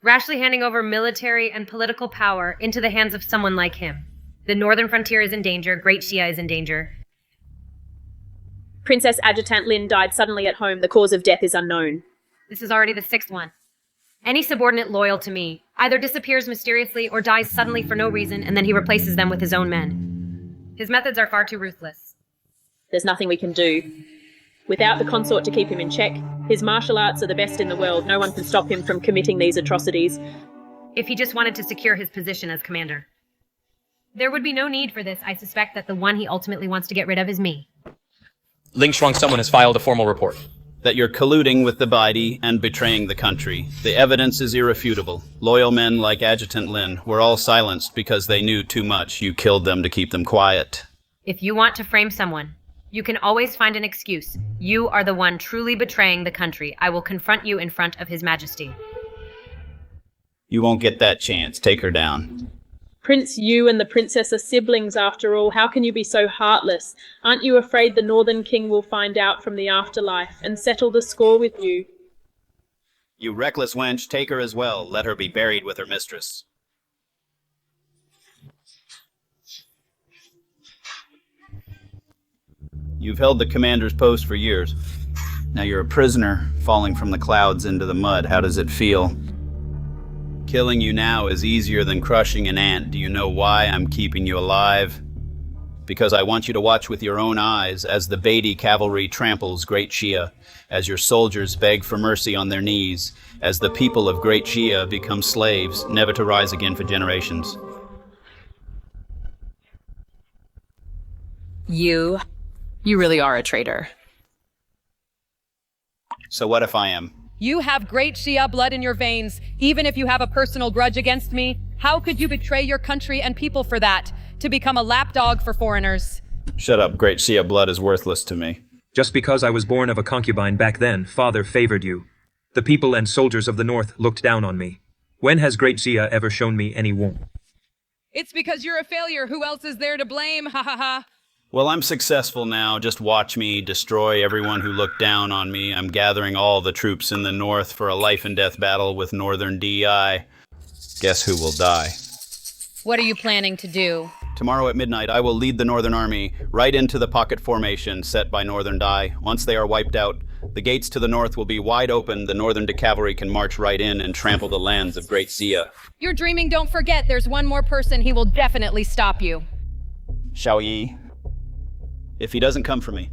Rashly handing over military and political power into the hands of someone like him. The northern frontier is in danger, Great Xia is in danger. Princess Adjutant Lin died suddenly at home. The cause of death is unknown. This is already the 6th one. Any subordinate loyal to me either disappears mysteriously or dies suddenly for no reason, and then he replaces them with his own men. His methods are far too ruthless. There's nothing we can do. Without the consort to keep him in check, his martial arts are the best in the world. No one can stop him from committing these atrocities. If he just wanted to secure his position as commander. There would be no need for this. I suspect that the one he ultimately wants to get rid of is me. Ling Shuang, someone has filed a formal report. That you're colluding with the Baidi and betraying the country. The evidence is irrefutable. Loyal men like Adjutant Lin were all silenced because they knew too much. You killed them to keep them quiet. If you want to frame someone, you can always find an excuse. You are the one truly betraying the country. I will confront you in front of His Majesty. You won't get that chance. Take her down. Prince, you and the princess are siblings after all. How can you be so heartless? Aren't you afraid the Northern King will find out from the afterlife and settle the score with you? You reckless wench, take her as well. Let her be buried with her mistress. You've held the commander's post for years. Now you're a prisoner, falling from the clouds into the mud. How does it feel? Killing you now is easier than crushing an ant. Do you know why I'm keeping you alive? Because I want you to watch with your own eyes as the Baidi cavalry tramples Great Xia, as your soldiers beg for mercy on their knees, as the people of Great Xia become slaves, never to rise again for generations. You really are a traitor. So what if I am? You have Great Xia blood in your veins. Even if you have a personal grudge against me, how could you betray your country and people for that? To become a lapdog for foreigners? Shut up, Great Xia blood is worthless to me. Just because I was born of a concubine back then, father favored you. The people and soldiers of the north looked down on me. When has Great Xia ever shown me any warmth? It's because you're a failure. Who else is there to blame? Ha ha ha. Well, I'm successful now. Just watch me destroy everyone who looked down on me. I'm gathering all the troops in the north for a life and death battle with Northern DI. Guess who will die? What are you planning to do? Tomorrow at midnight, I will lead the Northern Army right into the pocket formation set by Northern Dai. Once they are wiped out, the gates to the north will be wide open. The Northern cavalry can march right in and trample the lands of Great Xia. You're dreaming, don't forget, there's one more person. He will definitely stop you. Xiao Yi. If he doesn't come for me,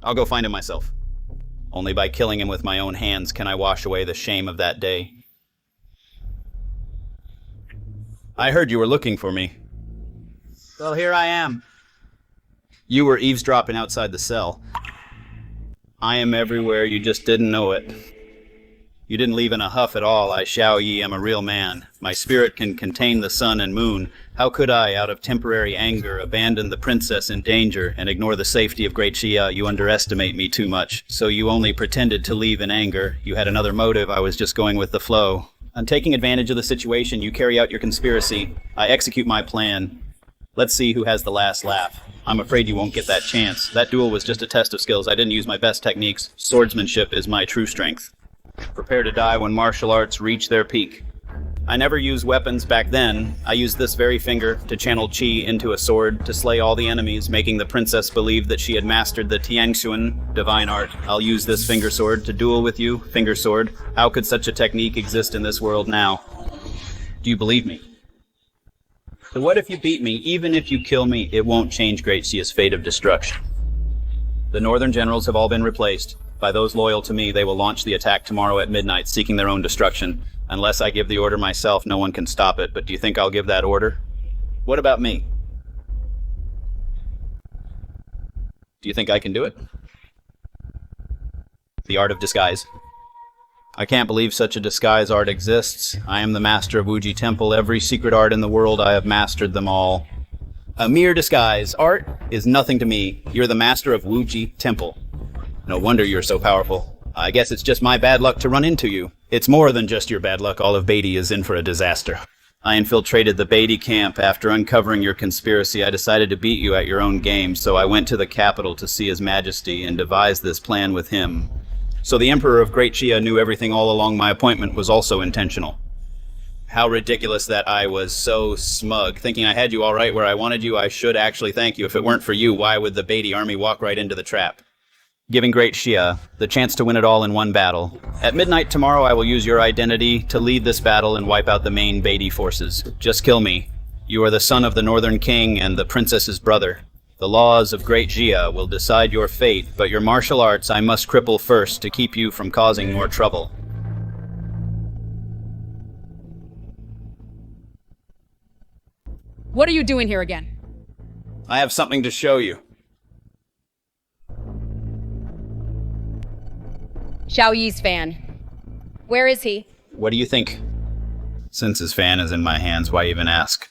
I'll go find him myself. Only by killing him with my own hands can I wash away the shame of that day. I heard you were looking for me. Well, here I am. You were eavesdropping outside the cell. I am everywhere, you just didn't know it. You didn't leave in a huff at all. I, Xiao Yi, am a real man. My spirit can contain the sun and moon. How could I, out of temporary anger, abandon the princess in danger and ignore the safety of Great Xia? You underestimate me too much. So you only pretended to leave in anger. You had another motive. I was just going with the flow. On taking advantage of the situation, you carry out your conspiracy. I execute my plan. Let's see who has the last laugh. I'm afraid you won't get that chance. That duel was just a test of skills. I didn't use my best techniques. Swordsmanship is my true strength. Prepare to die when martial arts reach their peak. I never used weapons back then. I used this very finger to channel chi into a sword to slay all the enemies, making the princess believe that she had mastered the Tianxuan divine art. I'll use this finger sword to duel with you, finger sword. How could such a technique exist in this world now? Do you believe me? So what if you beat me? Even if you kill me, it won't change Great Xia's fate of destruction. The northern generals have all been replaced. By those loyal to me, they will launch the attack tomorrow at midnight, seeking their own destruction. Unless I give the order myself, no one can stop it. But do you think I'll give that order? What about me? Do you think I can do it? The art of disguise. I can't believe such a disguise art exists. I am the master of Wuji Temple. Every secret art in the world, I have mastered them all. A mere disguise. Art is nothing to me. You're the master of Wuji Temple. No wonder you're so powerful. I guess it's just my bad luck to run into you. It's more than just your bad luck. All of Beatty is in for a disaster. I infiltrated the Beatty camp. After uncovering your conspiracy, I decided to beat you at your own game, so I went to the capital to see His Majesty and devised this plan with him. So the Emperor of Great Xia knew everything all along. My appointment was also intentional. How ridiculous that I was so smug, thinking I had you all right where I wanted you. I should actually thank you. If it weren't for you, why would the Beatty army walk right into the trap? Giving Great Xia the chance to win it all in one battle. At midnight tomorrow, I will use your identity to lead this battle and wipe out the main Beatty forces. Just kill me. You are the son of the Northern King and the princess's brother. The laws of Great Xia will decide your fate, but your martial arts I must cripple first to keep you from causing more trouble. What are you doing here again? I have something to show you. Xiao Yi's fan. Where is he? What do you think? Since his fan is in my hands, why even ask?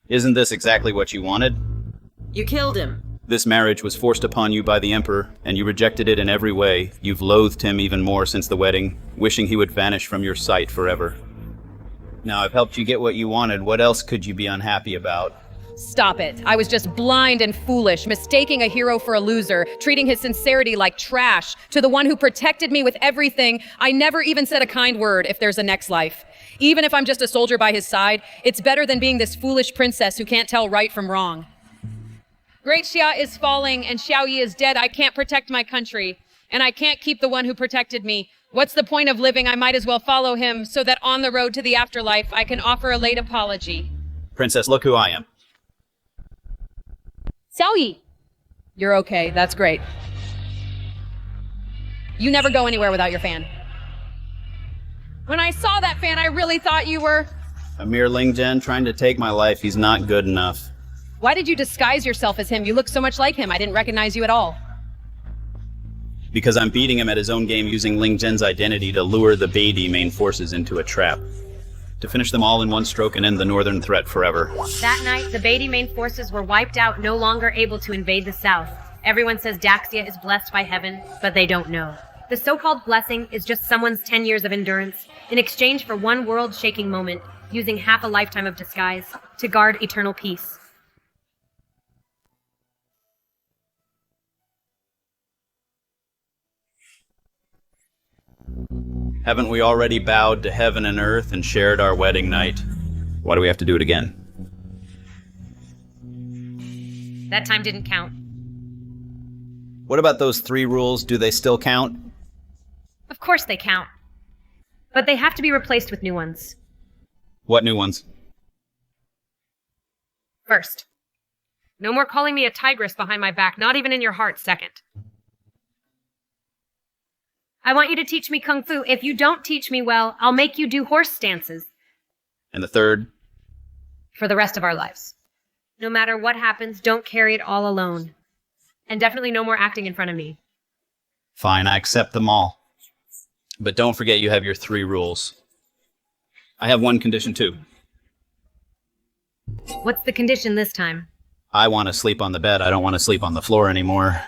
Isn't this exactly what you wanted? You killed him. This marriage was forced upon you by the Emperor, and you rejected it in every way. You've loathed him even more since the wedding, wishing he would vanish from your sight forever. Now I've helped you get what you wanted. What else could you be unhappy about? Stop it. I was just blind and foolish, mistaking a hero for a loser, treating his sincerity like trash. To the one who protected me with everything, I never even said a kind word if there's a next life. Even if I'm just a soldier by his side, it's better than being this foolish princess who can't tell right from wrong. Great Xia is falling and Xiao Yi is dead. I can't protect my country, and I can't keep the one who protected me. What's the point of living? I might as well follow him so that on the road to the afterlife, I can offer a late apology. Princess, look who I am. Xiao Yi. You're okay. That's great. You never go anywhere without your fan. When I saw that fan, I really thought you were... A mere Ling Jen trying to take my life. He's not good enough. Why did you disguise yourself as him? You look so much like him. I didn't recognize you at all. Because I'm beating him at his own game using Ling Jen's identity to lure the Beatty main forces into a trap. To finish them all in one stroke and end the northern threat forever. That night, the Beatty main forces were wiped out, no longer able to invade the south. Everyone says Daxia is blessed by heaven, but they don't know. The so-called blessing is just someone's 10 years of endurance in exchange for one world-shaking moment, using half a lifetime of disguise to guard eternal peace. Haven't we already bowed to heaven and earth and shared our wedding night? Why do we have to do it again? That time didn't count. What about those 3 rules? Do they still count? Of course they count. But they have to be replaced with new ones. What new ones? First, no more calling me a tigress behind my back, not even in your heart. Second, I want you to teach me kung fu. If you don't teach me well, I'll make you do horse stances. And the third? For the rest of our lives. No matter what happens, don't carry it all alone. And definitely no more acting in front of me. Fine, I accept them all. But don't forget you have your 3 rules. I have one condition too. What's the condition this time? I want to sleep on the bed. I don't want to sleep on the floor anymore.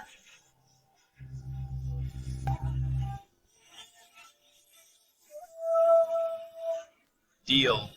Deal.